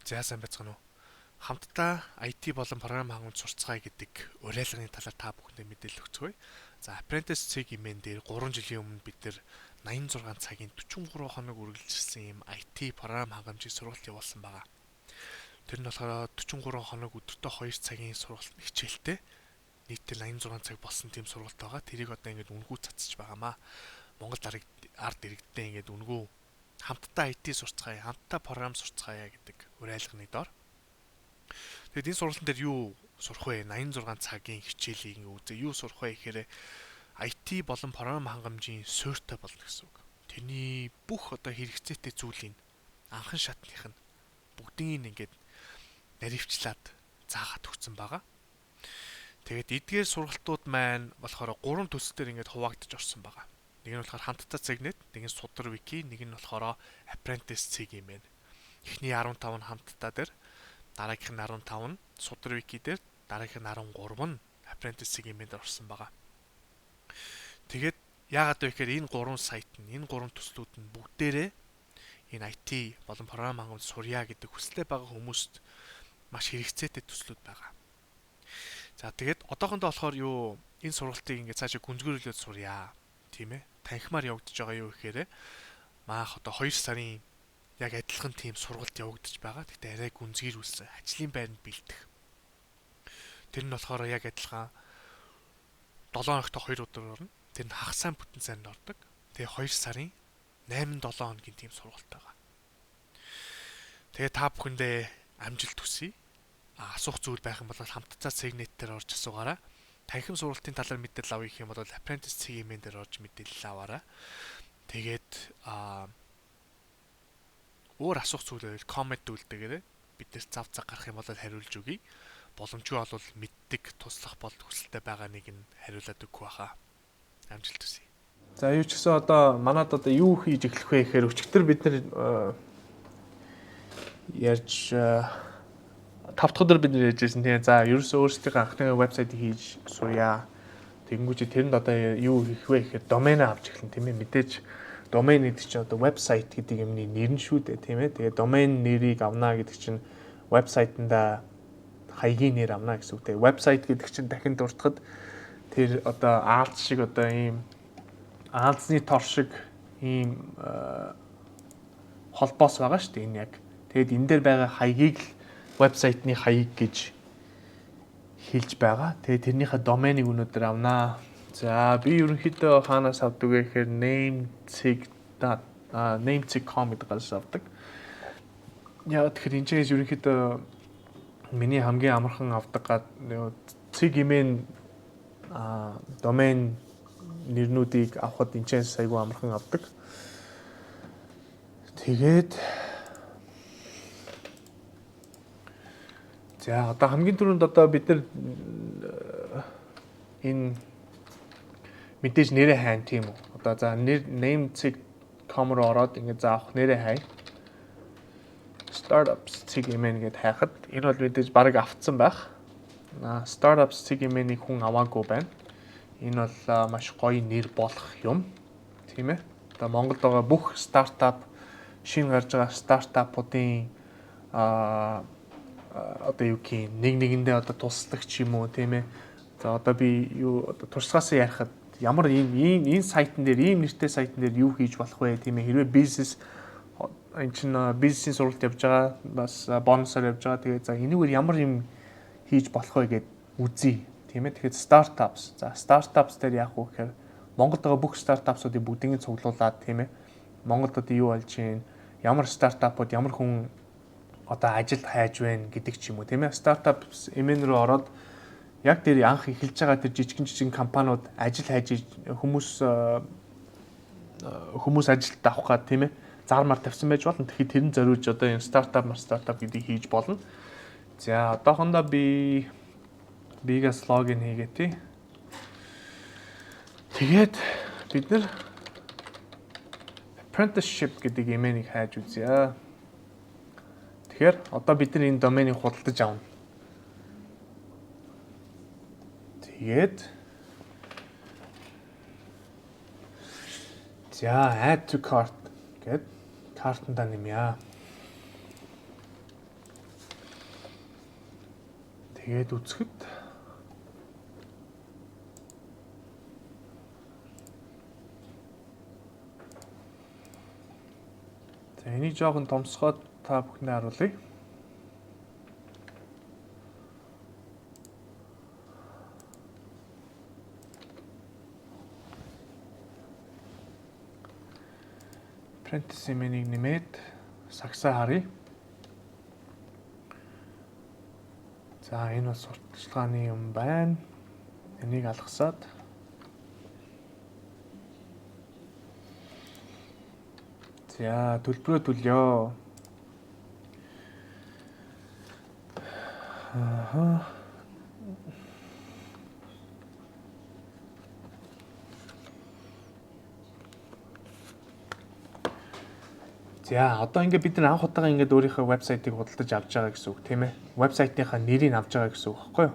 За сайн байцгаана уу? Хамтдаа IT болон програм хангамж сурцгаая гэдэг уриалгын талаар та бүхэндээ мэдээлэл өгцгөөе. За Apprentice цэгийн дээр 3 жилийн өмнө бид нэр 86 цагийн 43 хоног үргэлжилсэн ийм IT програм хангамжийн сургалт явуулсан байгаа. Тэр нь болохоор 43 хоног өдөртөө 2 цагийн сургалт хичээлтэй нийтдээ 86 цаг болсон тийм сургалт байгаа. Тэрийг одоо ингээд үнгүй цацж байгаамаа. Монгол ард иргэдтэй ингээд үнгүй хамтдаа IT сурцгаая, хамтдаа програм сурцгаая гэдэг уриалганы доор. Тэгэд энэ сургалтын дээр юу сурах вэ? 86 цагийн хичээлийг үзээ. Юу сурах вэ гэхээр IT болон програм хангамжийн суурьтай болно гэсэн үг. Тэрний бүх одоо хэрэгцээтэй зүйлийг анхан шатных нь бүгдийг ингээд наривчлаад заагаад өгсөн байгаа. Тэгээд эдгээр сургалтууд маань болохоор 3 төсөлтөөр ингээд хуваагдаж орсон байгаа. Нэг нь болохоор хамтдаа цагнет, нэг нь судар вики, нэг нь болохоор Apprentice цэг юм байна. Эхний 15 нь хамтдаа дээр, дараагийнх нь 15 нь судар вики дээр, дараагийнх нь 13 нь Apprentice цэг юм дээр орсон байгаа. Тэгээд яагаад вэ гэхээр энэ 3 сайт нь, энэ 3 төслүүд нь бүгдээрээ энэ IT болон програм хангамж сурья гэдэг хүсэлтэй байгаа хүмүүст маш хэрэгцээтэй төслүүд байгаа. За тэгээд одоохондоо болохоор энэ сургалтыг ингээд цаашаа гүнзгийрүүлээд сурья. Тийм ээ. Танхимаар явагдаж байгаа юу гэхээр маах одоо 2 сарын яг адилхан тийм сургалт явагдаж байгаа. Гэхдээ арай гүнзгийрүүлсэн. Ажлын байранд бэлдэх. Тэр нь болохоор яг адилхан 7 хоногт 2 өдөр орно. Тэр нь хагас сайн бүтэн сарнд ордог. Тэгээ 2 сарын 8-7 хоногийн тийм сургалт байгаа. Тэгээ та бүхэндээ амжилт хүсье. Асуух зүйл байх юм бол хамтдаа Cegnet дээр орж асуугаарай. Танхим сургалтын талаар мэдээлэл авъя гэх юм бол Apprentice цэгийн дээр орж мэдээлэл аваарай. Тэгээд өөр асуух зүйл байвал коммент үлдээгээрэй. Бид нэр зав гарах юм бол хариулж өгье. Боломжгүй бол мэддэг туслах бол хүсэлтэй байгаа нэг нь хариулаад өгөх байхаа. Амжилт хүсье. За юу ч гэсэн одоо манад одоо юу хийж эхлэх вэ гэхээр өчигдөр бид нар ярьж 5 дахь өдөр бид нэр ярьжсэн тийм. За ерөөсөө өөрсдийнхөө анхны вебсайтыг хийж сурья. Тэгэнгүүт тэрэнд одоо юу хийх вэ гэхээр домен авч эхэлнэ тийм ээ. Мэдээж домен гэдэг чинь одоо вебсайт гэдэг юмны нэр нь шүү дээ тийм ээ. Тэгээ домен нэрийг авна гэдэг чинь вебсайтанда хаягийн нэр авна гэсэн үг. Тэгээ вебсайт гэдэг чинь дахин дуртахад тэр одоо аалз шиг одоо ийм аалзны тор шиг ийм холбоос байгаа шүү дээ энэ яг. Тэгэд энэ дээр байгаа хаягийг л вебсайтны хаяг гэж хэлж байгаа. Тэгээ тэрнийхээ доменыг өнөөдөр авнаа. За би ерөнхийдөө хаанаас авдаг вэ гэхээр nameceg.com гэдэг газраас авдаг. Яа тэгэхээр энэ чинь ерөнхийдөө миний хамгийн амархан авдаг цэг имэн домен нэрнүүдийг авахд энэ чинь айгүй амархан авдаг. Тэгээд за одоо хамгийн түрүүнд одоо бид нар энэ мэдээж нэрээ хайна тийм үү. Одоо за nameceg.com руу ороод ингээд заах нэрээ хай. Startups цэг имэн гэдээ хайхад энэ бол мэдээж бараг автсан байх. Startups цэг имэнийг хүн аваагүй байна. Энэ бол маш гоё нэр болох юм. Тийм ээ. Одоо Монголд байгаа бүх стартап шинэ гарч байгаа стартапуудын одоо юу гэх юм нэгэндээ одоо тусдаг ч юм уу тийм ээ. За одоо би одоо туршлагаасаа ярихад ямар энэ сайтн дээр ийм нэртэй сайтн дээр юу хийж болох вэ тийм ээ. Хэрвээ бизнес энэ чинь бизнесийн сургалт явж байгаа бас бонусаар явж байгаа. Тэгээд за энэгээр ямар юм хийж болох вэ гэд үзье тийм ээ. Тэгэхээр startups. За startups дээр яах вэ гэхээр Монголд байгаа бүх стартапсуудыг бүгдийг цуглуулад тийм ээ. Монголд одоо юу болж байна? Ямар стартапууд ямар хүн одоо ажил хайж байна гэдэг ч юм уу тийм ээ. Startups эмэн рүү ороод яг тэр анх эхэлж байгаа тэр жижигэн компаниуд ажил хайж хүмүүс ажилд авах гад тийм ээ. Зармаар тавьсан байж болно. Тэгэхээр тэрэн зориулж одоо энэ стартап гэдгийг хийж болно. За одоохондоо бигас логин хийгээ тий. Тэгээд бид нар apprenticeship гэдэг имэйнийг хайж үзье. Тэгэхээр одоо бид нар энэ доменийг худалдаж авна. Тэгээд за add to cart гэд картанда нэмье. Тэгээд үзэхэд за энийг жоохон томсгоод та бүхэнд харуулъя. Apprentice имэнийг нэмээд сагсаа харъя. За энэ бас сурталчилгааны юм байна. Энийг алгасаад за төлбөрөө төлөё. За одоо ингээд бид нар анх удаага ингээд өөрийнхөө вебсайтыг худалдаж авч байгаа гэсэн үг тийм ээ. Вебсайтынхаа нэрийг авч байгаа гэсэн үг баггүй юу?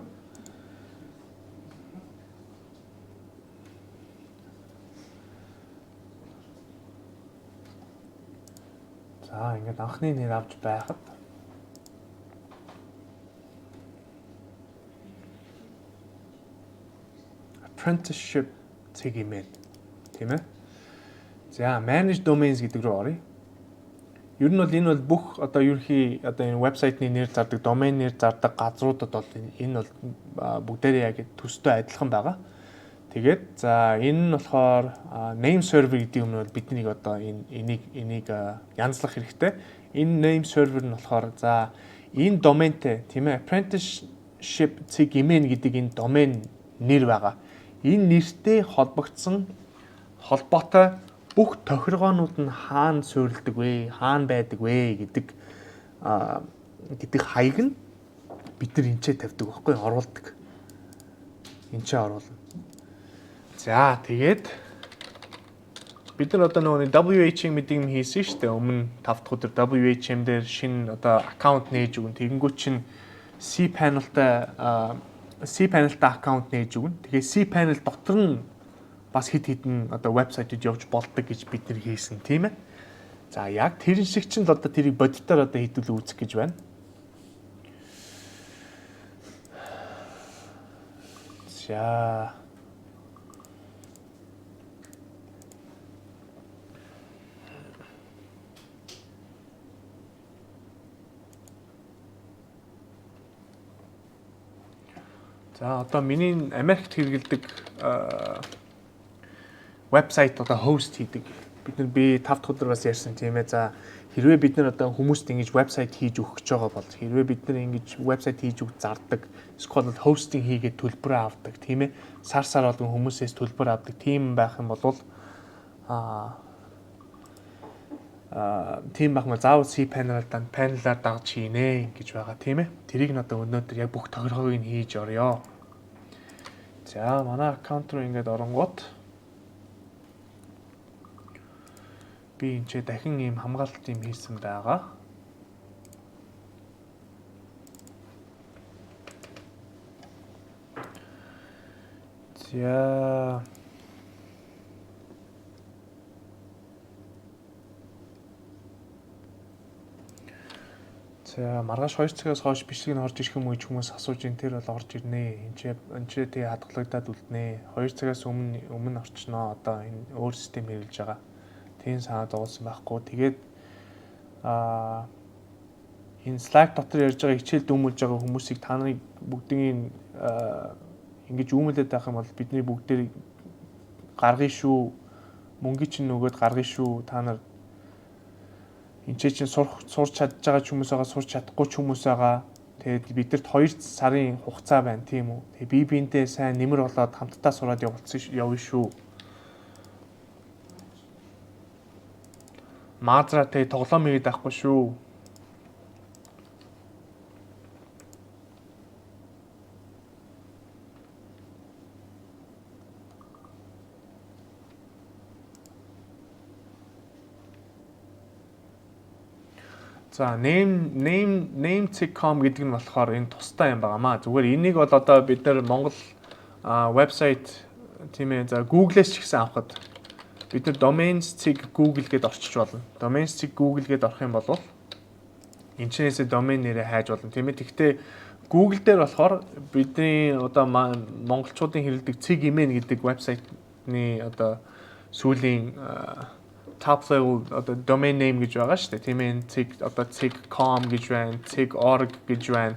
За ингээд анхны нэр авч байхад apprenticeship цэг имэйл тийм ээ. За manage domains гэдэг рүү оръё. Ер нь бол энэ бол бүх одоо ерөнхий одоо энэ вебсайтны нэр зардаг, домен нэр зардаг газруудад бол энэ бол бүгдээрээ яг төстэй адилхан байгаа. Тэгээд за энэ нь болохоор name server гэдэг юм бол биднийг одоо энийг янзлах хэрэгтэй. Энэ name server нь болохоор за энэ доментэй тийм ээ apprenticeship цэг имэн гэдэг энэ домен нэр байгаа. Энэ нэртэй холбогдсон холбоотой бүх тохиргоонууд нь хаана суурилдаг вэ, хаана байдаг вэ гэдэг хаяг нь бид нар энчээ тавьдаг байхгүй оруулдаг. Энчээ оруулна. За тэгээд бид нар одоо нөгөө WHM гэдэг юм хийсэн шүү дээ. Өмнө 5 дахь өдөр WHM дээр шинэ одоо аккаунт нээж өгөн. Тэгэнгүүт чинь cPanel-тай аккаунт нээж өгнө. Тэгээ cPanel дотор нь бас хэд хэдэн одоо вебсайтууд явж болдог гэж бид нэр хийсэн тийм ээ. За яг тэр шиг чинь л одоо тэрийг бодитоор одоо хэдүүл үүсгэх гэж байна. За одоо миний Америкт хэрэгэлдэг вебсайт одоо хост хийдэг. Би 5 дахь өдөр бас ярьсан тийм ээ. За хэрвээ бид нар одоо хүмүүст ингэж вебсайт хийж өгөх гэж байгаа бол хэрвээ бид нар ингэж вебсайт хийж өгч зардаг, эсвэл хостинг хийгээд төлбөрөө авдаг тийм ээ. Сар болгон хүмүүсээс төлбөр авдаг тийм байх юм бол тийм байх маа заавал cPanel-аар дагж хийнэ гэж байгаа тийм ээ. Тэрийг нь одоо өнөөдөр яг бүх тохиргоог нь хийж орё. За манай аккаунт руу ингэж оронгууд би энэ ч дахин ийм хамгаалалт юм хийсэн байгаа. За маргааш 2 цагаас хойш бичлэг нь орж ирэх юм уу гэж хүмүүс асууж ин тэр бол орж ирнэ. Энд ч тий хадгалагдаад үлднэ. 2 цагаас өмнө орчноо. Одоо энэ өөр систем хэрэглэж байгаа. Тийм санаа зовсон байхгүй. Тэгээд энэ Slack дотор ярьж байгаа хичээл дүүмүүлж байгаа хүмүүсийг та нарыг бүгдийг ингэж үүмэлээд байх юм бол бидний бүгдээр гаргая шүү. Мөнгө чинь нөгөөд гаргая шүү. Та нар энэ чинь сурч чадж байгаа ч хүмүүс байгаа, сурч чадахгүй ч хүмүүс байгаа. Тэгээд бидэрт 2 сарын хугацаа байна тийм үү. Тэгээд би биентэй сайн нэмэр болоод хамтдаа сураад явна шүү. Маазраа тэгээд тоглоом хийгээд байхгүй шүү. За name.com гэдэг нь болохоор энэ тустай юм байнамаа. Зүгээр энийг бол одоо бид нар Монгол вебсайт тийм ээ. За Google-с ч гэсэн авахад бид нар domains.cig Google гэдээ орчиж болно. Domains.cig Google гэдээ орох юм бол энэ чинээсээ домен нэрээ хайж болно тийм ээ. Тэгвэл Google дээр болохоор бидний одоо монголчуудын хэрэглэдэг цэг имэн гэдэг вебсайтны одоо сүүлийн top level одоо domain name гэж байгаа шүү дээ. Тийм ээ цэг одоо ceg.com гэж байна, ceg.org гэж байна.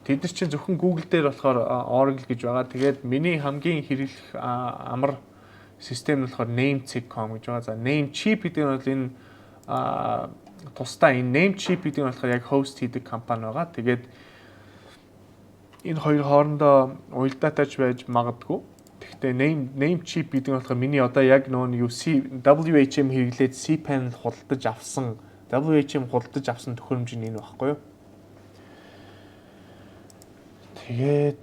Тэд нар чинь зөвхөн Google дээр болохоор org гэж байгаа. Тэгээд миний хамгийн хэрэглэх амар систем нь болохоор nameceg.com гэж байгаа. За Namecheap гэдэг нь бол энэ тусдаа энэ Namecheap гэдэг нь болохоор яг host хийдэг компани байгаа. Тэгээд энэ хоёр хоорондоо уялдаатай ч байж магадгүй. Гэхдээ Namecheap гэдэг нь болохоор миний одоо яг нөгөө юу WHM хэрэглээд cPanel худалдаж авсан WHM худалдаж авсан төхөөрөмж нь энэ багхгүй юу? Тэгээд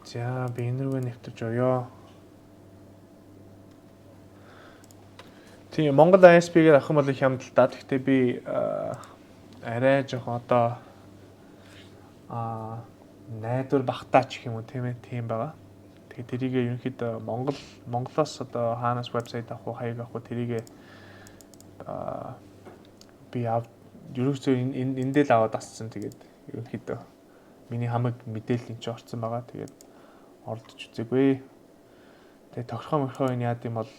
за би энэ рүүгээ нэвтэрч орё. Тийм Монгол ISP-гээр авах юм бол их хямдалтай. Гэхдээ би арай жоохон одоо найдвар багтаач гэх юм уу тийм ээ тийм байгаа. Тэгээд тэрийг ерөнхийдөө Монголоос одоо хаанаас вебсайт авах уу, хаяг авах уу тэрийг би ерөөсөө эндээ л аваад асцсан. Тэгээд ерөнхийдөө миний хамаг мэдээлэл энэ ч орсон байгаа. Тэгээд оролдож үзээгүй. Тэгээд тохирхоо энэ яад юм бол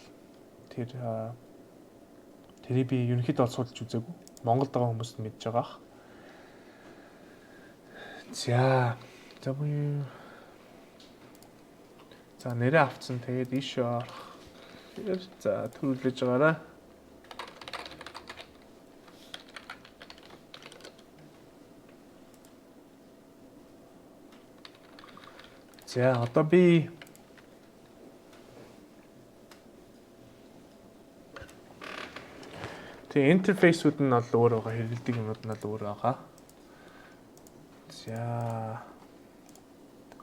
тэрийг би ерөнхийдөө бол судалж үзээгүй. Монголд байгаа хүмүүс нь мэдж байгаа. За нэрээ авцсан. Тэгээд ийшээ орох. За төрүүлж байгаарай. За одоо би тэг интерфейсүүд нь бол өөр байгаа, хэрэглэдэг юмуд нь бол өөр байгаа.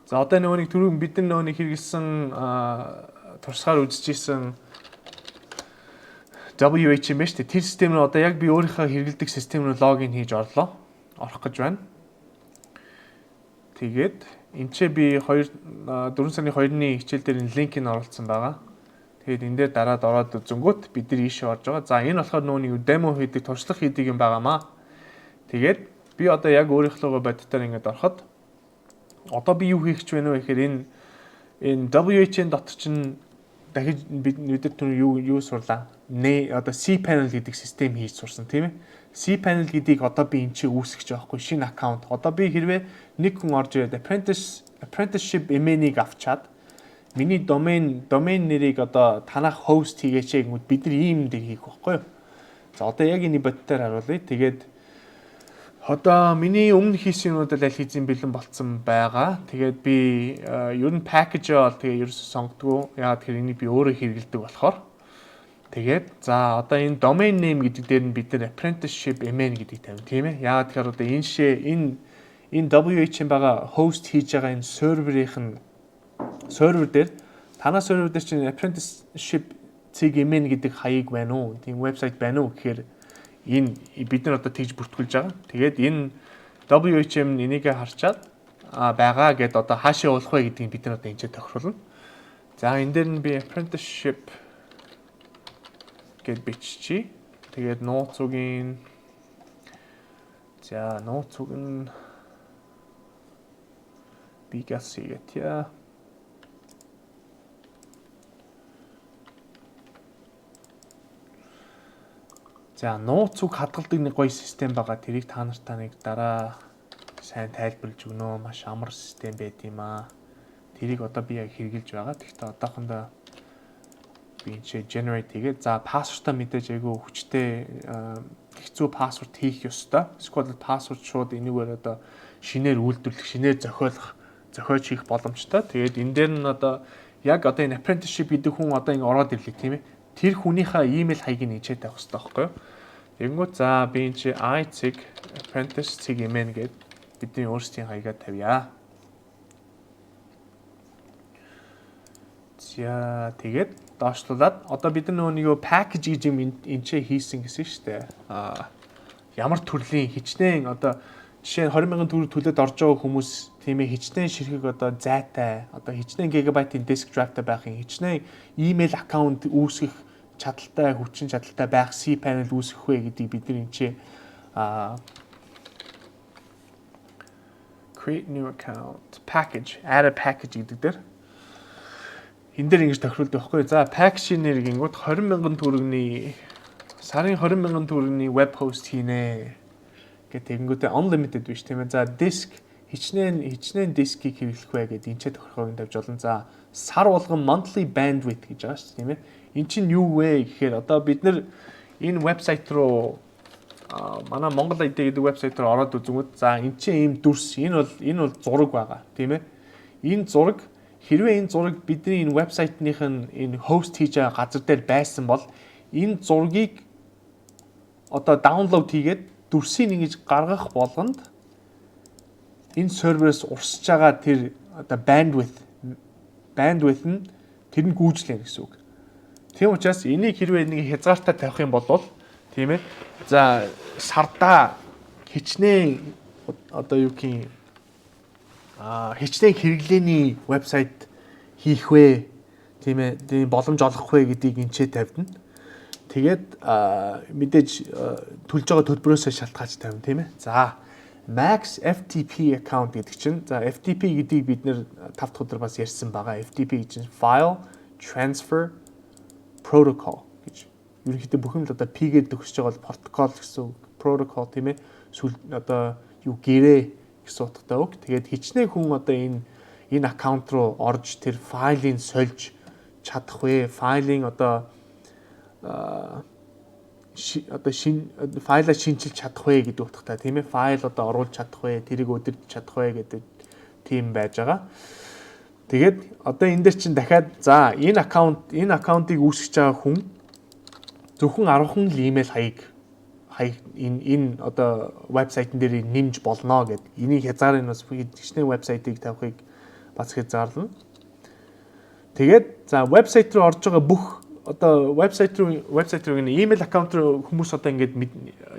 За одоо нэг түрүүн бид нар нэг хэрэглэсэн туршлагаар үзчихсэн WHM байна шүү дээ. Тэр систем нь одоо яг би өөрийнхөө хэрэглэдэг систем рүү логин хийж орох гэж байна. Тэгээд энэ ч би 4 сарын 2-ны хичээл дээр энэ линкийг оруулсан байгаа. Тэгээд энэ дээр дараад ороод үзэнгүүт бид нар ийшээ орж байгаа. За энэ болохоор нөгөө демо хийдэг, туршлага хийдэг юм байгаамаа. Тэгээд би одоо яг өөрийнхөө бодитоор ингэж ороход одоо би юу хийх гэж байна вэ гэхээр энэ WHN дотор чинь дахиж бид түр юу сурлаа. Одоо cPanel гэдэг систем хийж сурсан тийм ээ. cPanel гэдгийг одоо би энэ чинь үүсгэж байгаа хгүй шинэ аккаунт. Одоо би хэрвээ нэг хүн орж ирээд apprenticeship email-ийг авчаад миний domain нэрийг одоо танах host хийгээч гэнгүүт бид нар ийм дээр хийх байхгүй юу. За одоо яг энэ бодтоор харуулъя. Тэгээд одоо миний өмнө хийсэн юмуд аль хийсэн бэлэн болцсон байгаа. Тэгээд би ер нь package бол тэгээ ерөөсөө сонгодгоо. Яагаад гэхээр энийг би өөрөө хэрэглэдэг болохоор. Тэгээд за одоо энэ domain name гэдэг дээр нь бид нар apprenticeship email гэдэг тавина тийм ээ. Яагаад гэхээр одоо энэ WHM байгаа host хийж байгаа энэ сервер дээр танаа сервер дээр чинь apprenticeship цэг email гэдэг хаяг байна уу? Тийм вебсайт байна уу гэхээр энэ бид нар одоо тэгж бүртгүүлж байгаа. Тэгээд энэ WHM энийгээ харчаад байгаа гэдээ одоо хаашаа уулах вэ гэдгийг бид нар одоо энэ ч тохируулна. За энэ дээр нь би apprenticeship гэд биччихье. Тэгээд нууц үгийн нууц үг нь бигас хийгэтя. За нууц үг хадгалдаг нэг гоё систем байгаа. Тэрийг та нартай нэг дараа сайн тайлбарлаж өгнө. Маш амар систем байт юм аа. Тэрийг одоо би яг хэрэгжилж байгаа. Тэгэхдээ одоохондоо би энэ generate хийгээд за пассвортаа мэдээж айгүй хүчтэй хэцүү пассворт хийх ёстой. Эсвэл пассворт шууд энийгээр одоо шинээр үйлдвэрлэх, шинээр зохиож хийх боломжтой. Тэгээд энэ дээр нь одоо яг одоо энэ apprenticeship гэдэг хүн одоо ингэ ороод ирлээ тийм ээ. Тэр хүнийхээ email хаягийг нээчээ тавих хэрэгтэй байхгүй юу? Тэгэнгүүт за би энэ чи iCeg apprentice ceg email гээд бидний өөрсдийн хаягаа тавья. За тэгээд доошлуулад одоо бид нар нөгөө package гэж юм энэ ч хийсэн гэсэн шүү дээ. Ямар төрлийн хичнээн одоо жишээ нь 20,000 төгрөг төлөөд орж байгаа хүмүүс тийм ээ хичнээн ширхэг одоо зайтай одоо хичнээн гигабайтын disk drive-тай байхын хичнээн email аккаунт үүсгэх чадalтай хүчин чадалтай байх cPanel үүсгэх вэ гэдгийг бид нар энэ create new account package add a package гэдэг дээр энэ дээр ингэж тохируулдаг байхгүй. За package нэр гингүүд 20,000 төгрөгийн сарын 20,000 төгрөгийн web host хийнэ гэдэг тэгэнгүүтээ unlimited биш тийм ээ. За disk хичнээн дискийг хэрэглэх вэ гэдэг энэ ч тохиргоог тавьж олон. За сар болгон monthly bandwidth гэж байгаа шүү дээ тийм ээ. Эн чинь юу вэ гэхээр одоо бид нар энэ вебсайт руу манай Монгол ID гэдэг вебсайт руу ороод үзэнгүүт за эн чинь ийм дүрс энэ бол зураг байгаа тийм ээ. Энэ зураг хэрвээ энэ зураг бидний энэ вебсайтных нь энэ хост хийж байгаа газар дээр байсан бол энэ зургийг одоо даунлоад хийгээд дүрсийг ингэж гаргах болгонд энэ серверээс урсж байгаа тэр одоо bandwidth нь тэр нь гүйжлээ гэсэн үг. Тийм учраас энийг хэрвээ нэг хязгаартай тавих юм бол тийм ээ. За сардаа хичнээн одоо юу гэх хичнээн хэрэглээний вебсайт хийх вэ? Тийм ээ. Тийм боломж олох вэ гэдгийг энчээ тавьдана. Тэгээд мэдээж төлж байгаа төлбөрөөсөө шалтгаалж тавина тийм ээ. За Max FTP account гэдэг чинь за FTP гэдгийг бид нэр 5 дахь өдөр бас ярьсан байгаа. FTP гэж чинь File Transfer Protocol гэж. Ерөнхийдөө бүхэн л одоо P-гээр төгсөж байгаа бол протокол гэсэн protocol тийм ээ. Одоо юу гэрээ гэсэн утгатай үг. Тэгээд хичнээн хүн одоо энэ аккаунт руу орж тэр файлыг сольж чадах вэ? Файлын одоо файлаа шинжилж чадах вэ гэдэг утгатай тийм ээ. Файл одоо оруулж чадах вэ? Тэрийг өдөрж чадах вэ гэдэг тийм байж байгаа. Тэгээд одоо энэ дээр чинь дахиад за энэ аккаунтыг үүсгэж байгаа хүн зөвхөн 10хан л имэйл хаяг энэ одоо вебсайтн дээр нэмж болно гэд. Энийг хязгаарыг бас хичнээн вебсайтыг тавихыг бас хязгаарлана. Тэгээд за вебсайт руу орж байгаа бүх одоо вебсайт руу имэйл аккаунт руу хүмүүс одоо ингээд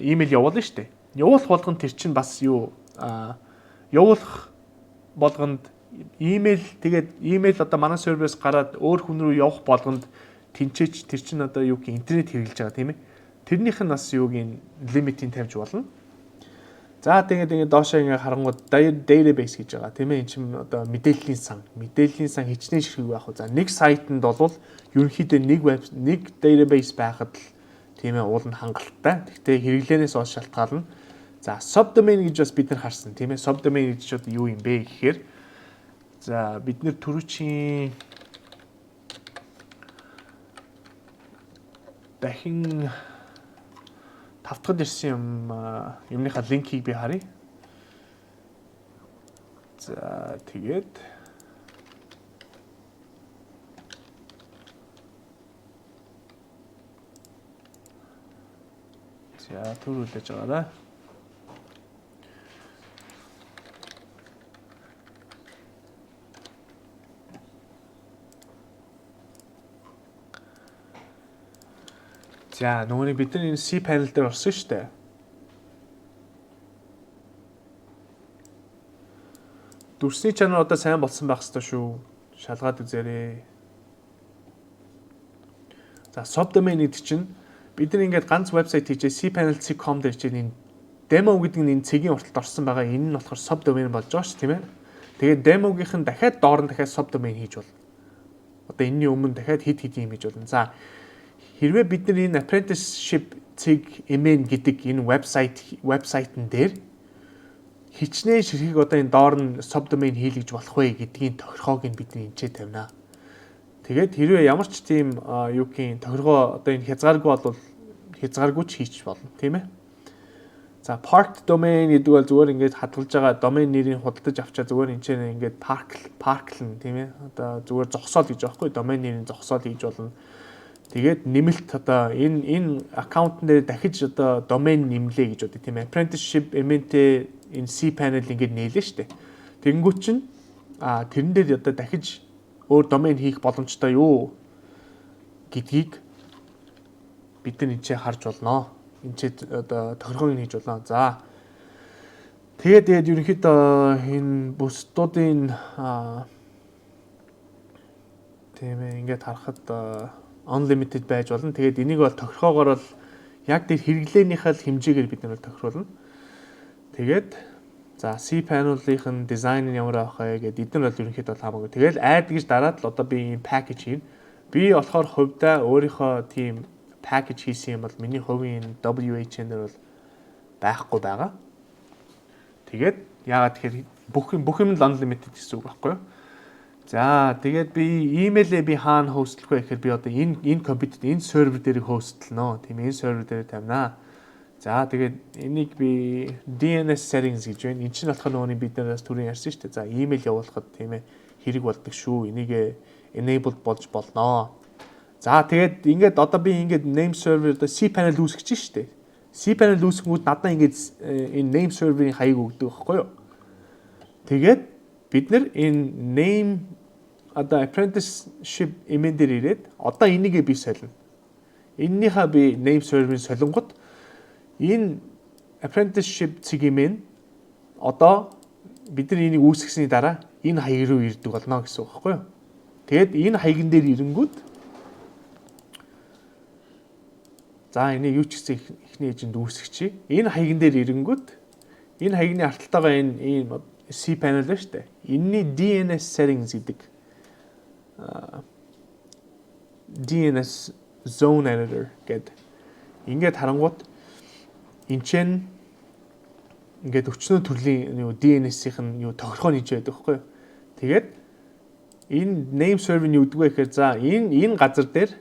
имэйл явуулна шүү дээ. Явуулах болгонд тэр чинь бас юу явуулах болгонд имэйл тэгээд имэйл одоо манай серверээс гараад өөр хүн рүү явах болгонд тэнцээч тэр чинь одоо юу гэх интернет хэрэглэж байгаа тийм ээ. Тэрнийх нь бас юуг ин лимитийг тавьж болно. За тэгээд доошоо ингээ харангууд database гэж байгаа тийм ээ. Энд чинь одоо мэдээллийн сан хичнээн ширхэг байх уу. За нэг сайтанд бол ерөнхийдөө нэг database байхад л тийм ээ уул нь хангалттай. Гэхдээ хэрэглэнээс олж шалтгаална. За subdomain гэж бас бид нар харсан тийм ээ. Subdomain гэж одоо юу юм бэ гэхээр за бид нар түрүүчийн дахин тавтахад ирсэн юмныхаа линкийг би харъя. За тэгээд за төрүүлж байгаа да. За нөгөө бид нар энэ cPanel дээр орсон шүү дээ. Дүрсний чанар одоо сайн болсон байх ёстой шүү. Шалгаад үзээрэй. За subdomain гэдэг чинь бид нар ингээд ганц вебсайт хийжээ cPanel.com дээр чинь энэ demo гэдэг нь энэ цэгийн урталд орсон байгаа. Энэ нь болохоор subdomain болж байгаа шүү тийм ээ. Тэгээд demo-гийнх нь дахиад доор нь дахиад subdomain хийж бол. Одоо энэний өмнө дахиад хид юм хийж болно. За хэрвээ бид нар энэ apprenticeship цэг MN гэдэг энэ вебсайтн дээр хичнээн ширхэг одоо энэ доор нь subdomain хийлгэж болох вэ гэдгийн тохиргоог нь бидний энчээ тавина. Тэгээд хэрвээ ямар ч тийм юугийн тохиргоо одоо энэ хязгааргүй ч хийчих болно тийм ээ. За parked domain гэдэг бол зүгээр ингээд хадгалж байгаа domain нэрийг худалдаж авчаа зүгээр энчээ ингээд parkln тийм ээ. Одоо зүгээр зогсоол гэж аахгүй domain нэрийн зогсоол хийж болно. Тэгээд нэмэлт одоо энэ аккаунтн дээр дахиж одоо domain нэмлээ гэж бодъё тийм ээ. Apprenticeship MN-тэй энэ cPanel ингээд нээлээ штэ. Тэгэнгүүт чинь тэрэн дээр одоо дахиж өөр domain хийх боломжтой юу гэдгийг бид нар энэ ч харж болно. Энэ ч одоо тохиргоог нь хийж болно. За тэгээд ерөнхийдөө энэ бусдуудын тийм ээ ингээд харахад unlimited байж болно. Тэгээд энийг бол тохиргоогоор бол яг тэр хэрэглээнийхээ хэмжээгээр бид нар тохируулна. Тэгээд за cPanel-ийн дизайн нь ямар байх вэ гэдэг эдгээр бол ерөнхийдөө хамаагүй. Тэгэл add гэж дараад л одоо би ийм package хийн. Би болохоор хувьдаа өөрийнхөө тийм package хийсэн юм бол миний хувийн WHN дээр бол байхгүй байгаа. Тэгээд яагаад тэгэхээр бүх юм л unlimited гэсэн үг байхгүй юу? За тэгээд би имэйлээ би хаана хостлох вэ гэхээр би одоо энэ компьютер энэ сервер дээр хостлно. Тийм энэ сервер дээр тавина. За тэгээд энийг би DNS settings гэж байна. Энэ чинь болохоор нөгөө бид нараас түрүүн ярьсан шүү дээ. За имэйл явуулахад тийм ээ хэрэг болдог шүү. Энийг enabled болж болноо. За тэгээд ингээд одоо би ингээд name server одоо cPanel үүсгэж шүү дээ. cPanel үүсгэнгүүд надад ингээд энэ name server-ийн хаяг өгдөг байхгүй юу? Тэгээд бид нар энэ name одоо apprenticeship эмэн дээр ирээд одоо энийгээ би солино. Эннийхээ би name server-ийн солингод энэ apprenticeship цэгийн одоо бид нар энийг үүсгэсний дараа энэ хаяг руу ирдэг болно гэсэн үг байхгүй юу? Тэгэд энэ хаягн дээр ирэнгүүт за энийг юу ч гэсэн эхний эжэнд үүсгэчих. Энэ хаягн дээр ирэнгүүт энэ хаягны арталтайгаа энэ cPanel байна шүү дээ. Энийний DNS settings гэдэг DNS zone editor гэдэг. Ингээд харангуут энэ чинь ингээд өчнөө төрлийн DNS-ийн тохиргоо хийж байдаг байхгүй юу? Тэгээд энэ name server-ийн юу гэдэг вэ гэхээр за энэ газар дээр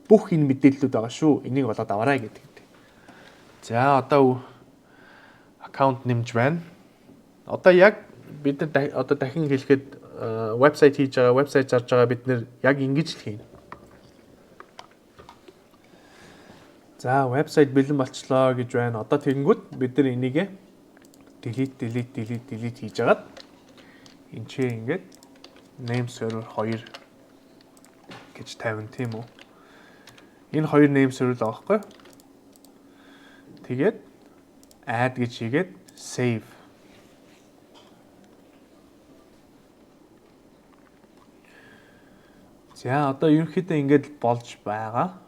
бүх энэ мэдээллүүд байгаа шүү. Энийг болоод аваарай гэдэг. За одоо аккаунт нэмж байна. Одоо яг бид нар одоо дахин хэлэхэд вебсайт хийж байгаа, вебсайт зарж байгаа бид нэр яг ингэж л хийнэ. За вебсайт бэлэн болчлоо гэж байна. Одоо тэгэнгүүт бид нар энийг delete хийж агаад энэ ч ингээд name server 2 гэж тавина тийм үү. Энэ хоёр name server л байгаа байхгүй. Тэгээд add гэж хийгээд save. За одоо ерөнхийдөө ингэж болж байгаа.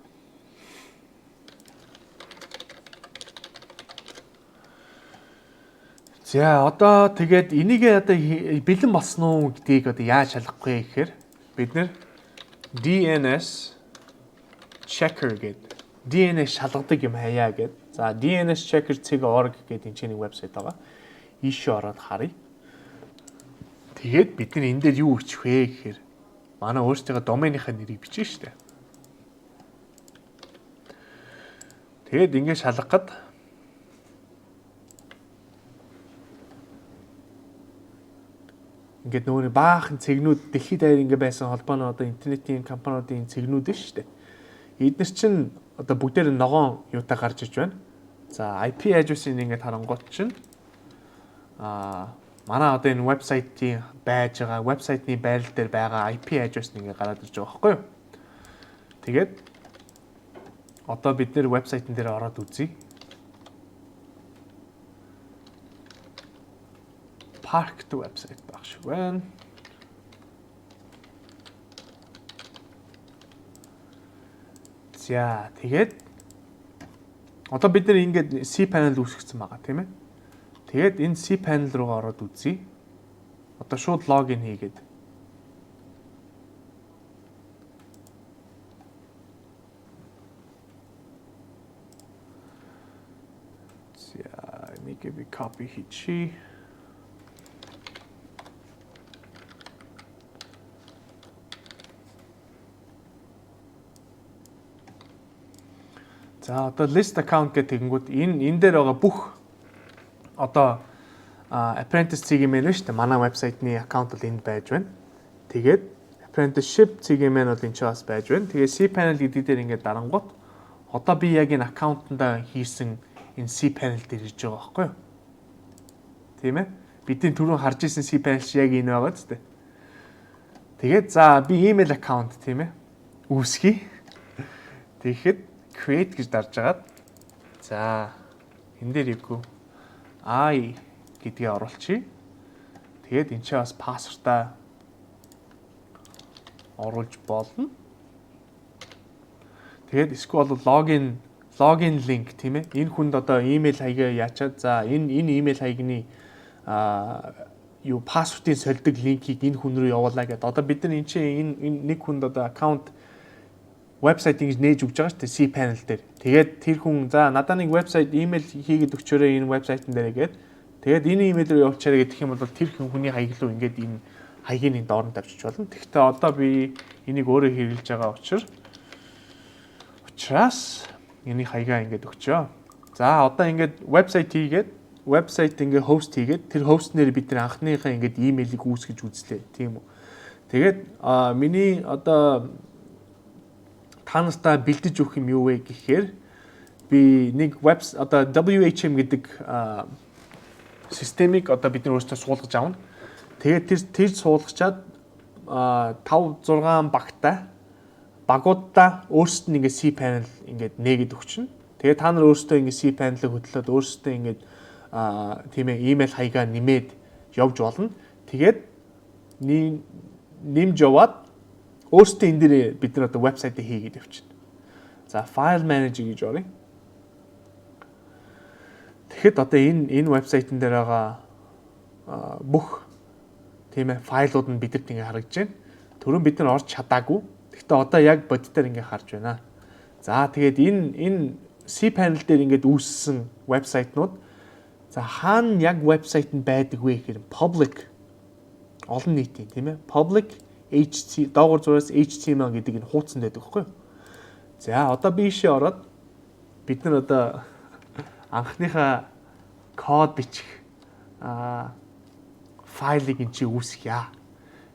За одоо тэгээд энийг одоо бэлэн болсон уу гэдгийг одоо яаж шалгах вэ гэхээр бид нэр DNS checker гэдэг DNS шалгадаг юм хаяа гэдэг. За DNS checker.org гэдэг энэ чинь вебсайт байгаа. Ийшээ ороод харъя. Тэгээд бид нар энэ дээр юу өчөх вэ гэхээр манай өөрсдөө доменийнхаа нэрийг бичнэ шүү дээ. Тэгээд ингэ шалгахад ингээд нөгөө баахан цэгнүүд дэлхийд даяар ингэ байсан холбооны одоо интернетийн компаниудын цэгнүүд нь шүү дээ. Эдгээр чинь одоо бүгдээр ногоон юутай гарч иж байна. За IP address-ийг ингээд харангуут чинь манай одоо энэ вебсайтын байж байгаа вебсайтны байрал дээр байгаа IP address нэгээ гараад ирж байгаа байхгүй юу? Тэгээд одоо бид нэр вебсайтн дээр ороод үзье. Parked website байх шиг байна. За тэгээд одоо бид нар ингээд cPanel үүсгэсэн байгаа тийм ээ. Тэгээд энэ cPanel руугаа ороод үзье. Одоо шууд логин хийгээд. За энийг би copy хийчихье. За одоо list account гэдэг тэгэнгүүт энэ дээр байгаа бүх одоо apprentice цэгийн мэн шүү дээ. Манай вебсайтны аккаунт бол энд байж байна. Тэгээд apprenticeship цэгийн мэн бол энэ ч бас байж байна. Тэгээд cPanel гэдэг дээр ингээд дарангуут одоо би яг энэ аккаунтанда хийсэн энэ cPanel дээр ирж байгаа байхгүй юу? Тийм ээ. Бидний түрүүн харж исэн cPanel яг энэ байгаа ч дээ. Тэгээд за би email аккаунт тийм ээ үүсгэе. Тэгэхэд create гэж дарж агаад за энэ дээр ивгүй I гэдгийг оруулчихъя. Тэгээд энэ ч бас пассвортаа оруулж болно. Тэгээд эсвэл логин линк тийм ээ. Энэ хүнд одоо имэйл хаягаа яачаад за энэ имэйл хаягны юу пассвортын сольдог линкийг энэ хүн рүү явуулаа гэдэг. Одоо бид нар энэ нэг хүнд одоо аккаунт вебсайт ингэж нээж өгч байгаа шүү дээ cPanel дээр. Тэгээд тэр хүн за надад нэг вебсайт имэйл хийгээд өгчөөрэй энэ вебсайтн дээр гээд. Тэгээд энэ имэйл рүү явуулчаарай гэх юм бол тэр хүний хаяг руу ингээд энэ хаягийг доорн тавьчих болно. Тэгэхдээ одоо би энийг өөрөө хэрэглэж байгаа учраас энийг хаягаа ингээд өгчөө. За одоо ингээд вебсайт хийгээд вебсайт ингээ хост хийгээд тэр хост нэр бид нар анхныхаа ингээд имэйлийг үүсгэж үзлээ тийм үү. Тэгээд миний одоо танастаа бэлдэж өгөх юм юу вэ гэхээр би нэг одоо WHM гэдэг системийг одоо бид нар өөрсдөө суулгаж авна. Тэгээд тэр суулгачаад 5 6 багуудаа өөрсдөд нь ингээ cPanel ингээд нээгээд өгчнө. Тэгээд та нар өөрсдөө ингээ cPanel-ыг хөтлөөд өөрсдөө ингээд тийм ээ имэйл хаягаа нэмээд явж болно. Тэгээд нэмж яваад өөрсдөө энэ дээр бид нар одоо вебсайтыг хийгээд явчихна. За file manager гэж оръё. Тэгэхэд одоо энэ вебсайтн дээр байгаа бүх тийм ээ файлууд нь бидэд ингээ харагдаж байна. Түрүүн бид нар орж чадаагүй. Гэхдээ одоо яг бодитоор ингээ харж байна. За тэгээд энэ cPanel дээр ингээд үүссэн вебсайтнууд за хаана яг вебсайт нь байдаг вэ гэхээр public олон нийтийн тийм ээ public доогуур зураас HTML гэдэг энэ хуудсан байдаг байхгүй юу. За одоо би ийшээ ороод бид нар одоо анхныхаа код бичих файлыг ин чи үүсгье.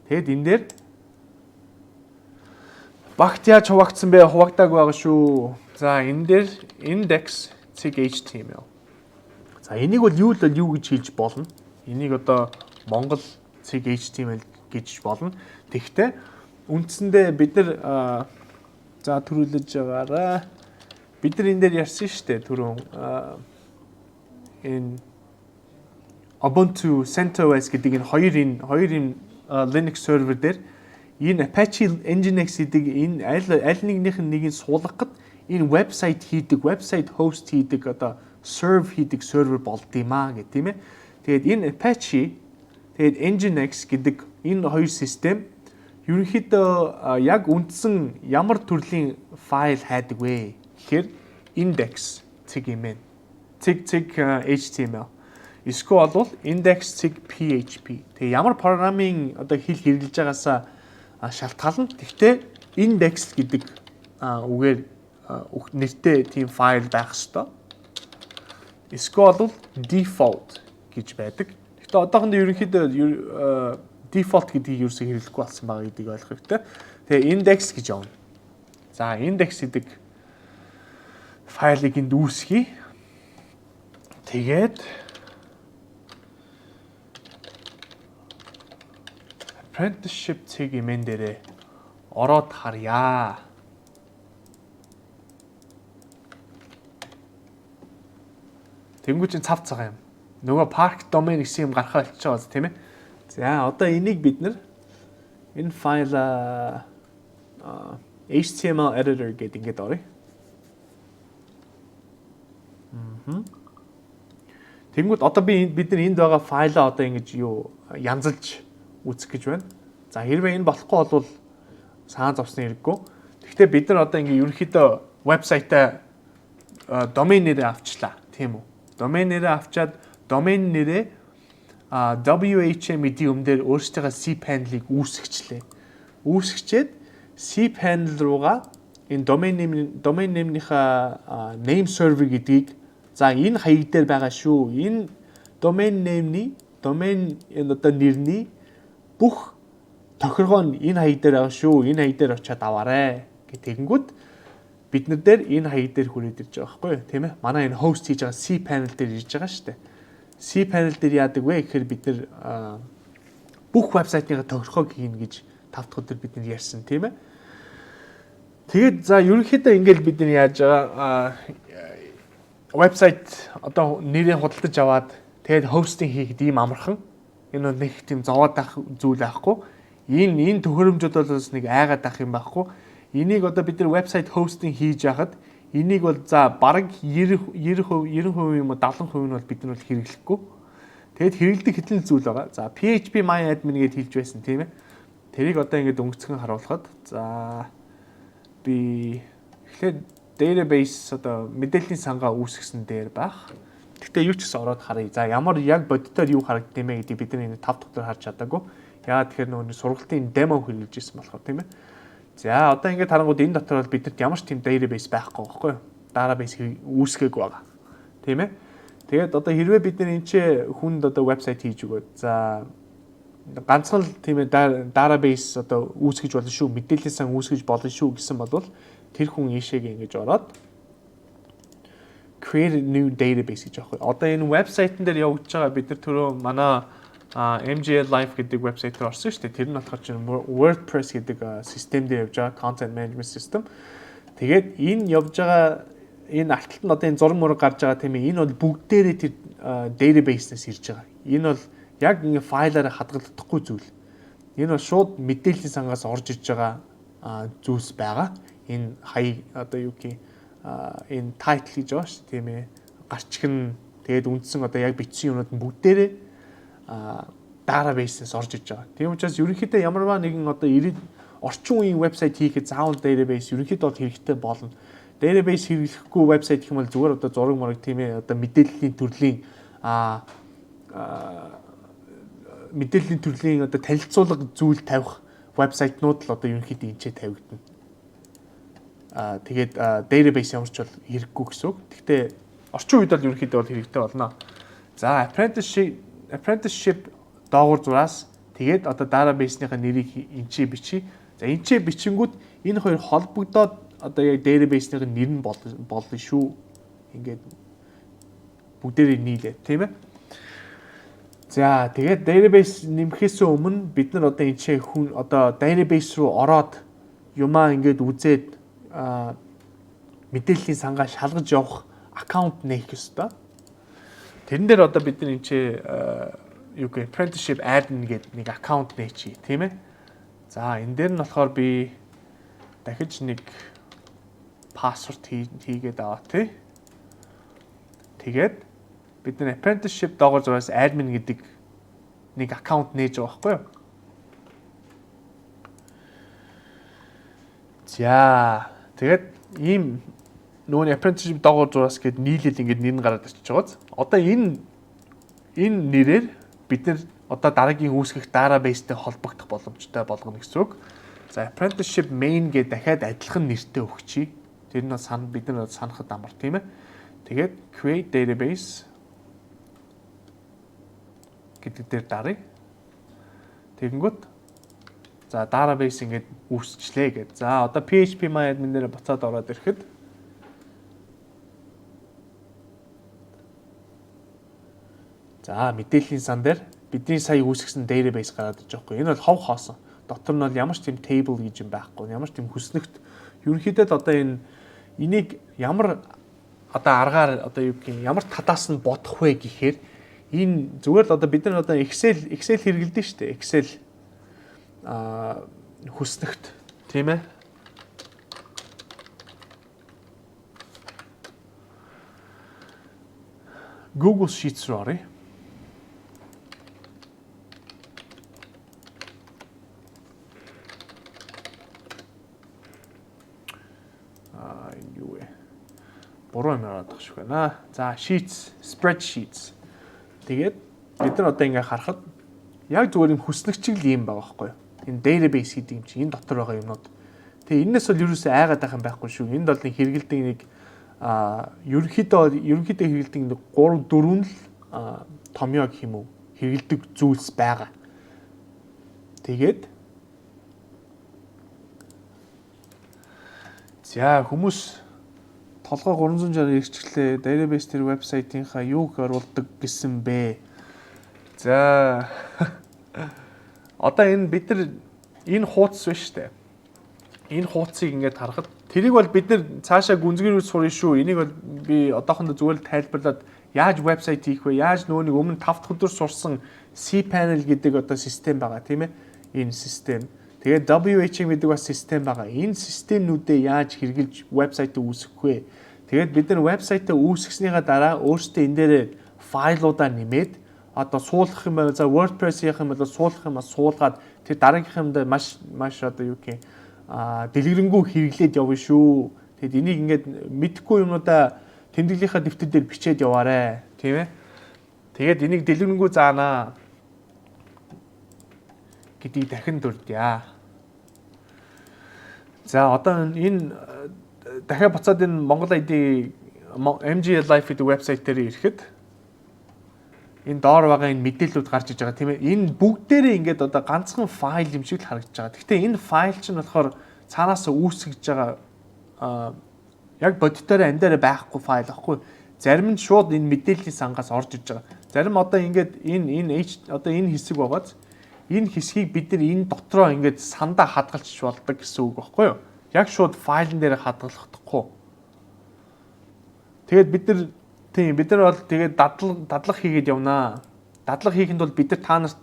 Тэгэд энэ дээр багт яаж хуваагдсан бэ? Хуваагдааг байгаа шүү. За энэ дээр index.html. За энийг бол юу гэж хэлж болно? Энийг одоо Монгол .html гэж болно. Тэгэхдээ үндсэндээ бид нар за төрүүлж байгаараа бид нар энэ дээр ярьсан шүү дээ түрүүн энэ Ubuntu CentOS гэдэг энэ хоёрын Linux server дээр энэ Apache Nginx гэдэг энэ аль нэгнийх нь суулгахад энэ вебсайт хийдэг, вебсайт хост хийдэг одоо serve хийдэг сервер болдгиймаа гэх тийм ээ. Тэгээд энэ Apache тэгээд Nginx гэдэг энэ хоёр систем ерөнхийдөө яг үндсэн ямар төрлийн файл хайдаг вэ гэхээр index.html. Эсвэл бол index.php. Тэгээ ямар программын одоо хэл хэрэглэж байгаасаа шалтгаална. Гэхдээ index гэдэг үгээр нэртэй тийм файл байх ёстой. Эсвэл бол default гэж байдаг. Гэхдээ одоохондоо ерөнхийдөө default гэдгийг ерөөсөө хэрэглэхгүй болсон байгаа гэдгийг ойлгох хэрэгтэй. Тэгээ index гэж явна. За index гэдэг файлыг энд үүсгье. Тэгээд apprenticeship цэгийн мен дээрээ ороод харъя. Тэнгүү чинь цав цагаан юм. Нөгөө park domain гэсэн юм гарахаа болчихж байгаа тийм ээ. За одоо энийг бид нар энэ файл HTML editor гэдэг ингээд оръё. Тэнгүүд одоо бид нар энд байгаа файлаа одоо ингэж юу янзалж үүсгэх гэж байна. За хэрвээ энэ болохгүй бол саан зовсны хэрэггүй. Гэхдээ бид нар одоо ингэ ерөнхийдөө вебсайтаа домен нэрээ авчлаа, тийм үү? Домен нэрээ авчаад домен нэрээ WHM гэдэг юм дээр өөрсдийнхөө cPanel-ыг үүсгэчлээ. Үүсгэчээд cPanel руугаа энэ домен name-ийнхаа name server гэдгийг за энэ хаяг дээр байгаа шүү. Энэ domain name-ний domain одоо нэрний бүх тохиргоо нь энэ хаяг дээр байгаа шүү. Энэ хаяг дээр очиад аваарэ гэтэнгүүт бид нар дээр энэ хаяг дээр хүрээд ирж байгаа байхгүй юу? Тийм ээ. Манай энэ host хийж байгаа cPanel дээр ирж байгаа шүү дээ. cPanel дээр яадаг вэ гэхээр бид нар бүх вебсайтын тохиргоог хийнэ гэж тав дахь өдөр бид нар ярьсан тийм ээ. Тэгээд за ерөнхийдөө ингээд бид нар яаж байгаа вебсайт одоо нэрээ худалдаж аваад тэгээд хостинг хийхэд ийм амархан энэ нэг тийм зовоод байх зүйл байхгүй. Энэ төхөөрөмжүүд бол нэг айгаад байх юм байхгүй. Энийг одоо бид нар вебсайт хостинг хийж яхад энийг бол за бараг 90% юм уу 70% нь бол бид нар бол хэрэглэхгүй. Тэгэд хэрэглэдэг хэдэн зүйл байгаа. За PHP MyAdmin гэдээ хэлж байсан тийм ээ. Тэрийг одоо ингээд өнгөцгөн харуулхад за би эхлээд database одоо мэдээллийн сангаа үүсгэсэн дээр байх. Гэхдээ юу ч гэсэн ороод харъя. За ямар яг бодитоор юу харагдсан юм бэ гэдгийг бид нар энэ 5 дахь дээр харж чадаагүй. Яагаад тэгэхээр нөгөө сургалтын демо хэрэгжилж ирсэн болохоор тийм ээ. За одоо ингээд харангууд энэ дотор бол бидэрт ямар ч тийм database байхгүй байхгүй юу? Database үүсгээгүй байгаа. Тийм ээ. Тэгээд одоо хэрвээ бид нар энэ ч хүнд одоо вебсайт хийж өгөөд за ганцхан л тийм ээ database одоо үүсгэж болно шүү, мэдээллийн сан үүсгэж болно шүү гэсэн бол тэр хүн ийшээгээ ингэж ороод create a new database гэж аахгүй. Одоо энэ вебсайтн дээр явагдаж байгаа бид нар түрүү манай MGL Live гэдэг вебсайт руу орсон шүү дээ. Тэр нь болохоор чинь WordPress гэдэг систем дээр явж байгаа content management system. Тэгээд энэ явж байгаа энэ алталт нь одоо энэ зураг мураг гарч байгаа тийм ээ. Энэ бол бүгдээрээ тэр database-наас ирж байгаа. Энэ бол яг ингэ файлаараа хадгалагдахгүй зүйл. Энэ бол шууд мэдээллийн сангаас орж иж байгаа зүйлс байгаа. Энэ хай одоо юу гэх энэ title гэж байгаа шүү тийм ээ. Гарчиг нь тэгээд үндсэн одоо яг бичсэн юмнууд нь бүгдээрээ database-ээс орж иж байгаа. Тийм учраас ерөнхийдөө ямарваа нэгэн одоо орчин үеийн вебсайт хийхэд заавал database ерөнхийдөө хэрэгтэй болно. Database хэрэглэхгүй вебсайт гэх юм бол зүгээр одоо зураг мураг тийм ээ одоо мэдээллийн төрлийн одоо танилцуулга зүйл тавих вебсайтнууд л одоо ерөнхийдөө энэчээ тавигдана. Тэгээд database ямар ч бол хэрэггүй гэсэн үг. Гэхдээ орчин үед бол ерөнхийдөө бол хэрэгтэй болно. За apprenticeship доогуур зураас тэгээд одоо database-ийнхаа нэрийг энчээ бичиж. За энчээ бичингүүд энэ хоёр холбогдоод одоо яг database-ийн нэр нь болно шүү. Ингээд бүгдээрээ нийлээ, тийм ээ. За тэгээд database нэмэхээс өмнө бид нар одоо энчээ одоо database руу ороод юмаа ингээд үзээд мэдээллийн сангаа шалгаж явах аккаунт нээх ёстой. Тэрэн дээр одоо бид нар энчээ юу гэх apprenticeship admin гэдэг нэг аккаунт нээчихье, тийм ээ. За энэ дээр нь болохоор би дахиж нэг пассворд хийгээд аваа тий. Тэгээд бид нар apprenticeship доогоор зураас admin гэдэг нэг аккаунт нээж байгаа байхгүй юу? За тэгээд ийм нөгөө apprenticeship доогоор зураас гээд нийлэл ингээд нэр нь гараад ирчихэж байгааз. Одоо энэ нэрээр бид нар одоо дараагийн үүсгэх database-тэй холбогдох боломжтой болгоно гэсэн үг. За apprenticeship main гэдэг дахиад адилхан нэртэй өгчий. Тэр нь бид нар санахад амар тийм ээ. Тэгээд create database гэдэг дээр дарыг. Тэгэнгүүт за database ингээд үүсчлээ гэд. За одоо PHP MyAdmin дээр буцаад ороод ирэхэд за мэдээллийн сан дээр бидний сая үүсгэсэн database гараад иж байгаа. Энэ бол хов хоосон. Дотор нь бол ямар ч тийм table гэж юм байхгүй. Ямар ч тийм хүснэгт ерөнхийдөө одоо энийг ямар одоо аргаар одоо юу гэх юм ямар талаас нь бодох вэ гэхээр энэ зүгээр л одоо бид нар одоо Excel хэрэглэдэг шүү дээ. Excel хүснэгт тийм ээ. Google Sheets руу оръё. Буруу юм яриад байгаа шүү байна. За sheets, spreadsheets. Тэгээд бид нар одоо ингээ харахад яг зүгээр юм хүснэгчиг л юм байгаа байхгүй юу? Энэ database гэдэг юм чинь энэ дотор байгаа юмнууд. Тэгээ энэс бол ерөөсөө айгаад байх юм байхгүй шүү. Энд бол хэрэгэлдэг нэг ерөнхийдөө хэрэгэлдэг нэг 3 4 л томьёо гэх юм уу? Хэрэгэлдэг зүйлс байгаа. Тэгээд за хүмүүс толгой 360 ирчихлээ. Database тэр вебсайтынхаа юуг оруулдаг гэсэн бэ? За одоо энэ бид нар энэ хуудас биш үү? Энэ хуудсыг ингээд харахад тэрийг бол бид нар цаашаа гүнзгийрүүл сурна шүү. Энийг бол би одоохондоо зүгээр л тайлбарлаад яаж вебсайт хийх вэ? Яаж нөгөө нэг өмнө 5 дахь өдөр сурсан cPanel гэдэг одоо систем байгаа тийм ээ? Энэ систем. Тэгээд WHM гэдэг бас систем байгаа. Энэ системнүүдээ яаж хэрэгжилж вебсайтаа үүсгэх вэ? Тэгээд бид нар вебсайтаа үүсгэснийхаа дараа өөрсдөө энэ дээр файлуудаа нэмээд одоо суулгах юм байна. За WordPress-ийнх юм бол суулгах юм суулгаад тэр дараагийнханд маш одоо юу гэх дэлгэрэнгүй хэрэглээд явна шүү. Тэгэд энийг ингээд мэдхгүй юмудаа тэмдэглэлийнхаа дэвтэр дээр бичээд яваарэ, тийм ээ. Тэгээд энийг дэлгэрэнгүй заанаа гэдгийг дахин дурдъя. За одоо энэ дахиад буцаад энэ Монгол ID MG Life гэдэг вебсайт дээр ирэхэд энэ доор байгаа энэ мэдээллүүд гарч иж байгаа тийм ээ. Энэ бүгдээрээ ингээд одоо ганцхан файл юм шиг л харагдаж байгаа. Гэхдээ энэ файл чинь болохоор цаанаасаа үүсгэж байгаа яг бодитоор энэ дээр байхгүй файл аахгүй. Зарим нь шууд энэ мэдээллийн сангаас орж иж байгаа. Зарим одоо ингээд энэ хэсэг байгааз энэ хэсгийг бид нар энэ дотроо ингээд сандаа хадгалчих болдог гэсэн үг байхгүй юу? Яг шууд файлн дээр хадгалахдаггүй. Тэгээд бид нар бол тэгээд дадлага хийгээд явнаа. Дадлага хийхэд бол бид нар та нарт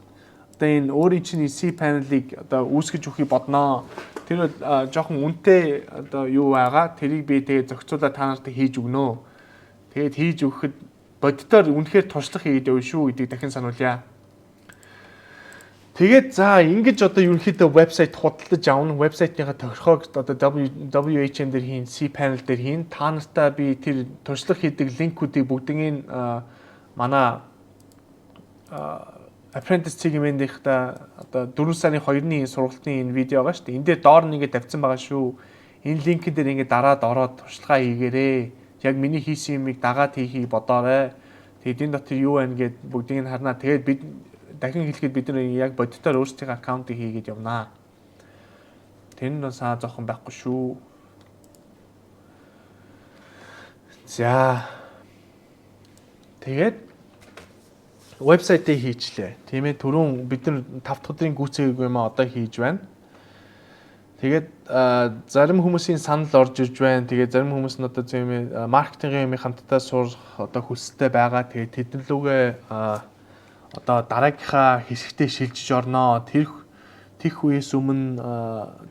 одоо энэ өөрийн чинь cPanel-ыг одоо үүсгэж өгөхийг бодноо. Тэр бол жоохон үнэтэй одоо юу байгаа. Тэрийг би тэгээд зохицуулаад та нарт хийж өгнө. Тэгээд хийж өгөхөд бодитоор үнэхээр туршлага хийгээд явна шүү гэдгийг дахин сануулъя. Тэгээд за ингэж одоо ерөнхийдөө вебсайт худалдаж авна. Вебсайтынхаа тохирхоог одоо WHM дээр хийн, cPanel дээр хийн. Та нартаа би тэр туршлага хийдэг линкүүдийг бүгднийг манай Apprentice Segment-ийнхаа одоо 4 сарын 2-ны сургалтын энэ видео байгаа шүү дээ. Энд дээр доор нэгээ тавьсан байгаа шүү. Энэ линкэн дээр ингэ дараад ороод туршлагаа хийгээрэй. Яг миний хийсэн юмыг дагаад хийхийг бодоорой. Тэгээд энэ дотор юу байна гэд бүгдийг нь харнаа. Тэгээд бид дахин хэлэхэд бид нар яг бодитоор өөрсдийн аккаунтыг хийгээд явнаа. Тэр нь саа зохон байхгүй шүү. За. Тэгээд вебсайтыг хийчлээ. Тийм ээ, түрүүн бид нар 5 дахь өдрийн гүйцэтгэх юм одоо хийж байна. Тэгээд зарим хүмүүсийн санал орж ирж байна. Тэгээд зарим хүмүүс нь одоо тийм ээ маркетингийн юм хамтдаа сурах одоо хүсэлтэй байгаа. Тэгээд тэдэн лүгээ одоо дараагийнхаа хэсэгтээ шилжиж орноо. Тэрх үеэс өмнө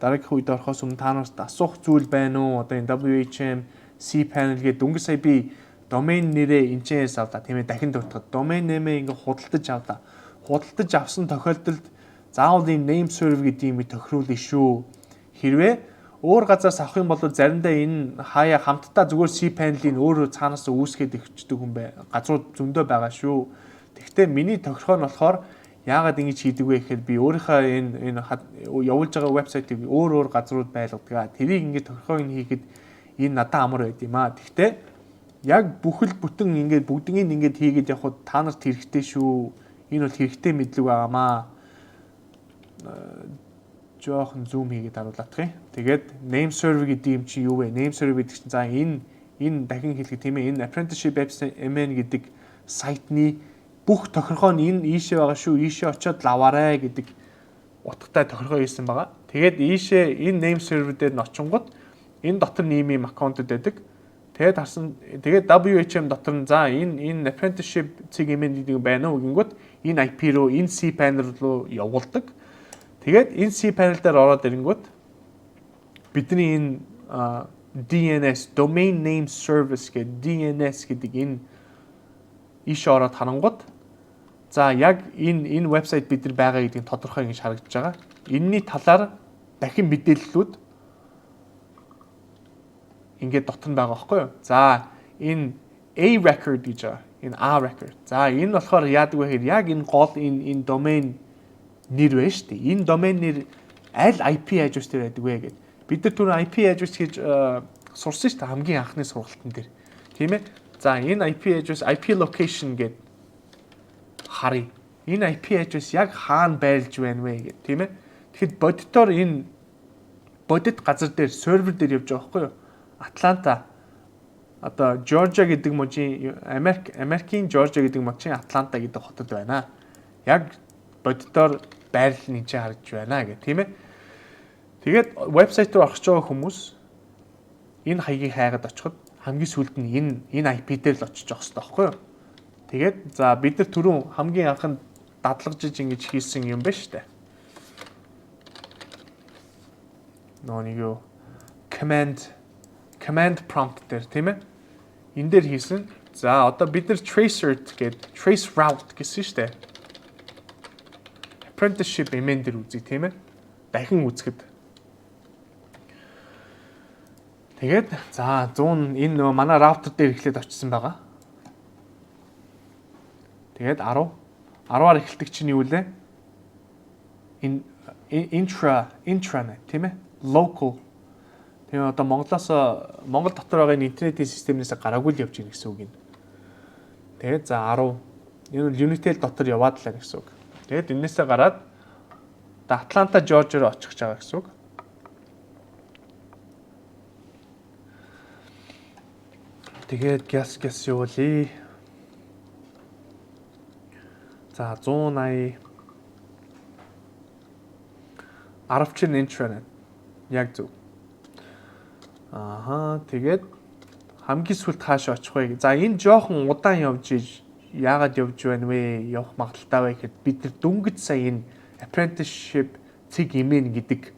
дараагийнх үед орохоос өмнө та наrast асуух зүйл байна уу? Одоо энэ WHM cPanel гэдэг өнгө сая би домен нэрээ энэчээс авлаа тийм ээ дахин дуртахад домен нэмээ ингээ худалдаж авлаа. Худалдаж авсан тохиолдолд заавал энэ name server гэдэг юм тохируулна шүү. Хэрвээ өөр газраас авах юм бол заримдаа энэ хаяа хамтдаа зүгээр cPanel-ийг өөрөө цаанаас үүсгээд өгчдөг хүн газрууд зөндөө байгаа шүү. Гэхдээ миний тохиргоо нь болохоор яагаад ингэж хийдэг вэ гэхээр би өөрийнхөө энэ явуулж байгаа вебсайтыг өөр газрууд байлгадаг. Тэрийг ингэ тохиргоог нь хийхэд энэ надад амар байд юм аа. Гэхдээ яг бүхэл бүтэн ингээд бүгднийг ингээд хийгээд явхад та нарт хэрэгтэй шүү. Энэ бол хэрэгтэй мэдлэг байгаамаа. Жохон зум хийгээд харуулах юм. Тэгээд name server гэдэг юм чи юу вэ? Name server гэдэг чинь за энэ дахин хэлэх тийм ээ. Энэ apprenticeship MN гэдэг сайтны бүх тохиргоо нь энэ ийшээ байгаа шүү. Ийшээ очиод лаваарай гэдэг утгатай тохиргоо хийсэн байгаа. Тэгээд ийшээ энэ name server дээр нь очингууд энэ дотор нийгмийн аккаунтууд байдаг. Тэгээд WHM дотор нь за энэ apprenticeship segment гэдэг байна уу гингүүд энэ IP руу энэ cPanel руу явуулдаг. Тэгээд энэ cPanel дээр ороод ирэнгүүт бидний энэ DNS domain name service гэдэг DNS гэдэг энэ иш ороод харангууд за яг энэ вебсайт бид нар байгаа гэдгийг тодорхой ингэж харагдаж байгаа. Энийний талаар дахин мэдээллүүд ингээд дотор нь байгаа байхгүй юу? За энэ A record гэж байгаа. Энэ A record. За энэ болохоор яадаг вэ гэхээр яг энэ гол энэ domain нэр байна шүү дээ. Энэ domain нэр аль IP address дээр байдаг вэ гэдэг. Бид нар түрүү IP address гэж сурсан шүү дээ хамгийн анхны сургалтын дээр. Тийм ээ? За энэ IP address IP location гэдэг харъя. Энэ IP address яг хаана байрлаж байна вэ гэдэг тийм ээ. Тэгэхэд бодитоор энэ бодит газар дээр сервер дээр явж байгаа байхгүй юу? Атланта одоо Georgia гэдэг мужийн Америкийн Georgia гэдэг мужийн Атланта гэдэг хотод байна. Яг бодитоор байрлал нь энэ харагдж байна гэх тийм ээ. Тэгээд вебсайт руу орж байгаа хүмүүс энэ хаягийг хайгаад очиход хамгийн сүүлд нь энэ IP дээр л очиж байгаа хэрэгтэй байхгүй юу? Тэгээд за бид нар түрүүн хамгийн анхнд дадлагжиж ингэж хийсэн юм байна шүү дээ. нэг юу command prompt дээр тийм ээ. Энэ дээр хийсэн. За одоо бид нар tracer гэдэг trace route гэсэн шүү дээ. Apprenticeship эмэн дээр үзье тийм ээ. Дахин үзэхэд. Тэгээд за 100 энэ нөгөө манай раутер дээр эхлээд очсон байгаа. Тэгээд 10-аар эхэлдэг чинь юу вэ? Intranet тийм ээ. Local. Тэгээ одоо Монгол дотор байгаа интернетийн системнээс гараагүй л явж гин гэсэн үг юм. Тэгээд за 10 энэ нь Unitel дотор яваад л гэсэн үг. Тэгээд энээсээ гараад Атланта, Жоржи руу очих гэж байгаа гэсэн үг. Тэгээд газ явуулъя. За 180 10 чин интернет яг зөв. Тэгээд хамгийн сүүлд хаашаа очих вэ? За энэ жоохон удаан явж иж яагаад явж байна вэ? Явах магадaltaй вэ гэхэд бид нар дөнгөж сая энэ apprenticeship цэг имэн гэдэг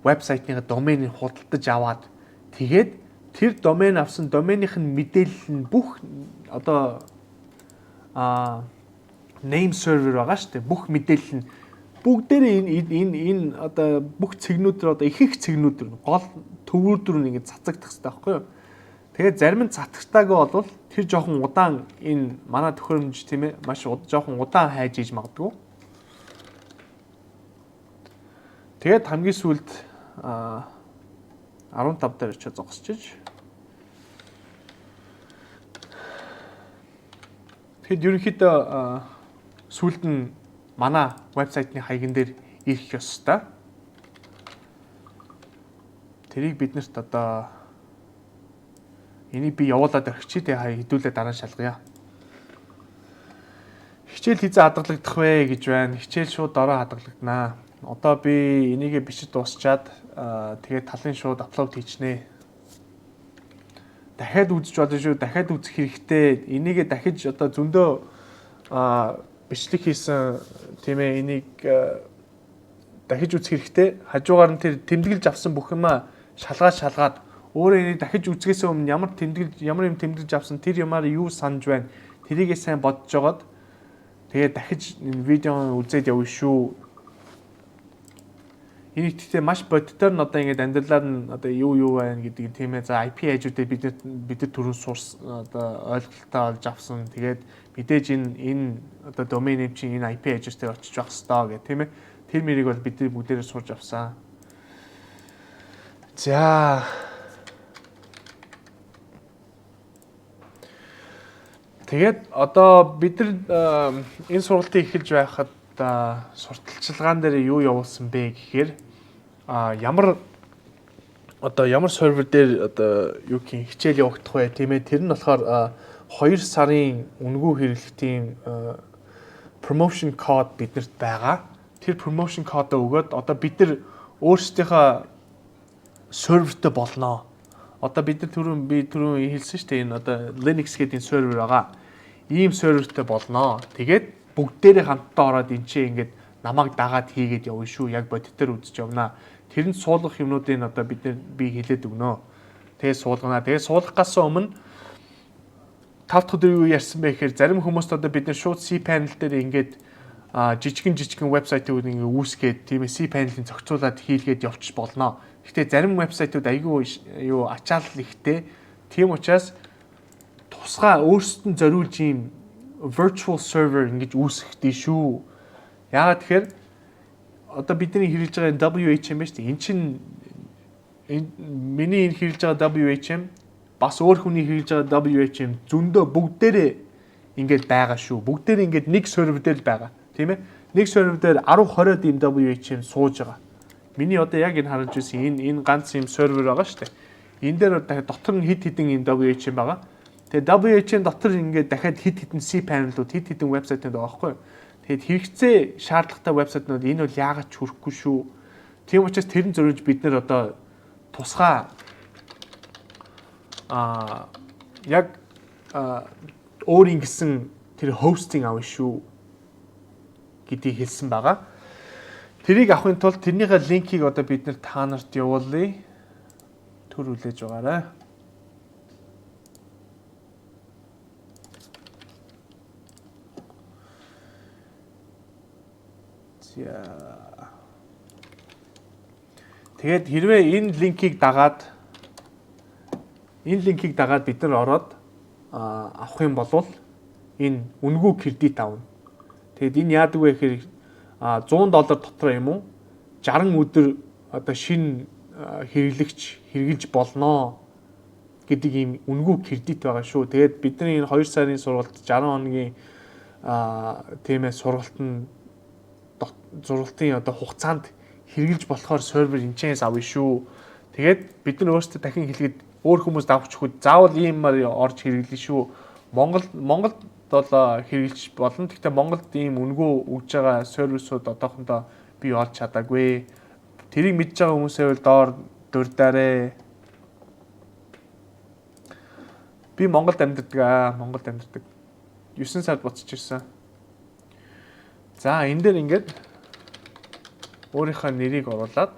вебсайтны доменийг худалдаж аваад тэгээд тэр домен авсан доменийх нь мэдээлэл нь бүх одоо name server байгаа шүү дээ. Бүх мэдээлэл нь бүгдээрээ энэ одоо бүх цэгнүүд рүү одоо их цэгнүүд рүү гол төвүүд рүү ингэ цацагдах хэрэгтэй байхгүй юу? Тэгээд зарим нь цацагтаагүй болвол тэр жоохон удаан энэ манай төхөөрөмж тийм ээ маш жоохон удаан хайж иж магадгүй. Тэгээд хамгийн сүүлд 15 дээр очиж зогсчих. Тэгэд ерөнхийдөө сүүлд нь манай вебсайтны хаягн дээр ирэх ёстой. Тэрийг биднэрт одоо энийг би явуулаад орчих тий хаяг хэдүүлээ дараа нь шалгая. Хичээл хизээ хадгалагдах вэ гэж байна. Хичээл шууд ороо хадгалагдана. Одоо би энийг бичиж дуусчаад тэгээд талын шууд аплод хийчихнэ. Дахиад үзэж болно шүү. Дахиад үзэх хэрэгтэй. Энийг дахиж одоо зөндөө бичлэг хийсэн тийм ээ энийг дахиж үзэх хэрэгтэй. Хажуугаар нь тэр тэмдэглэж авсан бүх юмаа шалгаад өөрөө энийг дахиж үзэхээс өмнө ямар юм тэмдэглэж авсан тэр юмар юу санаж байна. Тэрийгээ сайн бодож жогоод тэгээд дахиж энэ видео үзээд явна шүү. Энийг гэхдээ маш бодитоор нь одоо ингээд амьдралаар нь одоо юу байна гэдэг тийм ээ. За IP хажуудыг бид түрүүн сурс одоо ойлголттой олж авсан. Тэгээд мэдээж энэ одоо домен нэм чинь энэ IP хажууд дээр очиж байх хэрэгтэй гэх тийм ээ. Тэр мэрийг бол бид бүгдээрээ сурж авсан. За тэгээд одоо бид нар энэ сургалтыг эхэлж байхад сурталчилгаан дээр юу явуулсан бэ гэхээр ямар сервер дээр одоо юу гэх хичээл явагдах вэ тийм ээ. Тэр нь болохоор 2 сарын үнэгүй хэрэглэлтийн promotion code биднэрт байгаа. Тэр promotion code өгөөд одоо бид нар өөрсдийнхөө сервертэй болноо. Одоо бид нар түрүүн хэлсэн шүү дээ энэ одоо Linux гэдэг энэ сервер байгаа. Ийм сервертэй болноо. Тэгээд бүгдээрээ хамтдаа ороод энэ чинь ингээд намайг дагаад хийгээд явна шүү. Яг бодитоор үзэж явна. Тэрэнд суулгах юмнуудыг одоо би хэлээд өгнө. Тэгээд суулгана. Тэгээд суулгахаас өмнө 5 дахь өдөр юу ярьсан бэ гэхээр зарим хүмүүст одоо бид нар шууд cPanel дээр ингээд жижигэн вебсайтууд ингээд үүсгээд тийм ээ cPanel-ийг зохицуулаад хийлгээд явчих болно. Гэхдээ зарим вебсайтууд айгүй ачаал ихтэй. Тийм учраас тусгай өөрсдөд нь зориулж ийм virtual server ингэж үүсгэхдээ шүү. Яагаад тэгэхээр одоо бидний хэрэглэж байгаа WHM байж тээ. Эн чинь миний хэрэглэж байгаа WHM бас өөр хүний хэрэглэж байгаа WHM зөндөө бүгдээрээ ингэж байгаа шүү. Бүгдээрээ ингэж нэг сервер дээр л байгаа. Тийм ээ. Нэг сервер дээр 10-20 ийм WHM сууж байгаа. Миний одоо яг энэ харж байсан энэ ганц ийм сервер байгаа шүү дээ. Энэ дээр дотор нь хид хідэн ийм WHM байгаа. Тэгээ WHM дотор ингээд дахиад хид хідэн cPanel-ууд хид хідэн вебсайтууд байгаа байхгүй юу? Тэгэд хэрэгцээ шаардлагатай вебсайтнууд энэ бол яагаад ч хүрэхгүй шүү. Тийм учраас тэрэн зориулж бид нэр одоо тусгай яг өөрийн гэсэн тэр хостинг авна шүү гэдгийг хэлсэн байгаа. Тэрийг авахын тулд тэрнийхээ линкийг одоо бид нэр та нарт явуулъя. Төр хүлээж байгаарай. Тэгээд хэрвээ энэ линкийг дагаад бид нар ороод авах юм бол энэ үнэгүй кредит авна. Тэгэд энэ яадаг вэ гэхээр $100 дотор юм уу 60 өдөр одоо шинэ хэрэглэж болноо гэдэг ийм үнэгүй кредит байгаа шүү. Тэгээд бидний энэ 2 сарын сургалт 60 хоногийн сургалтын одоо хугацаанд хэрэглэж болохоор сервер энэчээс авъя шүү. Тэгээд бид нар өөрсдөө дахин хэлгээд өөр хүмүүст авч өгөхөд заавал иймээр орж хэрэглэнэ шүү. Монголд бол хэрэглэж болно. Гэхдээ Монголд ийм үнэгүй өгж байгаа сервисүүд одоохондоо би олж чадаагүй. Тэрийг мэдж байгаа хүмүүсээ бол доор дурдаарэ. Би Монголд амьдардаг. 9 сард буцаж ирсэн. За энэ дээр ингээд өөрийнхөө нэрийг оруулаад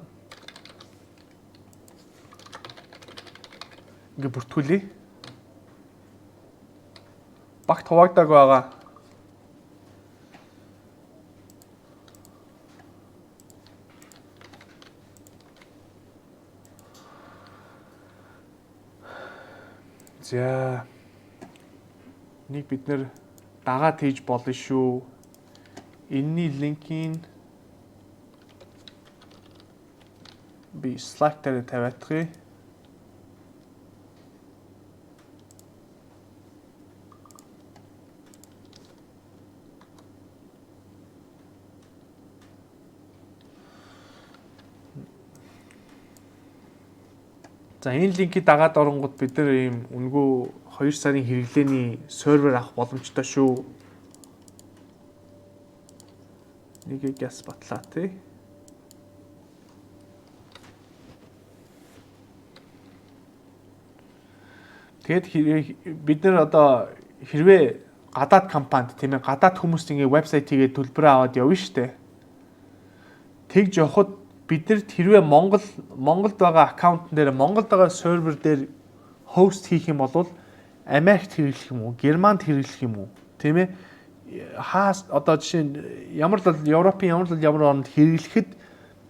ингээд бүртгүүлье. Багт хуваагдаагүй байгаа. За нэг бид нэр дагаад хийж болно шүү. Энэний линкийг би Slack дээр тавиадахыг. За энэ линкийг дагаад оронгууд бид нар ийм үнэгүй 2 сарын хэрэглээний сервер авах боломжтой шүү. Нэгийг яс батлаа тий. Тэгээд бид нар одоо хэрвээ гадаад компанид тийм ээ гадаад хүмүүст ингээ вебсайт хийгээд төлбөрөө аваад явна штэ. Тэгж явхад бид нар хэрвээ Монголд байгаа аккаунт дээр Монголд байгаа сервер дээр хост хийх юм бол Америкт хэрэглэх юм уу, Германд хэрэглэх юм уу, тийм ээ? Одоо жишээ нь Европын ямар орнд хэрэглэхэд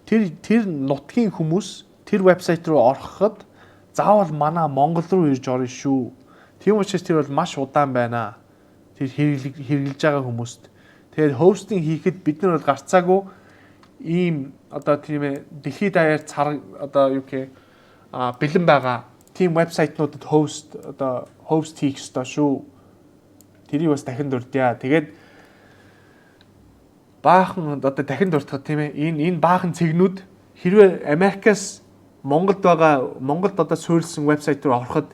тэр нутгийн хүмүүс тэр вебсайт руу ороход заавал манай Монгол руу ирж орно шүү. Тийм учраас тэр бол маш удаан байна. Тэр хэрэглэж байгаа хүмүүст. Тэгээд хостинг хийхэд бид нар бол гарцаагүй ийм одоо тийм ээ дэлхийд даяар бэлэн байгаа тийм вебсайтнуудад хост хийх ёстой шүү. Тэрийг бас дахин дурдъя. Тэгээд баахан одоо дахин дуртахад тийм ээ энэ баахан цэгнүүд хэрвээ Америкаас Монголд одоо суурилсан вебсайт руу ороход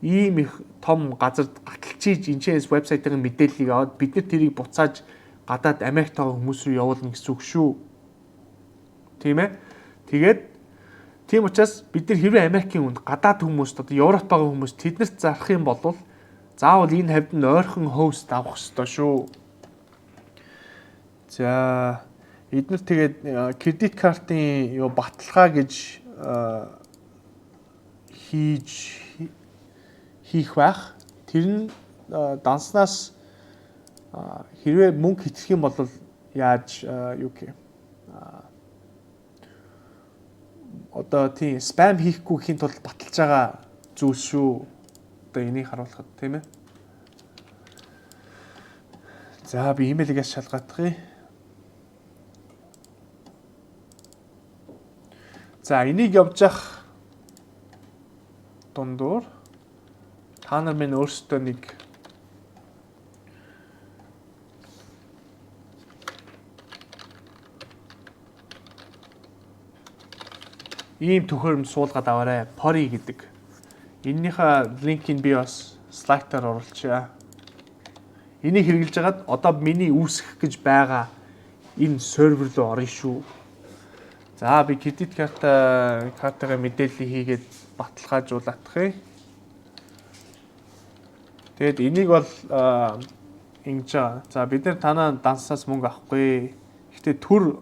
ийм их том газар гаталчиж энэчээс вебсайтын мэдээллийг аваад бид нар тэрийг буцааж гадаад Америкт байгаа хүмүүс рүү явуулна гэсэн үг шүү. Тийм ээ. Тэгээд тийм учраас бид нар хэрвээ Америкийн хүнд гадаад хүмүүст одоо Европ байгаа хүмүүс тэднэрт зарах юм бол заавал энэ хавьд нь ойрхон хост авах ёстой шүү. За эдгээр тэгээд кредит картын баталгаа гэж хийх байх. Тэр нь данснаас хэрвээ мөнгө хэтрэх юм бол яаж одоо тийм спам хийхгүй гэхийн тулд баталж байгаа зүйл шүү. Одоо энийг харуулхад тийм ээ. За би имэйлээс шалгадахъя. За энийг явж явах дундуур та нар минь өөрсдөө нэг ийм төхөөрөмж суулгаад аваарай. Pori гэдэг. Эннийхээ линкийг би бас Slack дээр оруулчихъя. Энийг хэрэглэж хагаад одоо миний үүсгэх гэж байгаа энэ сервер руу орно шүү. За би кредит картын мэдээллийг хийгээд баталгаажуулах. Тэгэд энийг бол ингэж байгаа. За бид нар танаа данснаас мөнгө авахгүй. Гэхдээ төр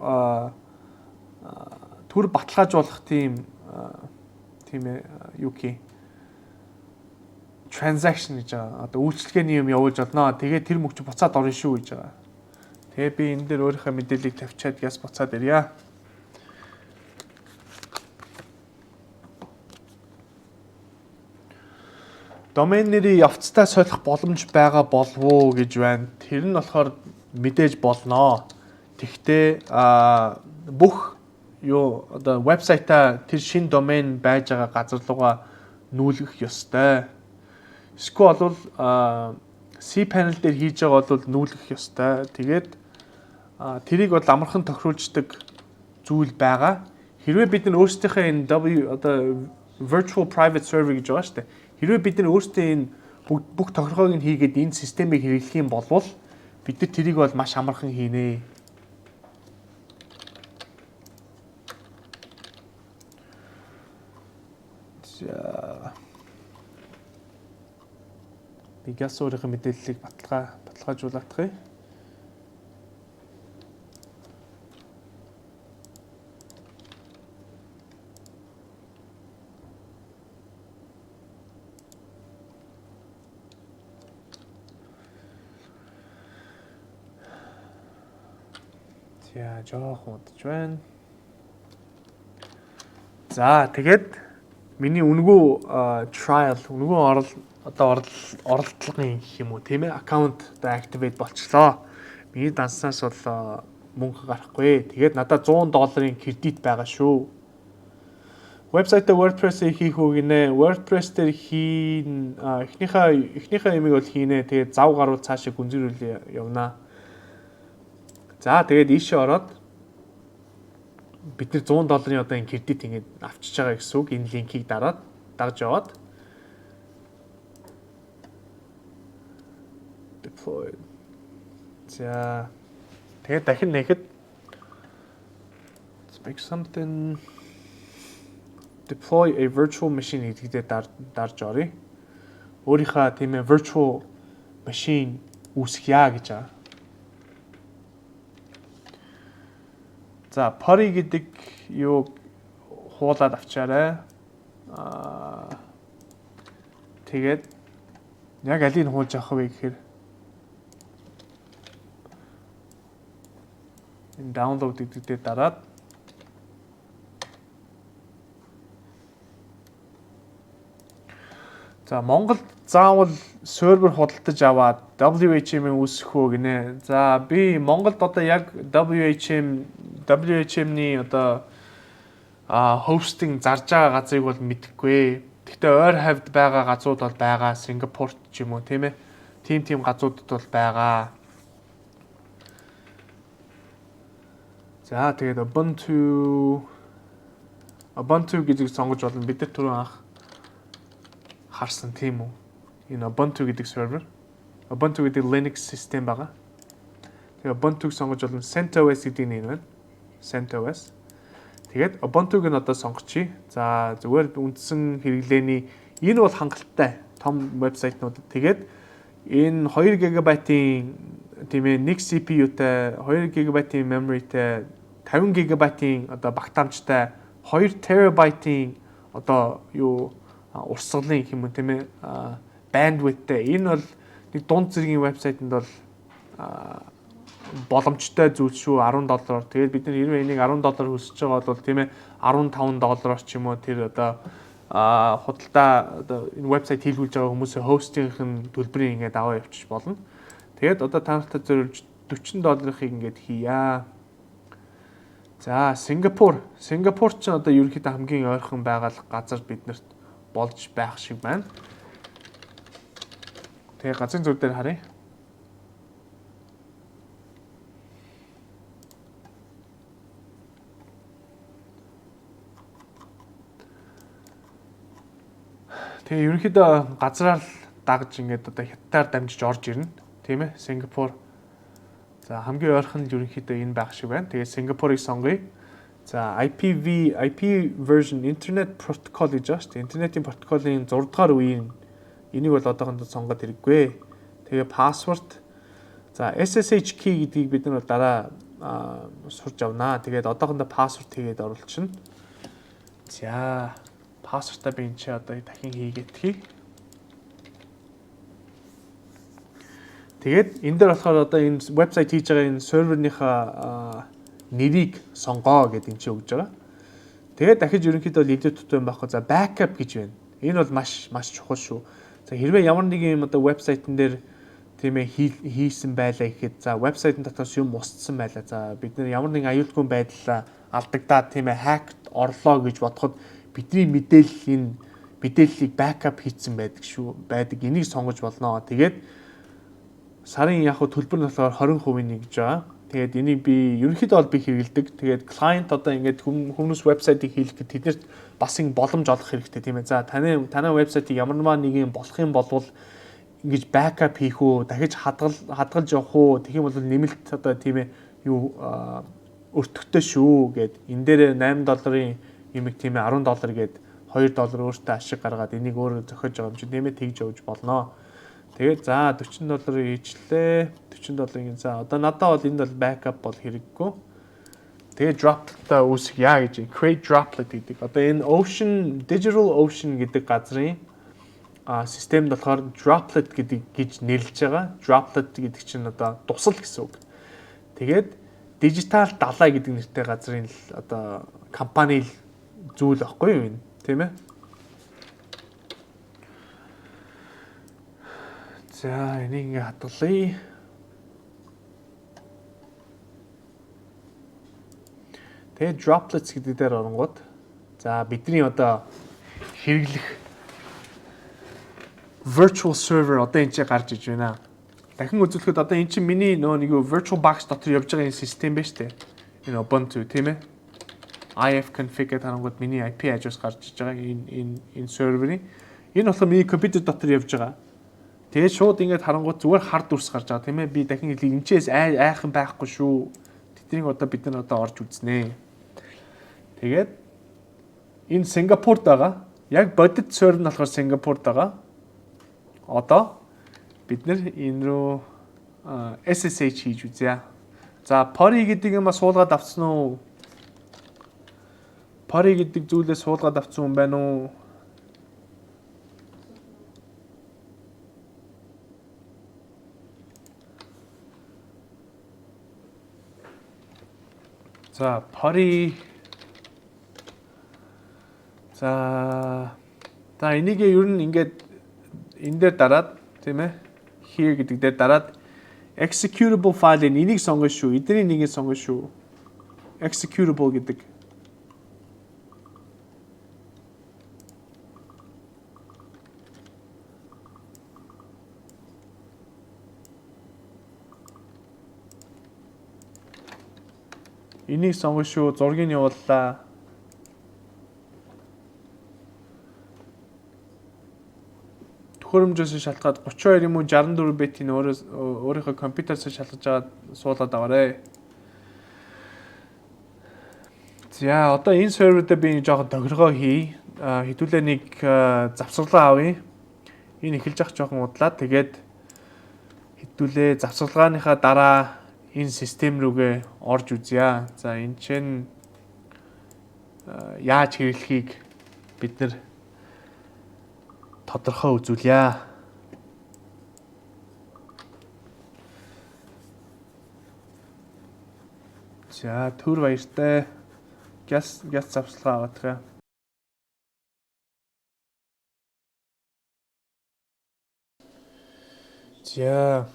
төр баталгаажуулах тийм ээ юу гэх transaction гэж байгаа. Одоо үйлчлэгээний юм явуулж олноо. Тэгээд тэр мөнгө чи буцаад орно шүү гэж байгаа. Тэгээ би энэ дээр өөрийнхөө мэдээллийг тавьчаад яс буцаад ирье. Домен нэрийг явцдаа солих боломж байгаа болов уу гэж байна. Тэр нь болохоор мэдээж болноо. Тэгтээ бүх юу одоо вебсайтаа тэр шин домен байж байгаа газар руугаа нүүлгэх ёстой. Эсвэл бол cPanel дээр хийж байгаа бол нүүлгэх ёстой. Тэгээд тэрийг бол амархан тохируулждаг зүйл байгаа. Хэрвээ бид нар өөрсдийнхөө энэ одоо virtual private server гэж байгаа шүү дээ. Хэрвээ бид нар өөрсдөө энэ бүх тохиргоог нь хийгээд энэ системийг хэрэглэх юм бол бид нар тэрийг бол маш амархан хийнэ. За би газ өөрийнхөө мэдээллийг баталгаажуулах. За жоохон удаж байна. За тэгээд миний үнгүү trial оролдлогын гэх юм уу тийм ээ аккаунт одоо activate болчихлоо. Миний данснаас бол мөнгө гарахгүй. Тэгээд надад $100 кредит байгаа шүү. Вебсайтаа WordPress-ийг хийх үү гинэ. WordPress дээр хийн эхнийхээ ямиг бол хийнэ. Тэгээд зав гаруул цаашаа гүнзгийрүүл явнаа. За тэгээд ийшээ ороод бид нэр $100 одоо энэ кредит ингэж авчиж байгаа гэсэн үг. Энэ линкийг дагж яваад deploy. За тэгээд дахин нэхэд make something deploy a virtual machine гэдэгтээ дарж оръё. Өөрийнхөө тийм ээ virtual machine үүсгье гэж байгаа. За Pori гэдэг юуг хуулаад авчаарай. Тэгээд яг алийг хуулж авах вэ гэхээр энэ download гэдэгтээ дараад за Монголд заавал сервер худалдаж аваад WHM-ийг үүсгэх үү гинэ. За би Монголд одоо яг WHM-ний одоо хостинг зарж байгаа газрыг бол мэдэхгүй. Гэхдээ ойр хавьд байгаа газрууд бол байгаа. Сингапурт ч юм уу тийм ээ. Тим газруудад бол байгаа. За тэгээд Ubuntu гэдгийг сонгож болно. Бид нар түрүү анх харсан тийм үү. Энэ Ubuntu гэдэг сервер. Ubuntu гэдэг Linux систем байгаа. Тэгээд Ubuntu-г сонгож болно. CentOS гэдэг нь байна. CentOS. Тэгээд Ubuntu-г нь одоо сонгочихъя. За зүгээр үндсэн хэрэглээний энэ бол хангалттай том вебсайтнууд. Тэгээд энэ 2 GB-ийн тийм ээ 1 CPU-тай, 2 GB-ийн memory-тай, 50 GB-ийн одоо багтаамжтай, 2 TB-ийн одоо юу урсгалын гэх юм уу тийм ээ bandwidth-тэй. Энэ бол нэг дунд зэргийн вебсайтанд бол боломжтой зүйл шүү $10. Тэгээд бид нар хэрвээ энийг $10 хүсэж байгаа бол тийм ээ $15 ч юм уу тэр одоо худалдаа одоо энэ вебсайт хийлгүүлж байгаа хүмүүсийн хостингын төлбөрийг ингээд аваа явчих болно. Тэгээд одоо та нартай зөвлөж $40-ыг ингээд хийя. За Сингапур ч одоо ерөнхийдөө хамгийн ойрхон байгаа газар биднэрт болж байх шиг байна. Тэгээ газрын зур дээр харъя. Тэгээ ерөнхийдөө газраар дагж ингээд одоо хятадаар дамжиж орж ирнэ. Тийм ээ? Сингапур. За хамгийн ойрхон нь ерөнхийдөө энэ байх шиг байна. Тэгээ Сингапурыг сонгоё. За IP version Internet Protocol гэж байна шүү дээ. Интернетийн протоколын 6 дугаар үеийн энийг бол одоохондоо сонгоод хэрэггүй. Тэгээ password. За SSH key гэдгийг бид нар дараа сурж авнаа. Тэгээд одоохондоо пассворд хийгээд оруулчихна. За пассвортаа би энэ чи одоо дахин хийгээдхий. Тэгээд энэ дээр болохоор одоо энэ вебсайт хийж байгаа энэ серверийнхаа нэрийг сонгоо гэдэг энэ чи өгж байгаа. Тэгээд дахиж ерөнхийдөө илүү тутам байхгүй. За backup гэж байна. Энэ бол маш чухал шүү. За хэрвээ ямар нэгэн юм одоо вебсайтн дээр тийм ээ хийсэн байлаа гэхэд за вебсайтын дотроос юм устсан байлаа. За бид нэр ямар нэгэн аюулгүй байдлаа алдагдаад тийм ээ хакт орлоо гэж бодоход бидний мэдээллийг backup хийсэн байдаг шүү. Энийг сонгож болно. Тэгээд сарын яг төлбөр нь болохоор 20% гэж байгаа. Тэгээд энийг би ерөнхийдөө бол би хэрэгэлдэг. Тэгээд client одоо ингээд хүмүүс вебсайтыг хийх гэхэд тэднэрт бас ингэ боломж олох хэрэгтэй тийм ээ. За танай вебсайтыг ямар нэг юм болох юм бол ингэж backup хийх үү, дахиж хадгалж явах уу, тэгэх юм бол нэмэлт одоо тийм ээ юу өртөгтэй шүү гэд энэ дээр $8 юмэг тийм ээ $10 гээд $2 өөртөө ашиг гаргаад энийг өөрөө зохиож байгаа юм чи тийм ээ тэгж явж болно. Тэгээд за $40 хийчлээ. $40-ийн за одоо надад бол энэ бол backup бол хэрэггүй. Тэгээд droplet-а үүсгье гэж create droplet гэдэг. Одоо энэ Digital Ocean гэдэг газрын системд болохоор droplet гэж нэрлэж байгаа. Droplet гэдэг чинь одоо тусал гэсэн үг. Тэгээд Digital далай гэдэг нэртэй газрын одоо компани зүйл байхгүй юу энэ, тийм ээ? За энийг ингээ хадгалъя. Тэгээд droplets гэдэг дээр оронгууд за бидний одоо хэрэглэх virtual server одоо энэ ч гарч иж байна. Дахин үзүүлэхэд одоо эн чинь миний нөгөө нэг virtual box дотор явж байгаа энэ систем байна шүү дээ. Энэ Ubuntu тийм ээ. ifconfig гэдэг харангууд миний IP address гарч иж байгаа энэ серверийн. Энэ болохоор миний компьютер дотор явж байгаа. Тэгээд шууд ингээд харангууд зүгээр хард дүрс гарч байгаа тийм ээ. Би дахин энэчээс айхан байхгүй шүү. Тэднийг одоо бид нар одоо орж үзнэ. Тэгээд энэ Сингапурт байгаа. Яг бодит сервер нь болохоор Сингапурт байгаа. Одоо бид нэр энэ рүү SSH хийж үзье. За Pori гэдэг юм суулгаад авсан уу? Pori гэдэг зүйлээ суулгаад авсан юм байна уу? За Pori за энийг ер нь ингээд энэ дээр дараад тийм ээ here гэдэг дээр дараад executable file энийг сонгоно шүү. Эдний нэгийг сонгоно шүү. Executable гэдэг. Энийг сонгоно шүү. Зургийг явууллаа. Төхөөрөмжөөс шалтгаад 32 юм уу 64 битийн өөрийнхөө компьютерээс шалгаж аваад суулгаад аваарэ. За одоо энэ сервердээ би жоохон тохиргоо хий. Хэдүүлээ нэг завсарлаа авъя. Энэ эхэлж явах жоохон удлаа. Тэгээд хэдүүлээ завсарлагааныхаа дараа энэ систем рүүгээ орж үзье. За энэ чинь яаж хэрэглэхийг бид нэр тодорхой үзүүлье. За түр баяртай. Газ завсарлага авах. За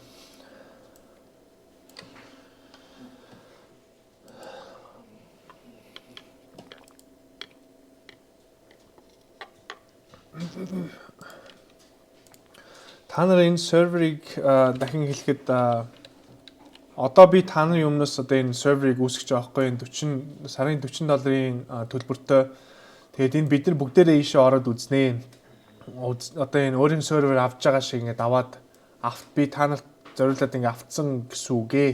та нар энэ серверыг дахин хэлэхэд одоо би та нарын өмнөөс одоо энэ серверыг үүсгэж байгаа байхгүй энэ сарын $40-ийн төлбөртэй. Тэгээд энэ бид нар бүгдээрээ ийшээ ороод үзнэ. Одоо энэ өөрийн сервер авч байгаа шиг ингээд аваад би та нарт зориулаад ингээд автсан гэсэн үгээ.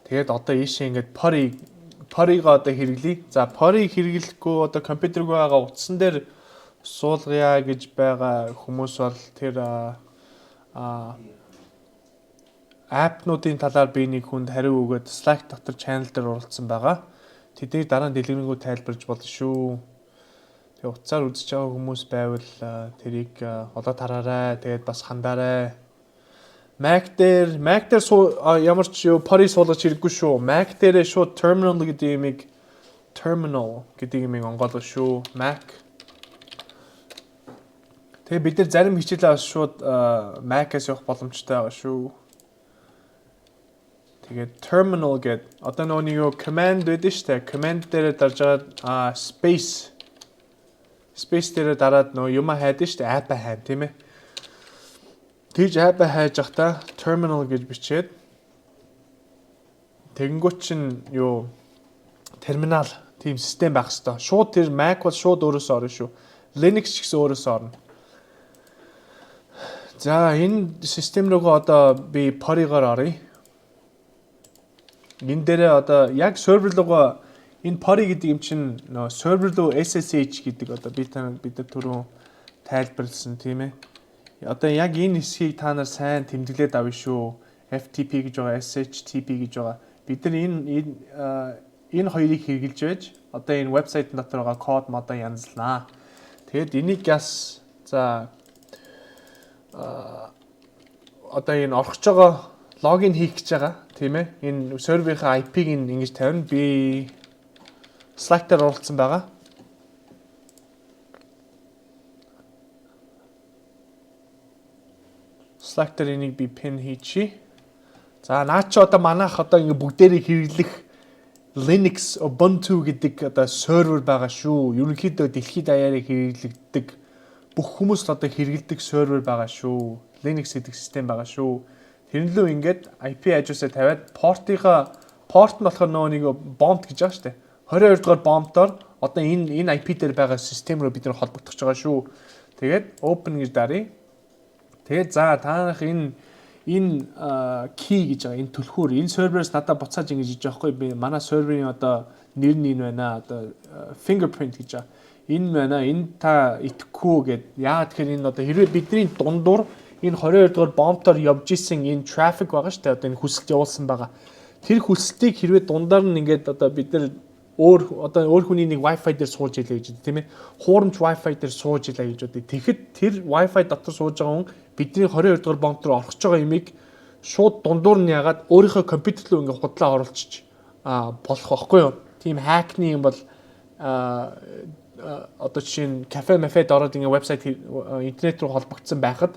Тэгээд одоо ийшээ ингээд Pori-го одоо хэрэглэе. За Pori хэрэглэхгүй одоо компьютергүй байгаа утсан дээр суулгая гэж байгаа хүмүүс бол тэр апнуудын талаар би нэг хүнд хариу өгөөд Slack дотор channel дээр оролцсон байгаа. Тэднийг дараа нь дэлгэрэнгүй тайлбарж болно шүү. Тэгээ утсаар үзэж байгаа хүмүүс байвал тэрийг олоод хараарай. Тэгээд бас хандаарай. Mac дээр ямар ч пари суулгаж хэрэггүй шүү. Mac дээр шууд terminal гэдэг юмыг онгоолгоо шүү. Mac. Тэгээ бид нар зарим хичээлээ бас шууд Mac-аас явах боломжтой байгаа шүү. Тэгээд terminal гэдэг одоо нөгөө command байдаг шүү дээ. Command дээр дарж байгаа space дээр дараад нөгөө юм хайдаг шүү дээ. App хайм тийм ээ. Тэгж app хайж явахдаа terminal гэж бичээд тэгэнгүүт чинь терминал тийм систем байх хэвээр. Шууд тэр Mac бол шууд өөрөөсөө орно шүү. Linux ч гэсэн өөрөөсөө орно. За энэ систем рүүгээ одоо би Pori-гоор оръё. Энэ дээрээ одоо яг сервер руугаа энэ Pori гэдэг юм чинь нөө сервер руу SSH гэдэг одоо бид нар түрүү тайлбарласан тийм ээ. Одоо яг энэ хэсгийг та нар сайн тэмдэглээд авъя шүү. FTP гэж байгаа, SHTP гэж байгаа. Бид нар энэ хоёрыг хэрэгжилж байж одоо энэ вебсайтын дотор байгаа код модоо янзлнаа. Тэгэд энийг яс одоо энэ орхож байгаа логин хийх гэж байгаа тийм ээ. Энэ серверийнхаа IP-г ингэж тавина. Би Slack дээр оролцсон байгаа. Slack дээр энийг би pin хийчихье. За наа чи одоо манайх одоо ингэ бүгдээрээ хэрэглэх Linux Ubuntu гэдэг одоо сервер байгаа шүү. Ерөнхийдөө дэлхийд даяараа хэрэглэгддэг бүх хүмүүс л одоо хэрэглэдэг сервер байгаа шүү. Linux гэдэг систем байгаа шүү. Тэрнлүү ингээд IP address-ээ тавиад порт нь болохоор нөгөө нэг bomb гэж байгаа шүү дээ. 22 дугаар bomb-доор одоо энэ IP дээр байгаа систем рүү бид нар холбогдох гэж байгаа шүү. Тэгээд open гэж даръя. Тэгээд за таах энэ key гэж байгаа энэ түлхүүр энэ серверээс надад буцааж ингэж хийж байгаа хгүй би манай серверийн одоо нэр нь энэ байна одоо fingerprint гэж байгаа. Энэ байна энэ та итгэхгүй гэд яа тэгэхээр энэ одоо хэрвээ бидний дундуур энэ 22 дугаар бомбтоор явж исэн энэ трафик байгаа шүү дээ одоо энэ хүсэлт явуулсан байгаа. Тэр хүсэлтийг хэрвээ дундаар нь ингээд одоо бид нар өөр хүний нэг Wi-Fi дээр сууж илээ гэж тийм ээ. Хуурамч Wi-Fi дээр сууж илээ гэж бодъё. Тэгэхэд тэр Wi-Fi дотор сууж байгаа хүн бидний 22 дугаар бомб руу орох гэж байгаа юмыг шууд дундуур нь ягаад өөрийнхөө компьютер руу ингээд худлаа оруулчих болох байхгүй юу? Тийм хакны юм бол одоо жишээ нь кафе мафед ороод ингээд вебсайт интернет руу холбогдсон байхад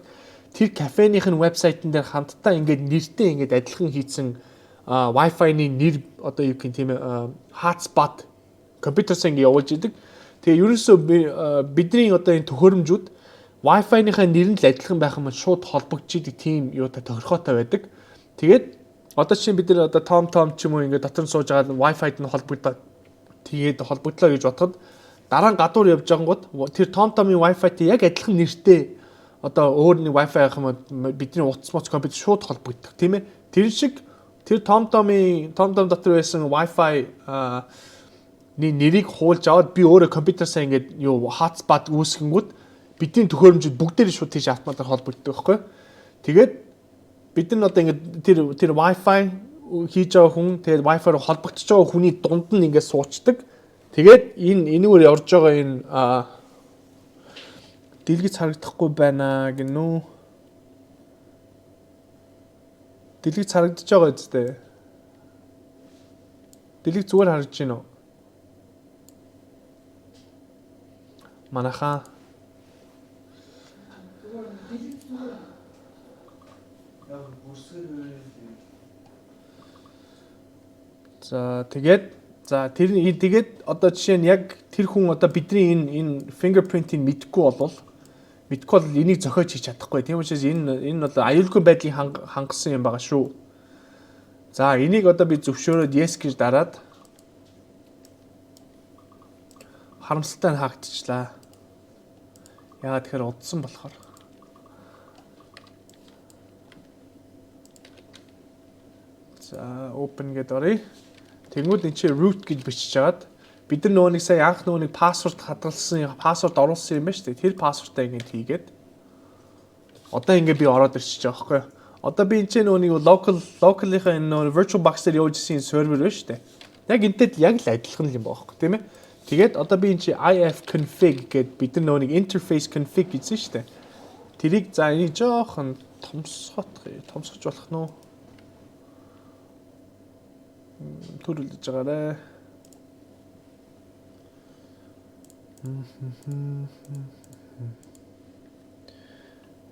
тэр кафеных нь вебсайтн дээр хамтдаа ингээд нэртэй ингээд адилхан хийцэн Wi-Fi-ны нэр одоо юу гэх юм hotspot компьютерс ингэ явуулж идэг. Тэгээ ерөөсөө бидний одоо энэ төхөөрөмжүүд Wi-Fi-ныхаа нэр нь л адилхан байх юм шууд холбогдож идэг тийм юутай тохиргоотой байдаг. Тэгээд одоо чинь бид нар одоо том ч юм уу ингэ дотор нь сууж байгаа Wi-Fi-д нь холбогдоод тэгээд холбогдлоо гэж бодоход дараа нь гадуур явж байгангууд тэр том-томын Wi-Fi-тэй яг адилхан нэртэй одоо өөр нэг Wi-Fi авах юм бидний утас моц компьютер шууд холбогддог тийм ээ. Тэр шиг тэр том дотор байсан Wi-Fi нэрийг хуулж аваад би өөрөө компьютерсаа ингээд hotspot үүсгэнгүүт бидний төхөөрөмжүүд бүгдээрээ шууд тийш автоматар холбогддог байхгүй. Тэгээд бид нар одоо ингээд тэр Wi-Fi хийж байгаа хүн тэгээд Wi-Fi руу холбогдож байгаа хүний дунд нь ингээд суучдаг. Тэгээд энэгээр явж байгаа энэ дэлгэц харагдахгүй байна гинүү. Дэлгэц харагдаж байгаа үстэй. Дэлгэц зүгээр харагдаж байна уу? Манайхаа. За тэгээд одоо жишээ нь яг тэр хүн одоо бидний энэ fingerprint-ийг мэдхгүй бол энийг зохиож хийж чадахгүй. Тийм учраас энэ бол аюулгүй байдлыг хангасан юм байгаа шүү. За энийг одоо би зөвшөөрөөд yes гэж дараад харамсалтай нь хаагдчихлаа. Яагаад тэгэхээр удсан болохоор. За open гэдэг оръё. Тэнгүүд энэ чи root гэж бичиж жагаад бид нар нөгөө нэг сая анх нөгөө нэг пассворд хадгалсан пассворд оруулсан юм байна шүү дээ. Тэр пассвортаа ингэж хийгээд одоо ингэ би ороод ирчихэж байгаа байхгүй. Одоо би энэ ч нэг localынхаа энэ VirtualBox дээр явуулж ирсэн сервер байна шүү дээ. Яг энтэд яг л адилхан юм байгаа байхгүй тийм ээ. Тэгээд одоо би энэ чи ifconfig гэдэг бид нар нэг interface config гэсэн шүү дээ. Тэрийг за энийг жоохон томсгож болох нь уу? Төрүүлж байгаарэ.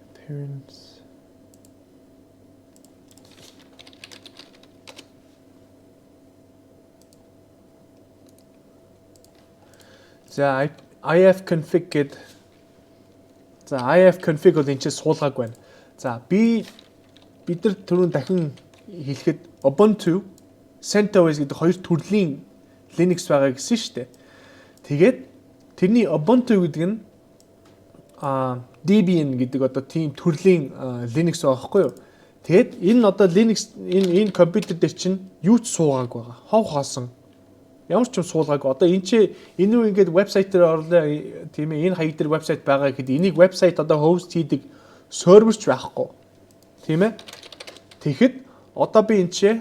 Appearance. За ifconfig гэдэг. За ifconfig бол энэ чинь суулгааг байна. За бид нар түрүүн дахин хэлэхэд Ubuntu, CentOS гэдэг хоёр төрлийн Linux байгаа гэсэн шүү дээ. Тэгээд тэрний Ubuntu гэдэг нь Debian гэдэг одоо тийм төрлийн Linux байгаа байхгүй юу? Тэгэд энэ одоо Linux энэ компьютер дээр чинь юу ч суугааг байгаа. Хов хаасан. Ямар ч юм суулгааг. Одоо энэ үү ингээд вебсайт дээр орлоо тийм ээ энэ хаяг дээр вебсайт байгаа гэхэд энийг вебсайт одоо хост хийдэг сервер ч байхгүй. Тийм ээ. Тэгэхэд одоо би энэ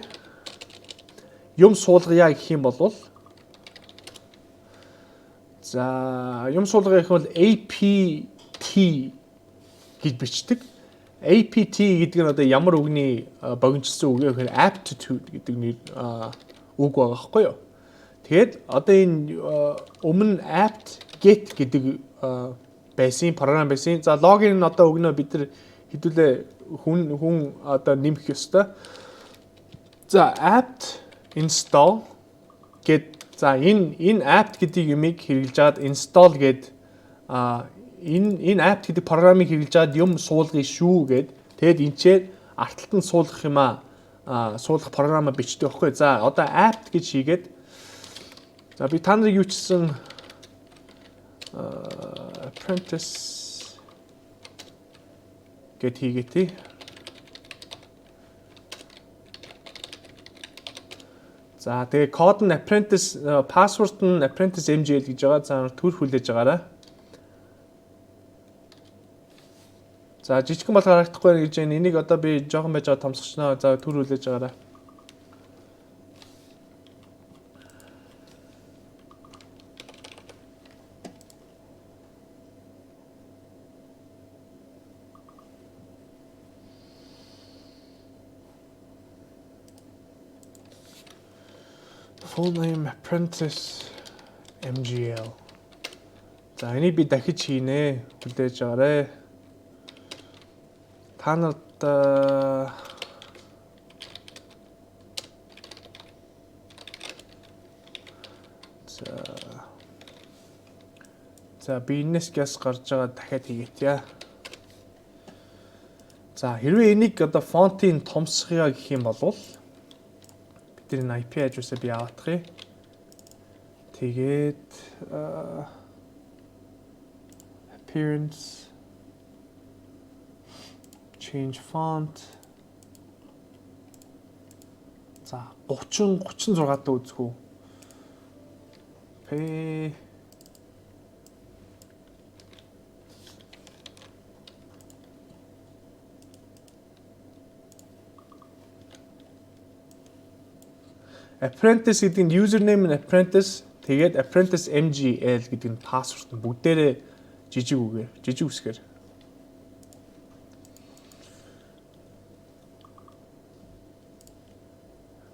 юм суулгая гэх юм бол за юм суулгая гэх бол apt гэж бичдэг. apt гэдэг нь одоо ямар үгний богиножсон үг вэ гэхээр aptitude гэдэг нэр үг байгаа байхгүй юу? Тэгэд одоо энэ өмнө apt get гэдэг байсан програм байсан. За логин нь одоо өгнө бид нар хэдүүлээ хүн одоо нэмэх ёстой. За apt install гэд за энэ apt гэдэг юмыг хэрэглэж аваад install гэд энэ apt гэдэг програмыг хэрэглэж аваад юм суулгая шүү гэд тэгэд энчээд арталт нь суулгах юм суулгах програмаа бичдэг байхгүй. За одоо apt гэж хийгээд за би та нарыг юу чсэн apprentice гэд хийгээтэй. За тэгээ код нь apprentice password нь apprentice mgl гэж байгаа. За төр хүлээж байгаарай. За жижигхан бол харагдахгүй гэж байна. Энийг одоо би жоохон байж байгаа томсгочноо. За төр хүлээж байгаарай. Full name apprentice mgl. За энийг би дахиж хийнэ. Хүлээж аваарай. Та нарт за би энэс гяс гарч байгаа дахиад хийгээе. За хэрвээ энийг одоо фонтын томсгоё гэх юм бол бид энэ IP address-ыг би аваадах. Тэгээд appearance change font за 36 даа үзэх үү. Apprentice гэдэг нь username нь apprentice тэгээд apprentice mgl гэдэг нь password нь бүгдээрээ жижиг үсгээр.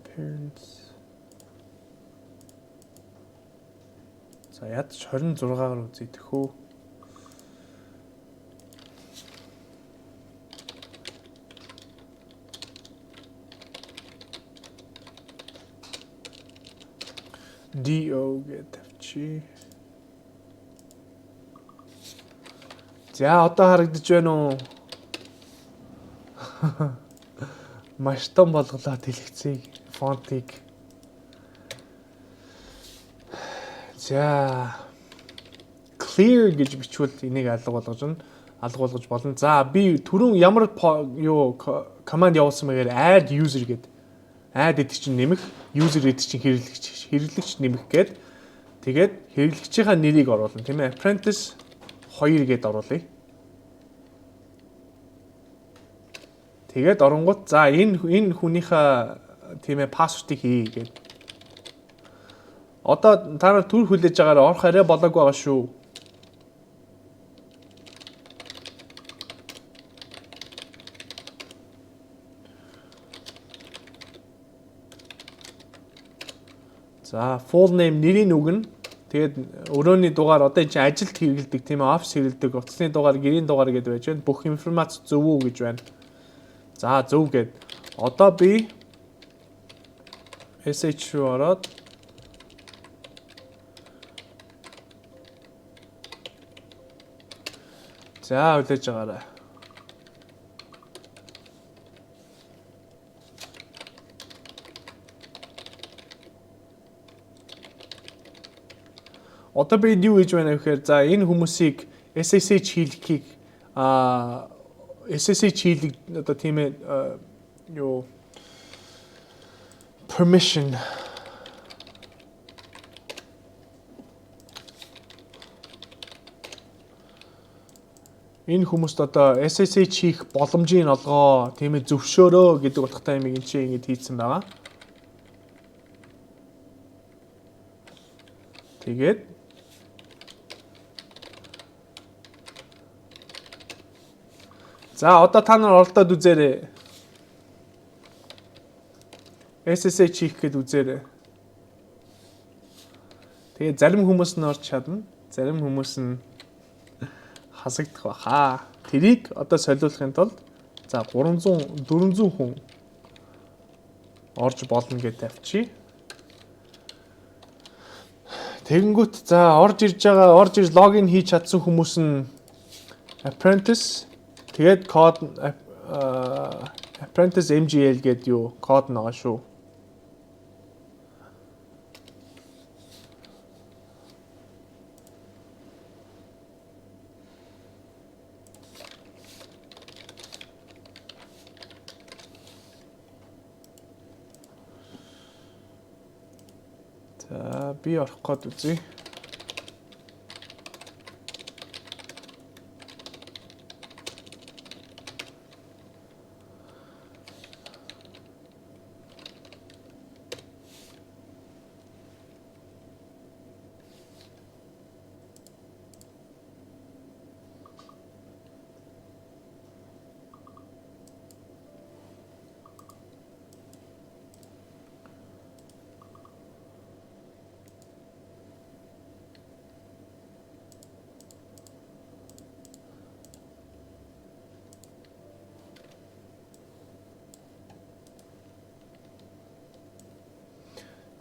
Appearance. За ядч 26-аар үзье тэхүү. do гэдэг. За одоо харагдаж байна уу? Маш том болголоо дэлгэцийг, фонтыг. За clear гэж бичвэл энийг алга болгож болно. За би түрүүн ямар команд явуулсан мэгээр add user гэдэг. Add гэдэг чинь нэмэх, user гэдэг чинь хэрэглэгч нэмэх гээд тэгээд хэрэглэгчийнхаа нэрийг оруулна тийм ээ. Apprentice 2 гээд оруулъя. Тэгээд оронгууд за энэ хүнийхээ тийм ээ пассвортыг хий гэдэг. Одоо та нар төр хүлээж байгаараа орох арай болоогүй байгаа шүү. За full name нэрийн үг нь тэгээд өрөөний дугаар одоо энэ чинь ажилд хэрэгэлдэг тийм ээ офис хэрэгэлдэг утасны дугаар гэрийн дугаар гэдээ байж байна. Бүх информац зөв үү гэж байна. За зөв гэд. Одоо би SH руу ороод за хүлээж байгаарай. Одоо би юу гэж байна гэхээр за энэ хүмүүсийг SSH хийлгэхийг SSH хийлэг одоо тийм ээ юу permission энэ хүмүүст одоо SSH хийх боломжийг олгоо тийм ээ зөвшөөрөө гэдэг утгатай юм ин чи ингэж хийцэн байгаа. Тэгээд за одоо та нар оролдоод үзээрэй. SSH хийх гээд үзээрэй. Тэгээ зарим хүмүүс нь орж чадна, зарим хүмүүс нь хасагдах баха. Тэрийг одоо солиулахын тулд за 300 400 хүн орж болно гэж тавьчих. Тэгэнгүүт за орж ирж логин хийж чадсан хүмүүс нь apprentice тэгээд код apprentice MGL гэдэг юу код байгаа шүү. За би орох гээд үзье.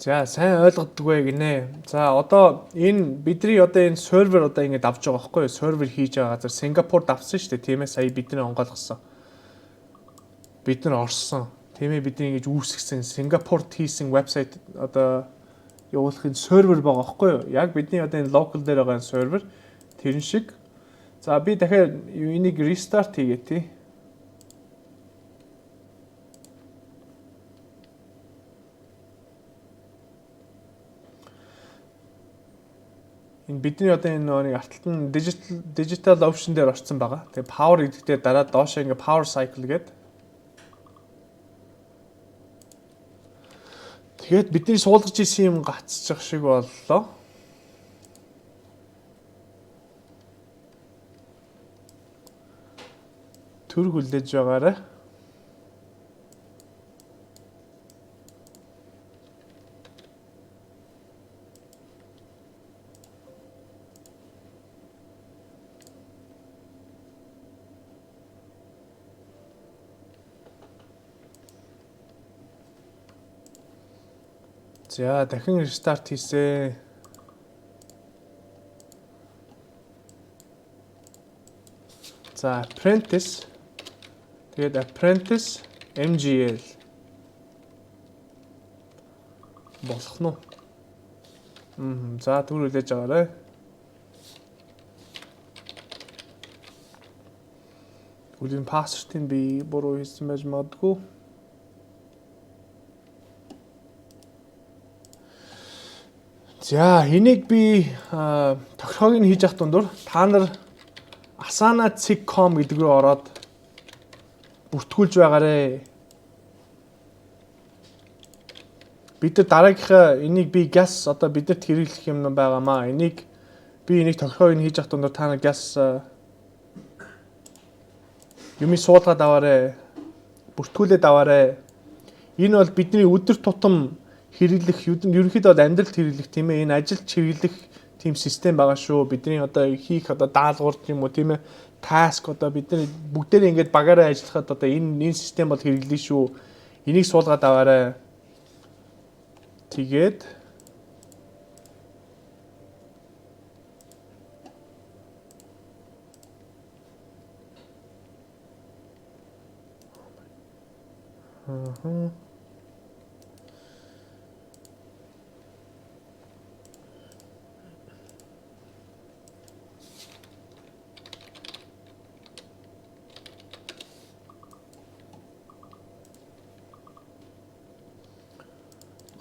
За сайн ойлгодгүй гинэ. За одоо энэ бидний одоо энэ сервер одоо ингэж авч байгаа байхгүй юу? Сервер хийж байгаа газар Сингапурд авсан шүү дээ. Тийм ээ сая бидний онгойлгосон. Бид нар орсон. Тийм ээ бидний ингэж үүсгэсэн Сингапурт хийсэн вебсайт одоо явуулахын сервер байгаа байхгүй юу? Яг бидний одоо энэ локал дээр байгаа сервер тэрэн шиг. За би дахиад энийг рестарт хийгээ тий. Энэ бидний одоо энэ нэг арталтан digital option дээр орсон байгаа. Тэгээ power гэдэгтээ дараа доошоо ингээ power cycle гэдэг. Тэгээд бидний суулгаж исэн юм гацчих шиг боллоо. Төр хүлээж байгаарай. За дахин рестарт хийсэн. За apprentice тэгээд apprentice MGL болох нь. За түр үлээж байгаарай. Үлийн пассвортыг би буруу хийсэн байж магадгүй. За энийг би тохироог нь хийж явах дундуур та нар asana.com гэдэг рүү ороод бүртгүүлж байгаарэ. Бид нар дараагийнхаа энийг би газ одоо бидэрт хэрэглэх юм байгаамаа. Энийг толгойг хийж явах дундаа та нар газ юмыг суулгаад аваарэ. Бүртгүүлээд аваарэ. Энэ бол бидний өдөр тутам хэрэглэх, ерөнхийдөө амьдралд хэрэглэх тийм ээ. Энэ ажилд хэрэглэх тийм систем байгаа шүү. Бидний одоо хийх даалгавар юм уу тийм ээ. Task одоо бидний бүгдээрээ ингэж багаараа ажиллахад одоо энэ систем бол хэрэглэн шүү. Энийг суулгаад аваарай. Тэгээд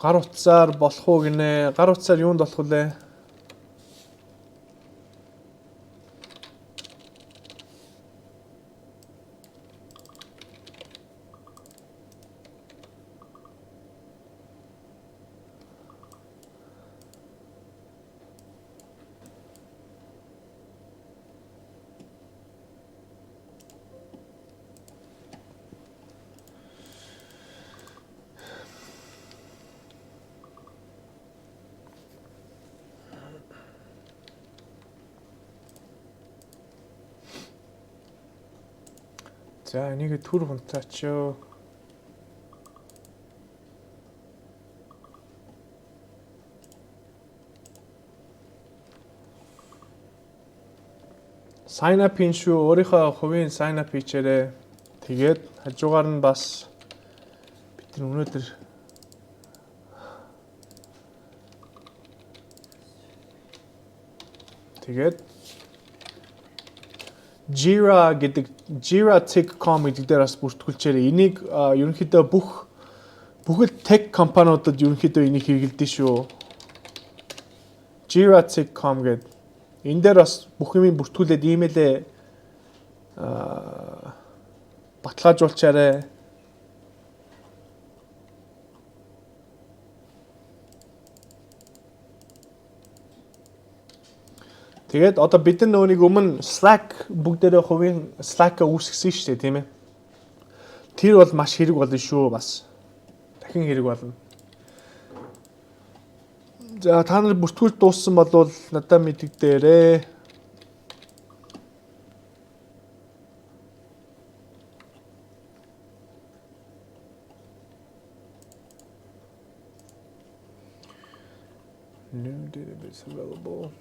гар утсаар болох уу гинэ? Гар утсаар юунд болох вэ? За энийг түр хунтаач. Sign up ин шүү. Өөрийнхөө хувийн sign up хийчээрэй. Тэгээд хажуугаар нь бас бид нар өнөөдөр тэгээд Jira.com гэдэг дээр бас бүртгүүлчээрэй. Энийг ерөнхийдөө бүхэл tech компаниудад ерөнхийдөө энийг хэрэглэдэг шүү. Jira.com гэдэг. Энэ дээр бас бүх юмыг бүртгүүлээд имэйлээ баталгаажуулчаарай. Тэгээд одоо бид нар нэг өмнө Slack бүгдээрээ хувийн Slack-а үүсгэсэн шүү дээ, тийм ээ. Тэр бол маш хэрэг болно шүү бас. Дахин хэрэг болно. За та нар бүртгүүлж дууссан бол надад мэдэгдээрэй. New database available.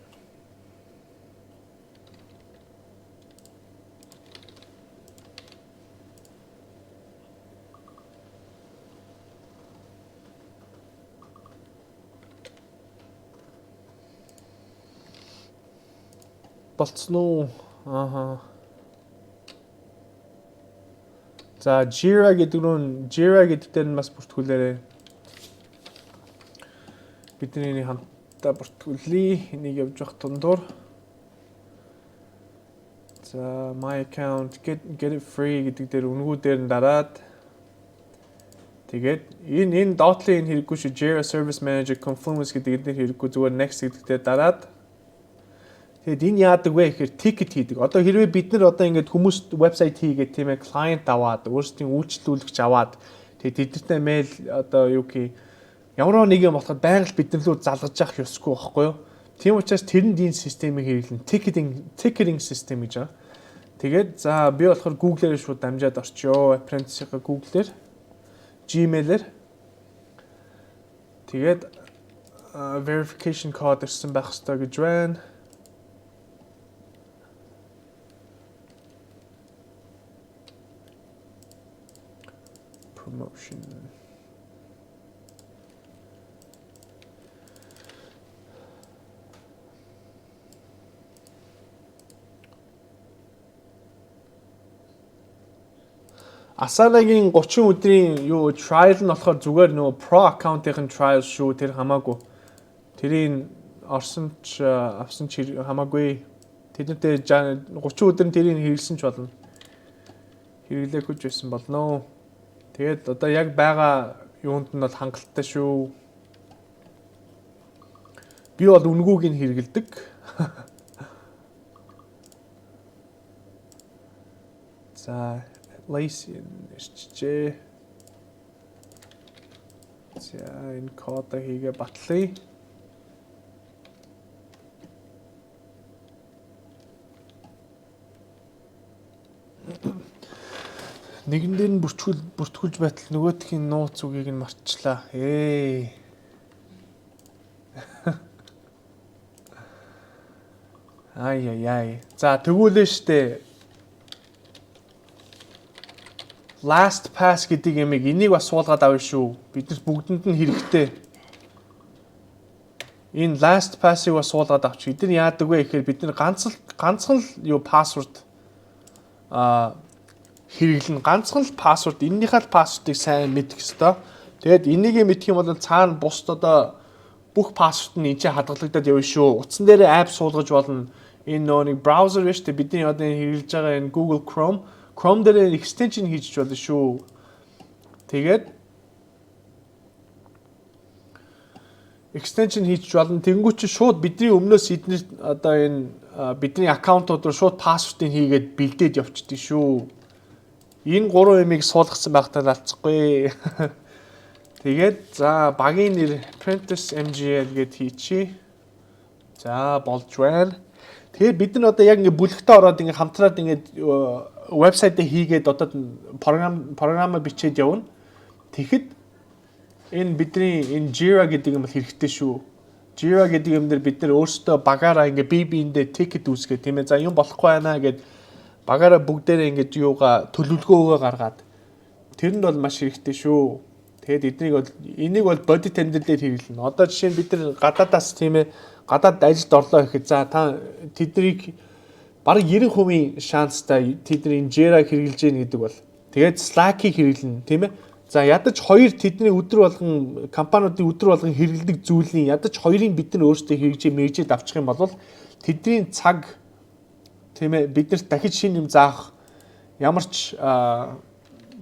Болцсон уу? Ааха. За Jira гэдэг дээр нь бас бүртгүүлээрэй. Бидний энийг хамтдаа бүртгүүлье. Энийг явж явах тундуур. За my account get it free гэдэг дээр үнгүүдээр нь дараад тэгээд энэ Dotly хэрэггүй шүү. Jira Service Manager Confluence гэдэг дээр хэрэггүй, зүгээр next гэдэг дээр дараад тэгэд энэ яадаг вэ гэхээр ticket хийдэг. Одоо хэрвээ бид нар одоо ингээд хүмүүст вебсайт хийгээд тийм ээ client аваад өөрсдийн үйлчлүүлэгч аваад тэгээд тэднэртэй mail одоо юу гэх ямар нэг юм болоход байгаль бид нар рүү залгаж явах ёсгүй байхгүй юу? Тийм учраас тэрэнд энэ системийг хэрэглэн ticketing system гэж байгаа. Тэгээд за би болохоор Google-ээр шууд дамжаад орчё. Apprentice-ийнхаа Google-ээр Gmail-ээр тэгээд verification code ирсэн байх ёстой гэж байна. Promotion. Asana-гийн 30 өдрийн trial нь болохоор зүгээр pro account-ийн trial шүү. Тэр хамаагүй. Тэрийн орсон ч авсан ч хамаагүй. Тэднэртэй 30 өдөр нь тэрийг хэрэглэсэн ч болно. хэрэглэх гэж байсан болно. Тэгээд одоо яг байгаа юунд нь бол хангалттай шүү. Би бол үнгүүг нь хэрэгэлдэг. За, lazy нэрчжээ. За, энэ код хийгээ батлая. Нэгэн дээр нь бүртгүүлж байтал нөгөөдхийн нууц үгийг нь марчлаа. Ай. За тэгүүлээ штэ. Last pass гэдэг ямиг энийг бас суулгаад авъя шүү. Биднес бүгдэнд нь хэрэгтэй. Энэ last pass-ыг бас суулгаад авч. Бид нар яадаг вэ гэхээр бид нар ганцхан л юу password хэрэглэн ганцхан л password энэнийхээ password-ыг сайн мэдэх ёстой. Тэгээд энийг мэдэх юм бол цаана бусд одоо бүх password нь энэ хадгалагдаад явна шүү. Утсан дээр app суулгаж болно. Энэ нэг браузер биш үү? Бидний одоо хэрэглэж байгаа энэ Google Chrome дээр extension хийж болно шүү. Тэгээд extension хийж болно. Тэнгүүч шууд бидний өмнөөс эдгээр одоо энэ бидний аккаунтууд руу шууд password-ыг хийгээд бэлдээд явчихдаг шүү. Энэ 3 ямиг суулгасан байхтаа алдчихгүй. Тэгээд за багийн нэр Apprentice MGL гэд хийчихье. За болж байна. Тэгээд бид нар одоо яг ингээ бүлэгтээ ороод ингээ хамтраад ингээ вебсайтаа хийгээд одоо програм бичээд явна. Тэгэхэд энэ бидний энэ Jira гэдэг юм бол хэрэгтэй шүү. Jira гэдэг юм дээр бид нар өөрсдөө багаараа ингээ биендээ ticket үүсгэх тийм ээ. За юм болохгүй байна гэд багаараа бүгдээрээ ингэж юугаа төлөвлөгөөгөө гаргаад тэрэнд бол маш хэрэгтэй шүү. Тэгээд энийг бол body tender дээр хэрэглэнэ. Одоо жишээ нь бид нар гадаадаас тийм ээ гадаад ажилд орлоо гэхэд за та тэднийг бараг 90% шанстай тэдний Jira хэрэглэж гин гэдэг бол тэгээд Slack-ийг хэрэглэнэ тийм ээ. За ядаж хоёр тэдний өдөр болгон компаниудын өдөр болгон хэрэглэдэг зүйлийн ядаж хоёрын бид нар өөрсдөө хэрэгжээд авчих юм бол тэдний цаг тийм ээ биднэрт дахиж шинэ юм заах ямар ч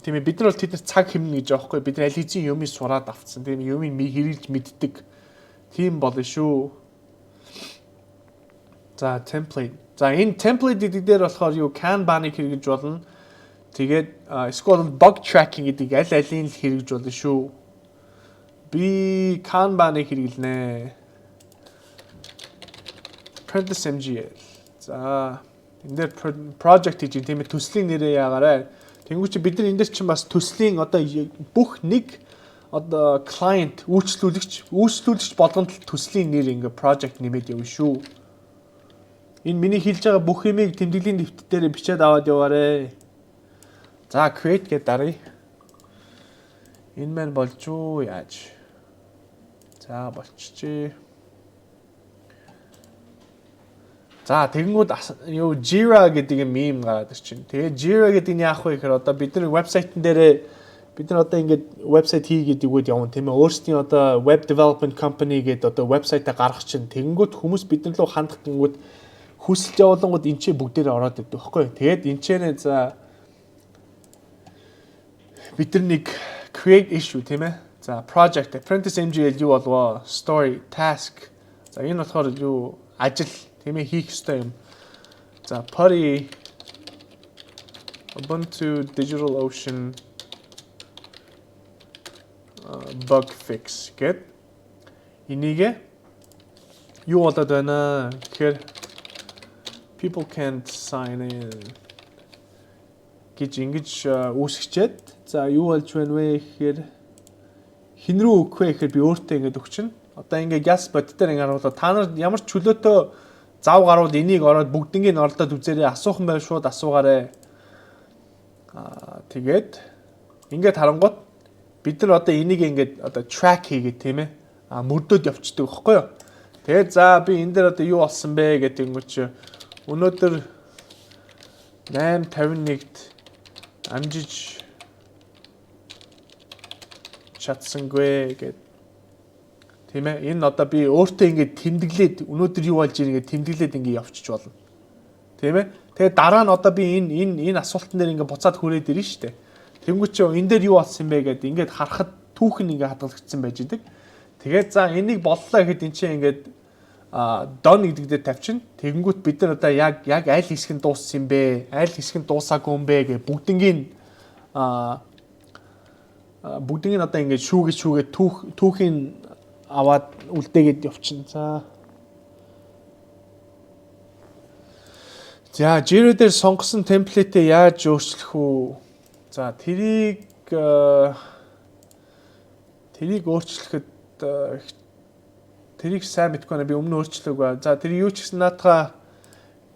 тийм ээ бид нар бол тэднэрт цаг хэмнэ гэж аахгүй бид нар аль хэзээ юмыг сураад авцсан тийм юмыг хэрэглэж мэддэг тийм болно шүү. За template. За энэ template гэдэг дээр болохоор юу Kanban-ыг хэрэглэж болно. Тэгээд эсвэл bug tracking гэдэг аль алийг хэрэглэж болно шүү. Би Kanban-ыг хэрэглэнэ. Apprentice MGL. За энэ дээр project хийж тийм ээ төслийн нэрээ яагаарай. Тэнгүүч бид нар энэ дээр чинь бас төслийн одоо бүх нэг одоо client үйлчлүүлэгч болгонд төслийн нэр ингээ project нэмээд явна шүү. Энэ миний хэлж байгаа бүх юмыг тэмдэглэлийн дэвтэр дээр бичээд аваад яваарэ. За create гэдэг даръя. Энэ маань болж юу яаж? За болчихжээ. За тэгэнгүүт юу Jira гэдэг юм гараад ирчин. Тэгээ Jira гэдэг нь яах вэ гэхээр одоо бид нар вебсайтн дээр бид нар одоо ингээд вебсайт хийгээд өгөөд явна тийм ээ. Өөрсдийн одоо web development company гэдэг одоо вебсайтаа гаргах чинь тэгэнгүүт хүмүүс бид нар руу хандах гэнгүүт хүсэлт явуулангууд энэ ч бүгдээрээ ороод идэв байхгүй. Тэгээд энэ ч нэ за бид нар нэг create issue тийм ээ. За project apprentice MGL юу болвоо story task. За энэ болохоор юу ажил тийм ээ хийх ёстой юм. За Putty Ubuntu DigitalOcean bug fix гэд энийг юу болоод байна гэхээр people can't sign in гэж ингэж үүсгчээд за юу болж байна вэ гэхээр хин рүү өгөх вэ гэхээр би өөртөө ингэж өгчин. Одоо ингээ gas bot дээр ингээ харуулаад та нар ямар ч чөлөөтэй зав гарууд энийг ороод бүгднийг оролдоод үзээрэй асуухан байв шууд асуугаарай. Тэгээд ингээд харангуут бид нар одоо энийг ингээд одоо track хийгээд тийм ээ мөрдөөд явчихдаг байхгүй юу. Тэгээд за би энэ дээр одоо юу болсон бэ гэдэг юм чи өнөөдөр 8:51-д амжиж чадсангүй гэд тийм ээ энэ одоо би өөртөө ингээд тэмдэглээд өнөөдөр юу болж ийн ингээд тэмдэглээд ингээд явчих болно. Тийм ээ Тэгээд дараа нь одоо би энэ асуултан дээр ингээд буцаад хүрээд ирнэ шүү дээ. Тэнгүүт чи энэ дээр юу болсон юм бэ гэдээ ингээд харахад түүх нь ингээд хадгалагдсан байж идэг. Тэгээд за энийг боллоо гэхэд эн чинь ингээд дон гэдэг дээр тавьчихна. Тэгэнгүүт бид нар одоо яг аль хэсэг нь дууссан юм бэ? Аль хэсэг нь дуусаагүй юм бэ гэ бүгднийг одоо ингээд шүүгээд түүхийн аваад үлдээгээд явчихна. За Jira дээр сонгосон темплейтээ яаж өөрчлөх үү? За тэрийг өөрчлөхөд тэрийг сайн мэдгүй байна. Би өмнө өөрчлөөгүй. За тэр юу ч гэсэн наатаха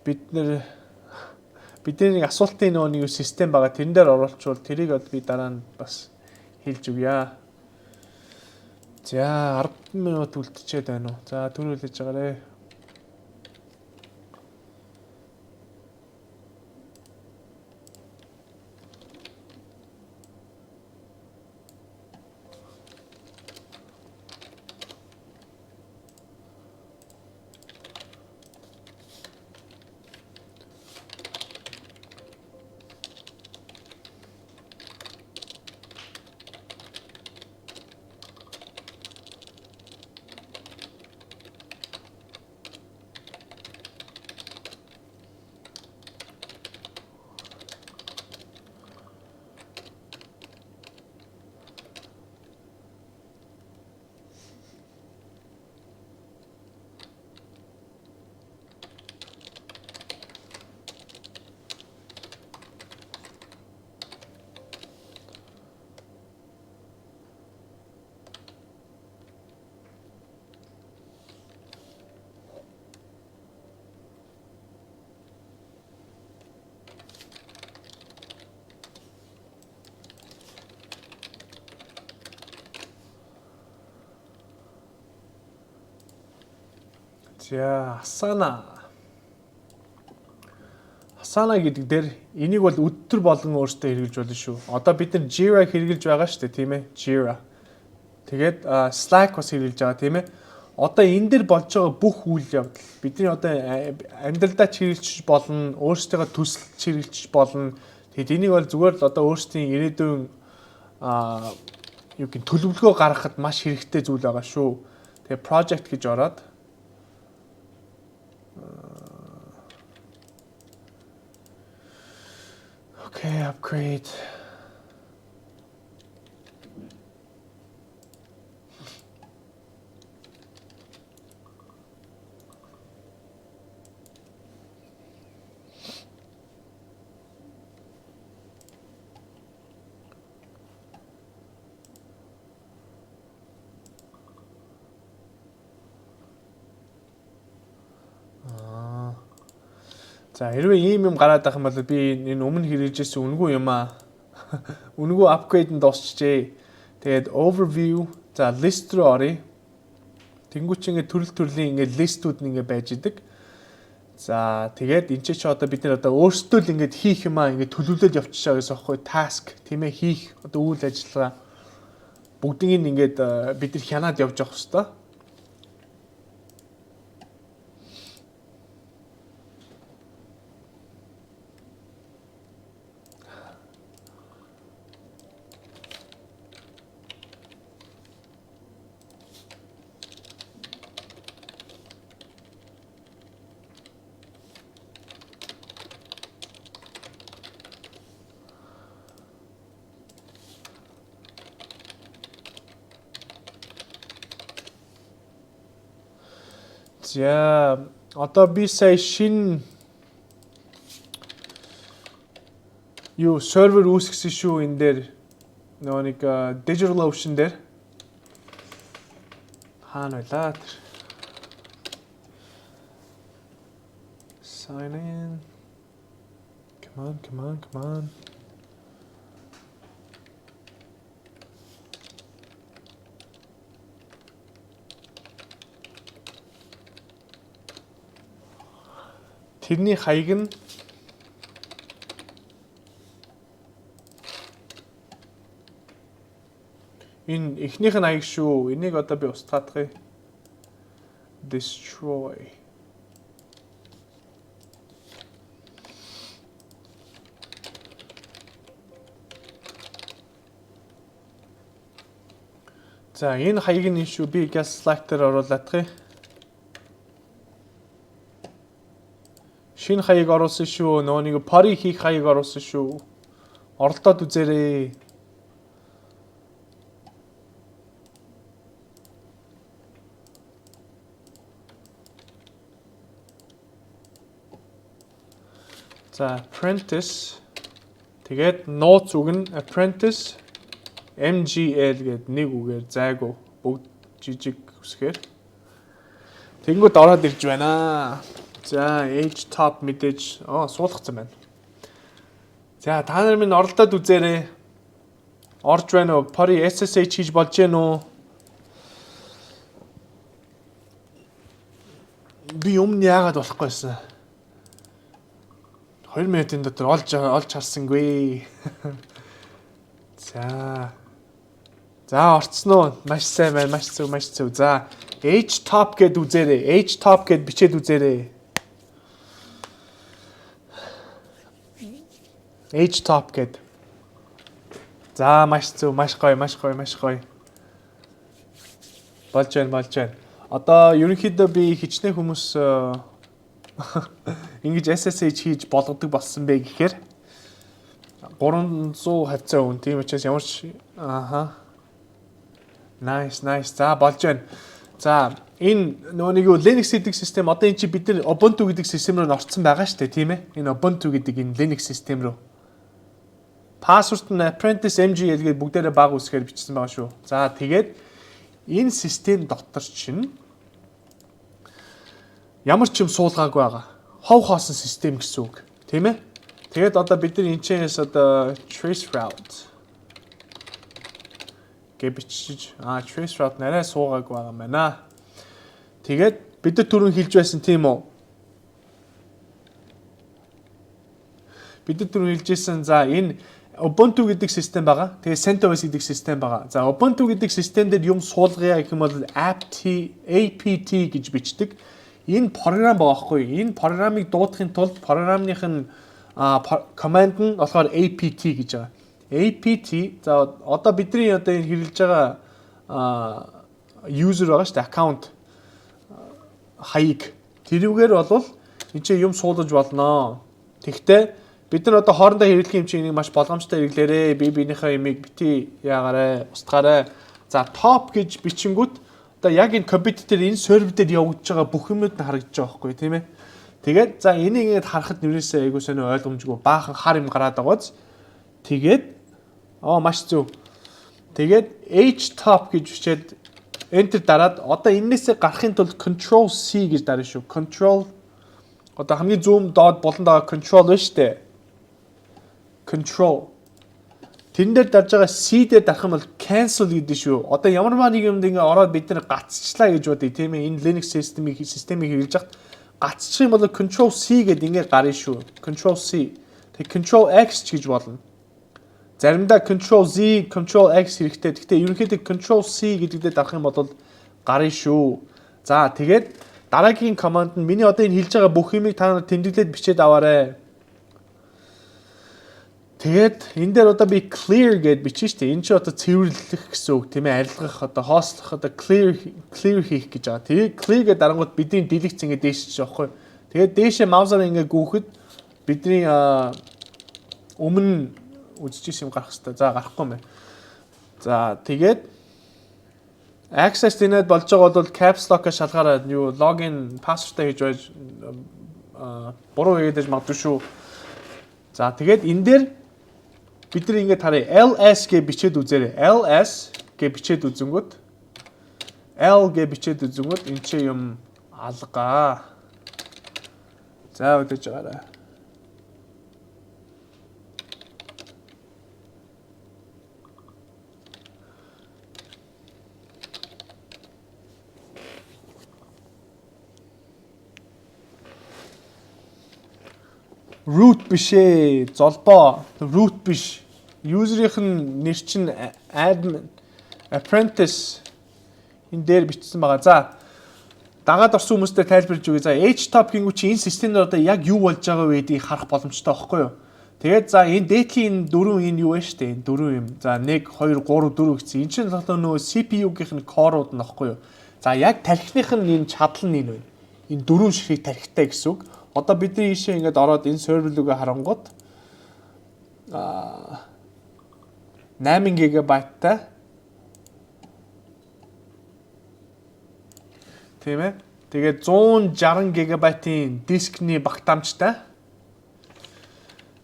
бидний асуултын нэг систем байгаа. Тэрэн дээр оруулчвал тэрийг би дараа нь бас хэлж өгье. За 10 минут үлдчихэд байна уу? За түрүүлж байгаарэ. За Asana гэдэг дээр энийг бол өдөр болгон өөртөө хэрэгжилж болно шүү. Одоо бид нар Jira хэрэгжилж байгаа шүү дээ, тийм ээ? Jira. Тэгээд Slack бас хэрэгжилж байгаа, тийм ээ? Одоо энэ дээр болж байгаа бүх үйл явдал бидний одоо амьдралдаа хэрэгжилж болно, өөрсдөө төсөлж хэрэгжилж болно. Тэгээд энийг бол зүгээр л одоо өөрсдийн ирээдүйн юу гэх төлөвлөгөө гаргахад маш хэрэгтэй зүйл байгаа шүү. Тэгээд project гэж ороод Okay, upgrade. За хэрвээ ийм юм гараад байх юм бол би энэ өмнө хэрэгжижсэн үнгүй юм аа. Үнгүй апгрейд нь дуусчихжээ. Тэгээд overview за list руу оръё. Тэнгүүч ингээд төрлийн ингээд листүүд нь ингээд байж идэг. За тэгээд энэ ч одоо бид нар одоо өөрсдөө л ингээд хийх юм аа ингээд төлөвлөд явчихаа гэсэн аахгүй task тийм ээ хийх одоо үйл ажиллагаа бүгдийг нь ингээд бид нар хянаад явж явах хэрэгтэй. За одоо би сая шинэ юу сервер үүсгэсэн шүү энэ дээр нөгөө нэг DigitalOcean дээр хаана байлаа тэр sign in come on тэрний хаяг нь энэ эхнийх нь хаяг шүү. Энийг одоо би устгаадах. Destroy. За энэ хаяг нь шүү. Би gas Slack дээр оруулаадах. Шинэ хаяг оруулсан шүү. Нөгөө нэг party хийх хаяг оруулсан шүү. Оролдоод үзээрэй. За apprentice тэгээд нууц үг нь apprentice MGL гэдэг нэг үгээр зайгүй бүгд жижиг үсгээр тэнгууд ороод ирж байна. За H top мэдээж суулгацсан байна. За та нар минь оролдоод үзээрэй. Орж байна уу? Party SSH хийж болж гэнэ үү? Би өмнө яагаад болохгүйсэн? 2 минутын дотор олж харсангүй. За орцсон уу? Маш сайн байна. Маш зөв. За H top гэд үзээрэй. H top гэд бичээд үзээрэй. H top гэд. За маш зөв, маш гоё. Болж байна. Одоо ерөнхийдөө би хичнээн хүмүүс ингэж SSH хийж болгодог болсон бэ гэхээр 300 хавцаа өгөн. Тийм учраас ямар ч Nice. За болж байна. За энэ нөгөө нэг Linux гэдэг систем одоо энэ чи бид нар Ubuntu гэдэг систем рүү орцсон байгаа шүү дээ, тийм ээ. Энэ Ubuntu гэдэг энэ Linux систем рүү. Password нь apprentice MGL гэдэг бүгдээрээ баг үсгээр бичсэн байгаа шүү. За тэгээд энэ систем дотор чинь ямар ч юм суулгаагүй байгаа. Хов хоосон систем гэсэн үг, тийм ээ. Тэгээд одоо бид нар энэчээс одоо trace route бичиж trace route нарай суугаагүй байгаа юм байна. Тэгээд бид нар түрүүн хэлж байсан тийм үү? Бид нар түрүүн хэлжсэн за энэ Ubuntu гэдэг систем байгаа. Тэгээд CentOS гэдэг систем байгаа. За Ubuntu гэдэг систем дээр юм суулгая гэх юм бол apt гэж бичдэг. Энэ програм байгаа хгүй. Энэ програмыг дуудахын тулд програмных нь command нь болохоор apt гэж байгаа. apt за одоо бидний одоо энэ хэрэглэж байгаа user байгаа шүү дээ, аккаунт хаяг. Тэрүүгээр бол энэ юм суулгаж болно. Тэгтээ бид нар одоо хоорондоо хэрэглэх юм чинь маш болгоомжтой хэрэглээрээ. Биенийхээ имийг бити яагаарай, устгаарай. За top гэж бичингүүт одоо яг энэ компьютер дээр энэ сервер дээр явагдаж байгаа бүх юмуд нь харагдаж байгаа байхгүй тийм ээ. Тэгээд за энийг ингэж харахад нэрээсээ айгуу сонио ойлгомжгүй баахан хар юм гараад байгааз. Тэгээд маш зөв. Тэгээд H top гэж бичээд enter дараад одоо энээсээ гарахын тулд control C гэж дарна шүү. Control одоо хамгийн зүүн доод болон доо control байна шүү дээ. Control. Тэн дээр дарж байгаа C дээр дарах юм бол cancel гэдэг шүү. Одоо ямар нэг юмд ингэ ороод бид нар гацчлаа гэж бодъё тийм ээ. Энэ Linux системийг хэрэглэж хахад гацчих юм бол control C гэдэг ингэ гарна шүү. Control C. Тэг control X гэж болно. Заримдаа control Z, control X хэрэгтэй. Гэхдээ ерөнхийдөө control C гэдэг дээр дарах юм бол гарна шүү. За тэгээд дараагийн команд нь миний одоо энэ хэлж байгаа бүх юмыг та нар тэмдэглээд бичээд аваарай. Тэгээд энэ дээр одоо би clear гэд бичсэн шүү дээ. Энэ чинь одоо цэвэрлэх гэсэн үг тийм ээ. Арилгах одоо хоослох одоо clear хийх гэж байгаа. Тэгээд clear гэдэг дарангууд бидний delete зингээ дээшж байгаа байхгүй. Тэгээд дээшээ маусаар ингээ гүүхэд бидний өмнө үзчихсэн юм гарах хэрэгтэй. За гарахгүй юм байна. За тэгээд access denied болж байгаа бол caps lock-ыг шалгаарай. Юу login password-аа хийж байж буруу хийгээд магадгүй шүү. За тэгээд энэ дээр бид нар ингэ харъя. LS гэж бичээд үзээрэй. LS гэж бичээд үзэнгүүт L гэж бичээд үзэнгүүт энэ ч юм алгаа. За үдэж байгаарай. Root биш ээ. Золбоо. Root биш. User-ийн нэр чинь admin apprentice энэ дээр бичсэн байгаа. За дагаад орсон хүмүүстээ тайлбарлаж өгье. За H top гингүү чи энэ системд одоо яг юу болж байгаа вэ гэдгийг харах боломжтой байхгүй юу? Тэгээд за энэ дээдлийн энэ дөрөв энэ юу вэ штэ? Энэ дөрөв юм. За 1 2 3 4 гэсэн. Энд чинь болохоор нөгөө CPU-гийнх нь core-ууд нь баггүй юу? За яг тархиных нь энэ чадал нь энэ байна. Энэ дөрөв ширхэг тархитай гэсэн үг. Одоо бидний ийшээ ингээд ороод энэ сервер рүүгээ харангууд 8 GB-тай тийм ээ. Тэгээд 160 GB-ийн дискний багтаамжтай.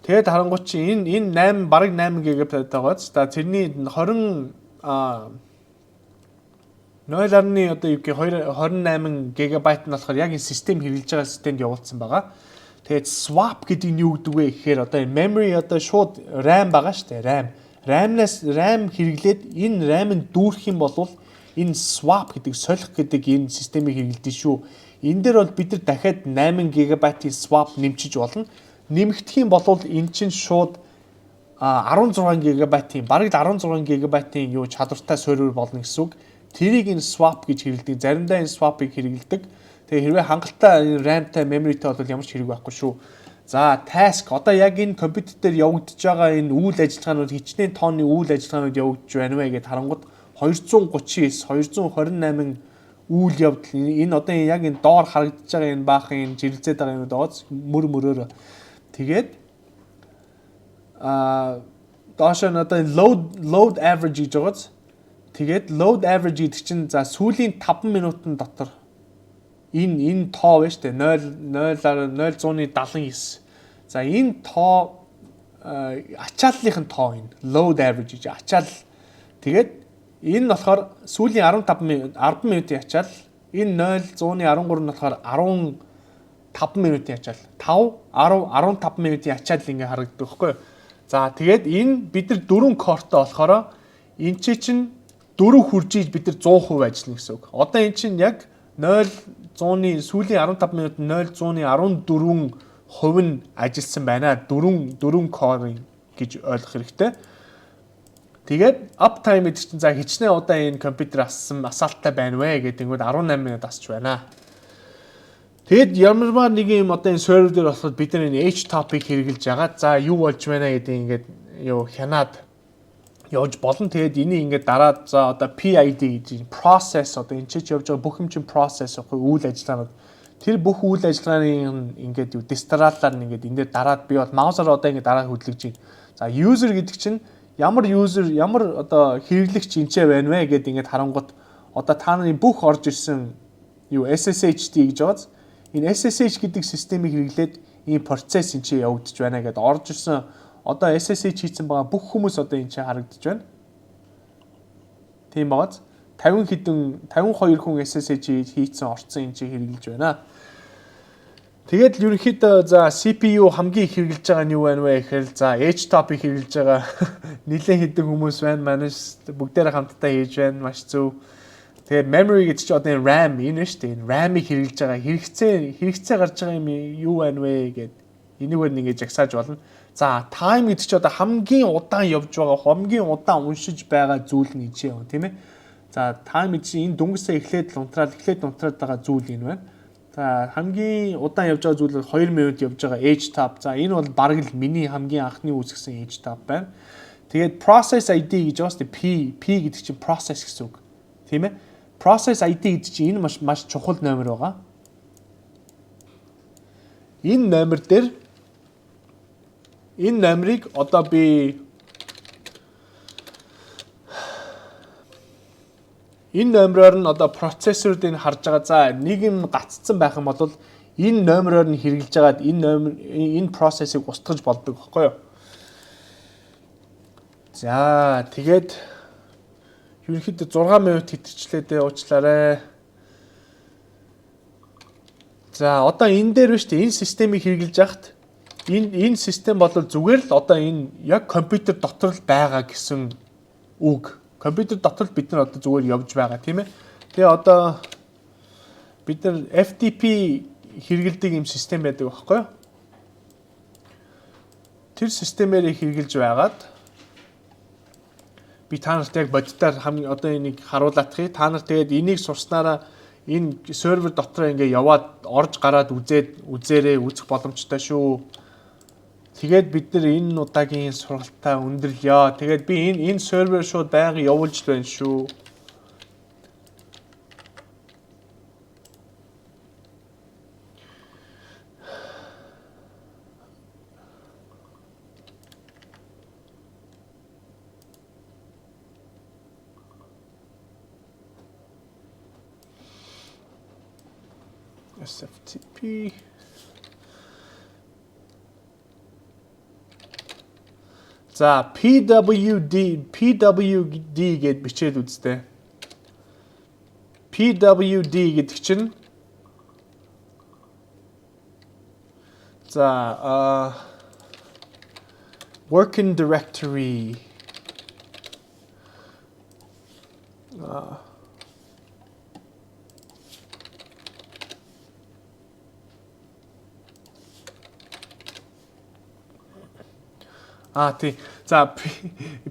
Тэгээд харангуут чи энэ 8 бараг 8 GB байгааз. За тэрний 20 0.2 одоо юу гэх 28 GB нь болохоор яг энэ систем хэрэгжилж байгаа системд явуулсан байгаа. Тэгээд swap гэдэг нь юу гэдэг вэ гэхээр одоо энэ memory одоо шууд RAM байгаа шүү дээ. RAM хэрэглээд энэ RAM-ыг дүүрэх юм бол энэ swap гэдэг солих гэдэг энэ системийг хэрэглэдэг шүү. Энэ дээр бол бид нар дахиад 8 GB-ийн swap нэмчиж болно. Нэмэгдэх юм бол энэ чинь шууд 16 GB-ийн бараг 16 GB-ийн юу чадвартай сервер болно гэсэн үг. Тэрийг энэ swap гэж хэрэглэдэг. Заримдаа энэ swap-ыг хэрэглэдэг. Тэгээ хэрвээ хангалттай RAM-тай, memory-тай бол ямар ч хэрэг байхгүй шүү. За, task одоо яг энэ компьютер дээр явагдаж байгаа энэ үйл ажиллагаанууд хичнээн тооны үйл ажиллагаанууд явагдаж байна вэ гэд харангууд 239, 228 үйл явдал энэ одоо яг энэ доор харагдаж байгаа энэ баахан энэ жирэлзээд байгаа юмуд ооц мөрөөр. Тэгээд доош нь одоо энэ load average гэж байгааз. Тэгээд load average гэдэг чинь за сүүлийн 5 минутын дотор энэ тоо байна шүү дээ 0.079. За энэ тоо ачааллын тоо энэ load average гэж ачаал. Тэгээд энэ болохоор сүүлийн 10 минутын ачаал. Энэ 0.113 нь болохоор 15 минутын ачаал. 5 10 15 минутын ачаал ингээ харагддаг байхгүй юу? За тэгээд энэ бид нар 4 корттой болохоор энэ чинь 4 хүржиж бид нар 100% ажиллана гэсэн үг. Одоо эн чинь яг 0.100-ийн сүүлийн 15 минут 0.114% нь ажилласан байна. 4 core гэж ойлгох хэрэгтэй. Тэгээд uptime гэдэг чинь за хичнээн удаа энэ компьютер асаалттай байна вэ гэдэг нь 18 минут асч байна. Тэгэд ямарваа нэг юм одоо энэ сервер дээр болохоор бид нар энэ H-top-ыг хэрэгжилж байгаа. За юу болж байна гэдэг ингээд юу хянаад явж болно. Тэгээд энийг ингээд дараад за одоо PID гэж process одоо энэ ч явж байгаа бүх юм чинь process ахгүй үйл ажиллагаанууд. Тэр бүх үйл ажиллагааны ингээд юу дистраллаар ингээд энэ дээр дараад би бол маусаар одоо ингээд дараа хөдлөж байна. За user гэдэг чинь ямар одоо хэрэглэгч энчээ байна вэ гэдэг ингээд харангуут одоо та нарын бүх орж ирсэн юу SSHD гэж байгааз энэ SSH гэдэг системийг хэрэглээд ийм процесс энчээ явагдаж байна гэдэг орж ирсэн одоо SSH хийсэн байгаа бүх хүмүүс одоо энэ чинь харагдаж байна. Тийм байгааз 52 хүн SSH хийсэн орцсон энэ чинь хэрэгжилж байна. Тэгээд ерөнхийдөө за CPU хамгийн их хэрэгжилж байгаа нь юу байна вэ гэхээр за H-top-ыг хэрэгжилж байгаа нэлээд хэдэн хүмүүс байна. Манайс бүгдээрээ хамтдаа хийж байна. Маш зөв. Тэгээд memory гэдэг чинь одоо энэ RAM энэ шүү дээ. Энэ RAM-ыг хэрэгжилж байгаа хэрэгцээ гарч байгаа юм юу байна вэ гэд энийгээр нэг жагсааж болно. За time гэдэг чинь одоо хамгийн удаан явж байгаа, хамгийн удаан уншиж байгаа зүйл нь ичээ юм тийм ээ. За time гэдэг чинь энэ дүнгийн эхлээд унтраад байгаа зүйл энэ байна. За хамгийн удаан явж байгаа зүйл бол 2 минут явж байгаа H-top. За энэ бол бараг л миний хамгийн анхны үүсгэсэн H-top байна. Тэгээд process ID гэж байна. P гэдэг чинь process гэсэн үг. Тийм ээ. Process ID гэдэг чинь энэ маш чухал номер байгаа. Энэ номер дээр энэ номерыг одоо би энэ номероор нь одоо процессорд энэ харж байгаа. За нэг юм гаццсан байх юм бол энэ номероор нь хэрэгжилж байгаад энэ процессыг устгаж болдог байхгүй юу? За тэгээд ерөнхийдөө 6 минут хитэрчлээ дээ уучлаарай. За одоо энэ дээр биш үү энэ системийг хэрэгжилж яхад энэ систем бол зүгээр л одоо энэ яг компьютер дотор л байгаа гэсэн үг. Компьютер дотор л бид нар одоо зүгээр явж байгаа тийм ээ. Тэгээ одоо бид нар FTP хэрэгэлдэг юм систем байдаг байхгүй юу? Тэр системээр хэрэгжилж байгаад би та нарт яг бодитоор одоо энийг харуулаадахыг та нар тэгээд энийг сурснараа энэ сервер дотор ингээ яваад орж гараад үзээрээ үзэх боломжтой шүү. Тэгээд бид нар энэ удаагийн сургалтаа өндөрлөё. Тэгээд би энэ сервер шууд байнга явуулж байна шүү. SFTP За PWD гэд бичээд үзтээ. PWD гэдэг чинь за working directory тий. За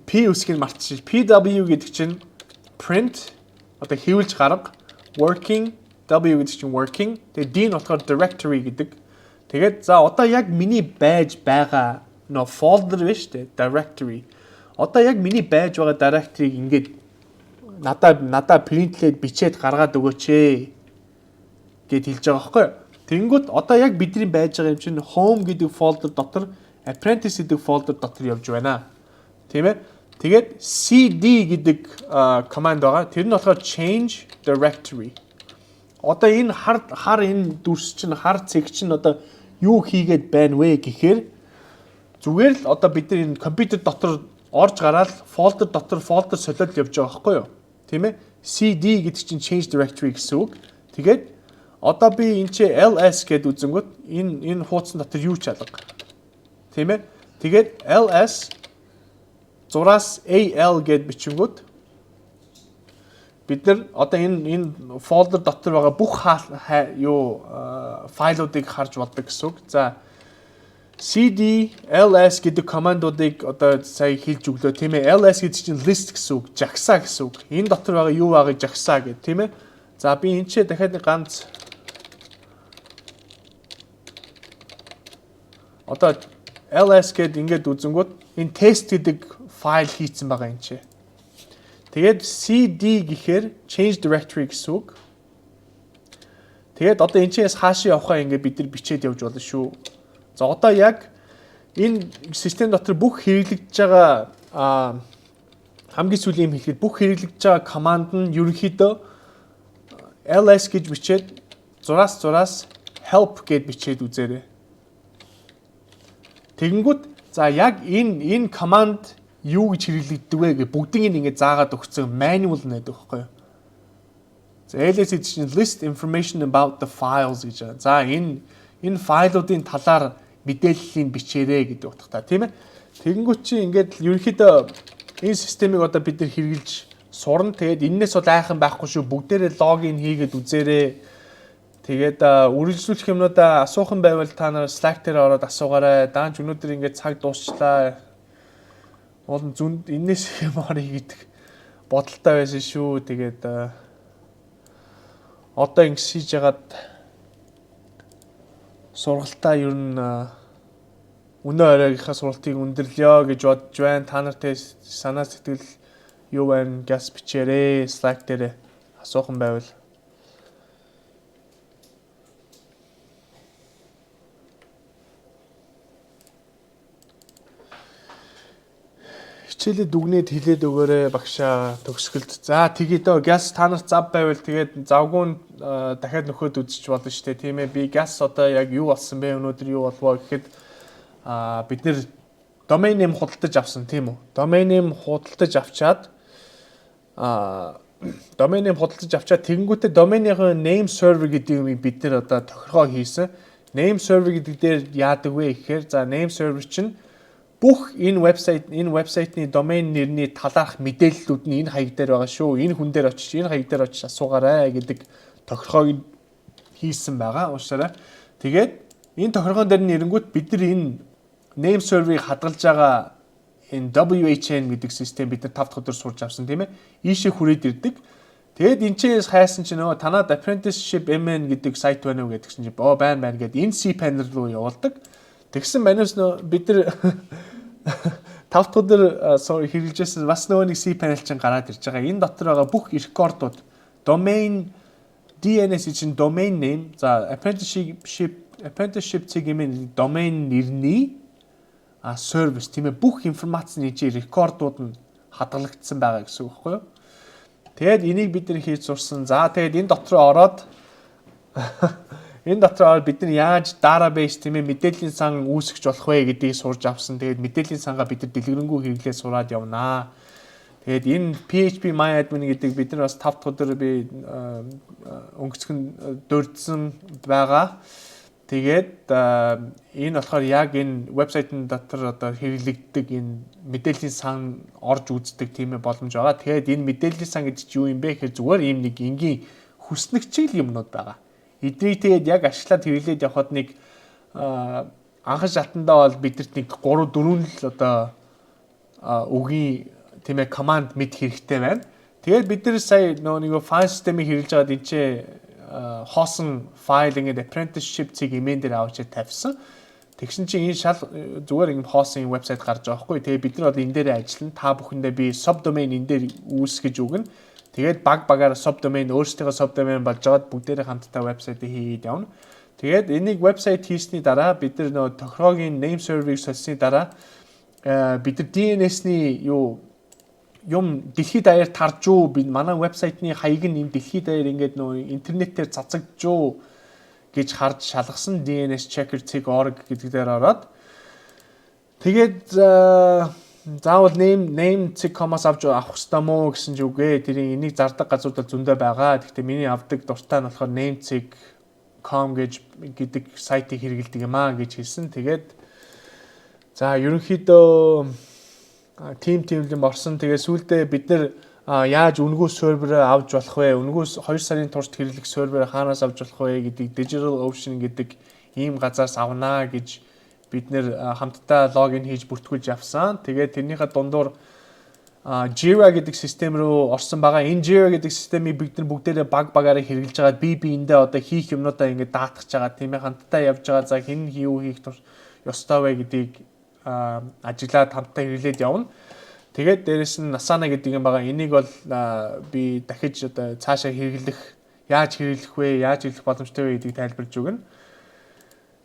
P үсгийг мартчих. PW гэдэг чинь print одоо хэвлж гарга, working W гэдэг чинь working. Тэгээ D нь болохоор directory гэдэг. Тэгээд за одоо яг миний байж байгаа folder биш үү? Directory. Одоо яг миний байж байгаа directory-г ингээд надаа printlээд бичээд гаргаад өгөөч гэд хэлж байгаа байхгүй юу? Тэнгүүт одоо яг бидний байж байгаа юм чинь home гэдэг folder дотор Apprentice гэдэг folder дотор явж байна. Тийм ээ. Тэгээд cd гэдэг command байгаа. Тэр нь болохоор change directory. Одоо энэ хар энэ дүрс чинь хар цэг чинь одоо юу хийгээд байна вэ гэхээр зүгээр л одоо бид нар энэ компьютер дотор орж гараад folder дотор folder солиод явж байгаа байхгүй юу? Тийм ээ. cd гэдэг чинь change directory гэсэн үг. Тэгээд одоо би энэ чи ls гэдэг үзэнгүүт энэ хуудсан дотор юу ч алга. Тийм ээ. Тэгээд ls зураас al гэд бичингүүд бид нар одоо энэ folder дотор байгаа бүх файлуудыг харж болдог гэсэн үг. За cd ls гэдэг командуудыг одоо сая хэлж өглөө тийм ээ. ls гэдэг чинь list гэсэн үг, жагсаа гэсэн үг. Энэ дотор байгаа юу байгааг жагсаа гэд тийм ээ. За би энэ ч дахиад ганц одоо ls гэд ингээд үзэнгүүт энэ test гэдэг файл хийцэн байгаа юм чи. Тэгээд cd гэхээр change directory гэсэн үг. Тэгээд одоо энэ чинээс хаашаа явахаа ингээд бид нар бичээд явж болно шүү. За одоо яг энэ систем дотор бүх хэрэглэгдэж байгаа хамгийн сүүлийн хэлэхэд бүх хэрэглэгдэж байгаа команд нь ерөнхийдөө ls гэж бичээд зураас help гэд бичээд үзээрэй. Тэгэнгүүт за яг энэ команд юу гэж хэрэглэгддэг вэ гэж бүгдийг ингээд заагаад өгсөн manual нэдэг байхгүй юу. За ls гэдэг чинь list information about the files гэж байна. За энэ файлуудын талаар мэдээллийг бичээрэй гэдэг утгатай тийм ээ. Тэгэнгүүт чи ингээд ерөнхийдөө энэ системийг одоо бид нар хэрэгжилж сурна. Тэгээд энээс бол айхан байхгүй шүү. Бүгдээрээ логин хийгээд үзээрэй. Тэгээд үргэлжлүүлэх юмнуудаа асуухан байвал та нар Slack дээр ороод асуугаарай. Даанч өнөөдөр ингээд цаг дуусчлаа. Уул зүнд энэс юм орё гэдэг бодолтой байсан шүү. Тэгээд одоо ингэ хийж ягаад сургалтаа ер нь өнөө оройгийнхаа сургалтыг өндөрлөё гэж бодож байна. Та нартай санаа сэтгэл юу байна гэс бичээрэй. Slack дээр асуухан байвал хичээлээ дүгнээд хэлээд өгөөрэй багшаа төгсгөлд. За тэгээд газ та нарт зав байвал тэгээд завгүй дахиад нөхөд үзэж болно шүү дээ. Тийм ээ. Би газ одоо яг юу болсон бэ? Өнөөдөр юу болвоо гэхэд бид нэр domain name худалдаж авсан тийм үү? Domain name худалдаж авчаад тэгэнгүүтээ domain-ийн name server гэдэг юмыг бид нэр одоо тохиргоо хийсэн. Name server гэдэг дээр яадаг вэ гэхээр за name server чинь бүх энэ вебсайтны домен нэрний талаарх мэдээллүүд нь энэ хаяг дээр байгаа шүү. Энэ хүн дээр очиж энэ хаяг дээр очиж асуугаарай гэдэг тохиргоог хийсэн байгаа. Уушаарай. Тэгээд энэ тохиргоон дээр нэрэнгүүт бид нар энэ name server-ыг хадгалж байгаа энэ WHN гэдэг систем бид нар 5 дахь өдөр сурч авсан тийм ээ. Ийшээ хүрээд ирдэг. Тэгээд энэ чээс хайсан чинь нөгөө танаад apprenticeship MN гэдэг сайт байна уу гэдгсэн чинь байна гэдээ энэ cPanel руу явуулдаг. Тэгсэн манайс бид нар 5 дахь өдөр хэрэгжижсэн бас нөгөө нэг cPanel чинь гараад ирж байгаа. Энэ дотор байгаа бүх рекордууд domain DNS чинь domain name, за apprenticeship цэгийн domain нэрний service тийм ээ бүх информацны рекордууд нь хадгалагдсан байгаа гэсэн үг байхгүй юу? Тэгээд энийг бид нар хийж сурсан. За тэгээд энэ дотор ороод бид нар яаж database тийм ээ мэдээллийн сан үүсгэж болох вэ гэдгийг сурж авсан. Тэгээд мэдээллийн сангаа бид нар дэлгэрэнгүй хэрэглээ сураад явнаа. Тэгээд энэ PHP MyAdmin гэдэг бид нар бас 5 дахь өдөр би өнгөцгөн дурдсан байгаа. Тэгээд энэ болохоор яг энэ вебсайтын дотор одоо хэрэглэгддэг энэ мэдээллийн сан орж үздэг тийм ээ боломж байгаа. Тэгээд энэ мэдээллийн сан гэдэг чинь юу юм бэ гэхээр зүгээр ийм нэг энгийн хүснэгчил юмнууд байгаа. Эднийг тэгээд яг ашиглаад хэрэглээд явхад нэг анхан шатандаа бол бидэрт нэг 3 4 л одоо үгийн тийм ээ команд мэд хэрэгтэй байна. Тэгээд бид нар сая нөгөө файл системийг хэрэглэж байгаад энэ ч хоосон файл ингээд apprenticeship цэг имэн дээр авч тавьсан. Тэгсэн чинь энэ шал зүгээр ингэ хоосон вебсайт гарч байгаа байхгүй. Тэгээд бид нар бол энэ дээр ажиллана. Та бүхэндээ би subdomain энэ дээр үүсгэж өгнө. Тэгээд багаар subdomain өөрсдийнхөө subdomain болж байгаад бүгдээрээ хамтдаа вебсайтыг хийгээд явна. Тэгээд энийг вебсайт хийсний дараа бид нар нөгөө тохирогийн name server-ыг солисны дараа бид нар DNS-ний юм дэлхийд даяар тарж уу манай вебсайтны хаяг нь энэ дэлхийд даяар ингээд нөгөө интернетээр цацагдж уу гэж харж шалгасан dnschecker.org гэдэг дээр ороод тэгээд заавал name cig.com-аас авч авах хэрэгтэй мó гэсэн ч үгүй. Тэрийн энийг зардаг газрууд зөндөө байгаа. Гэхдээ миний авдаг дуртай нь болохоор namecig.com гэдэг сайтыг хэрэглэдэг юм аа гэж хэлсэн. Тэгээд за ерөнхийдөө тим орсон. Тэгээд сүүлдээ бид нар яаж үнгүү серверээ авч болох вэ? Үнгүү 2 сарын турш хэрэглэх серверээ хаанаас авч болох вэ гэдэг DigitalOcean гэдэг ийм газраас авнаа гэж бид нэр хамтдаа логин хийж бүртгүүлж авсан. Тэгээд тэрнийхээ дундуур Jira гэдэг систем рүү орсон байгаа. Энэ Jira гэдэг системийг бид нар бүгдээрээ багаараа хэрэглэж байгаа. Би эндээ одоо хийх юмнуудаа ингээд даатгах байгаа. Тийм ээ хамтдаа явж байгаа. За хэн юу хийх ёстой вэ гэдгийг ажиглаад хамтдаа хэрэглээд явна. Тэгээд дээрэс нь Asana гэдэг юм байгаа. Энийг бол би дахиж одоо цаашаа яаж хэрэглэх вэ? Яаж хэрэглэх боломжтой вэ гэдгийг тайлбарлаж өгнө.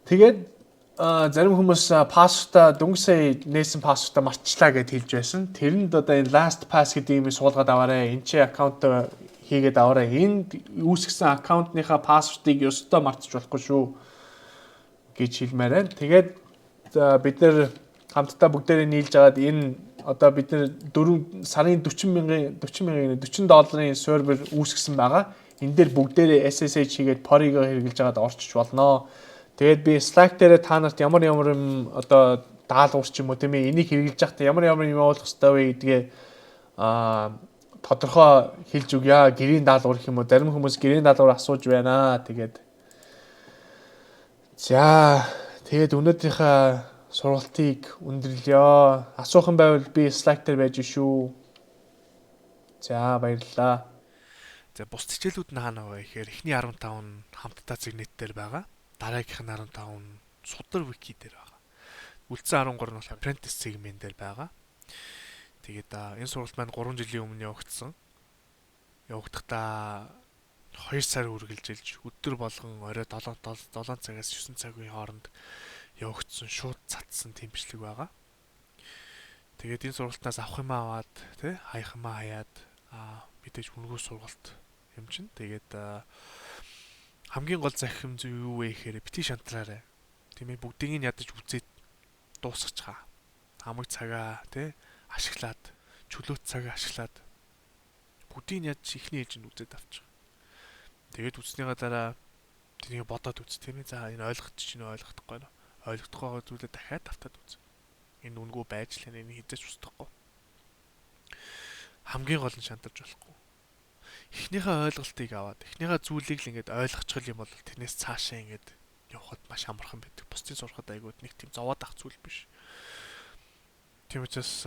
Тэгээд зарим хүмүүс пассвордаа дөнгөсөө нээсэн пассвордаа марчлаа гэж хэлж байсан. Тэрэнд одоо энэ last pass гэдэг юм суулгаад аваарай. Энд чи аккаунт хийгээд аваарай. Энд үүсгэсэн аккаунтныхаа пассвордыг ёстой мартчих болохгүй шүү гэж хэлмээр байна. Тэгээд бид нэр хамтдаа бүгдээрээ нийлж агаад энэ одоо бид нэр 4 сарын $40,000 сервер үүсгэсэн байгаа. Энэ дээр бүгдээрээ SSH хийгээд Pori-го хэрэглэж агаад орчиж болно. Тэгээд би Slack дээр та нарт ямар юм одоо даалгавар ч юм уу тийм ээ энийг хэрэглэж байхдаа ямар юм явуулах хэрэгтэй вэ гэдгээ тодорхой хэлж өгье. Гэрийн даалгавар гэх юм уу. Зарим хүмүүс гэрийн даалгавар асууж байна. Тэгээд өнөөдрийнхээ сургалтыг өндөрлөё. Асуух юм байвал би Slack дээр байж шүү. За баярлалаа. За бус хичээлүүд нь хаана вэ гэхээр эхний 15 нь хамтдаа зэгнэт дээр байгаа. Дараагийнх нь 15 нь судар вики дээр байгаа. Үлдсэн 13 нь бол apprentice segment дээр байгаа. Тэгээд энэ сургалт маань 3 жилийн өмнө явагдсан. Явагдахдаа 2 сар үргэлжилж өдөр болгон орой 7 цагаас 9 цагийн хооронд явагдсан шууд цацсан тэмцлэг байгаа. Тэгээд энэ сургалтаас авах юм аваад тий хаях юм хаяад мэдээж үнгүү сургалт юм чинь. Тэгээд хамгийн гол захим зүйл юу вэ гэхээр бити шантраарай. Тийм ээ бүгдийг нь ядаж үзээд дуусгачихаа. Хамаг цагаа тий ашиглаад чөлөөт цагаа ашиглаад бүгдийг нь ядаж ихний ээлжинд үзээд авчих. Тэгээд үзснийхаа дараа тэнийг бодоод үз тийм ээ. За энэ ойлгочих чинь ойлгохдохгүй нөө. Ойлгохдохгүй байгаа зүйлээ дахиад автаад үз. Энэ үнгүү байж л энэ хизээч устгахгүй. Хамгийн гол нь шантарч болохгүй. Эхнийхээ ойлголтыг аваад эхнийхээ зүйлийг л ингээд ойлгочих юм бол тэрнээс цаашаа ингээд явхад маш амархан байдаг. Бусдын сурахад айгууд нэг тийм зовоод ах зүйл биш. Тийм учраас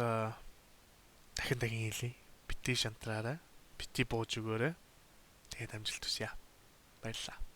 дахин хэлье. Бити шантраарай. Бити бууж өгөөрэй. Тэгээд амжилт хүсье. Баярлалаа.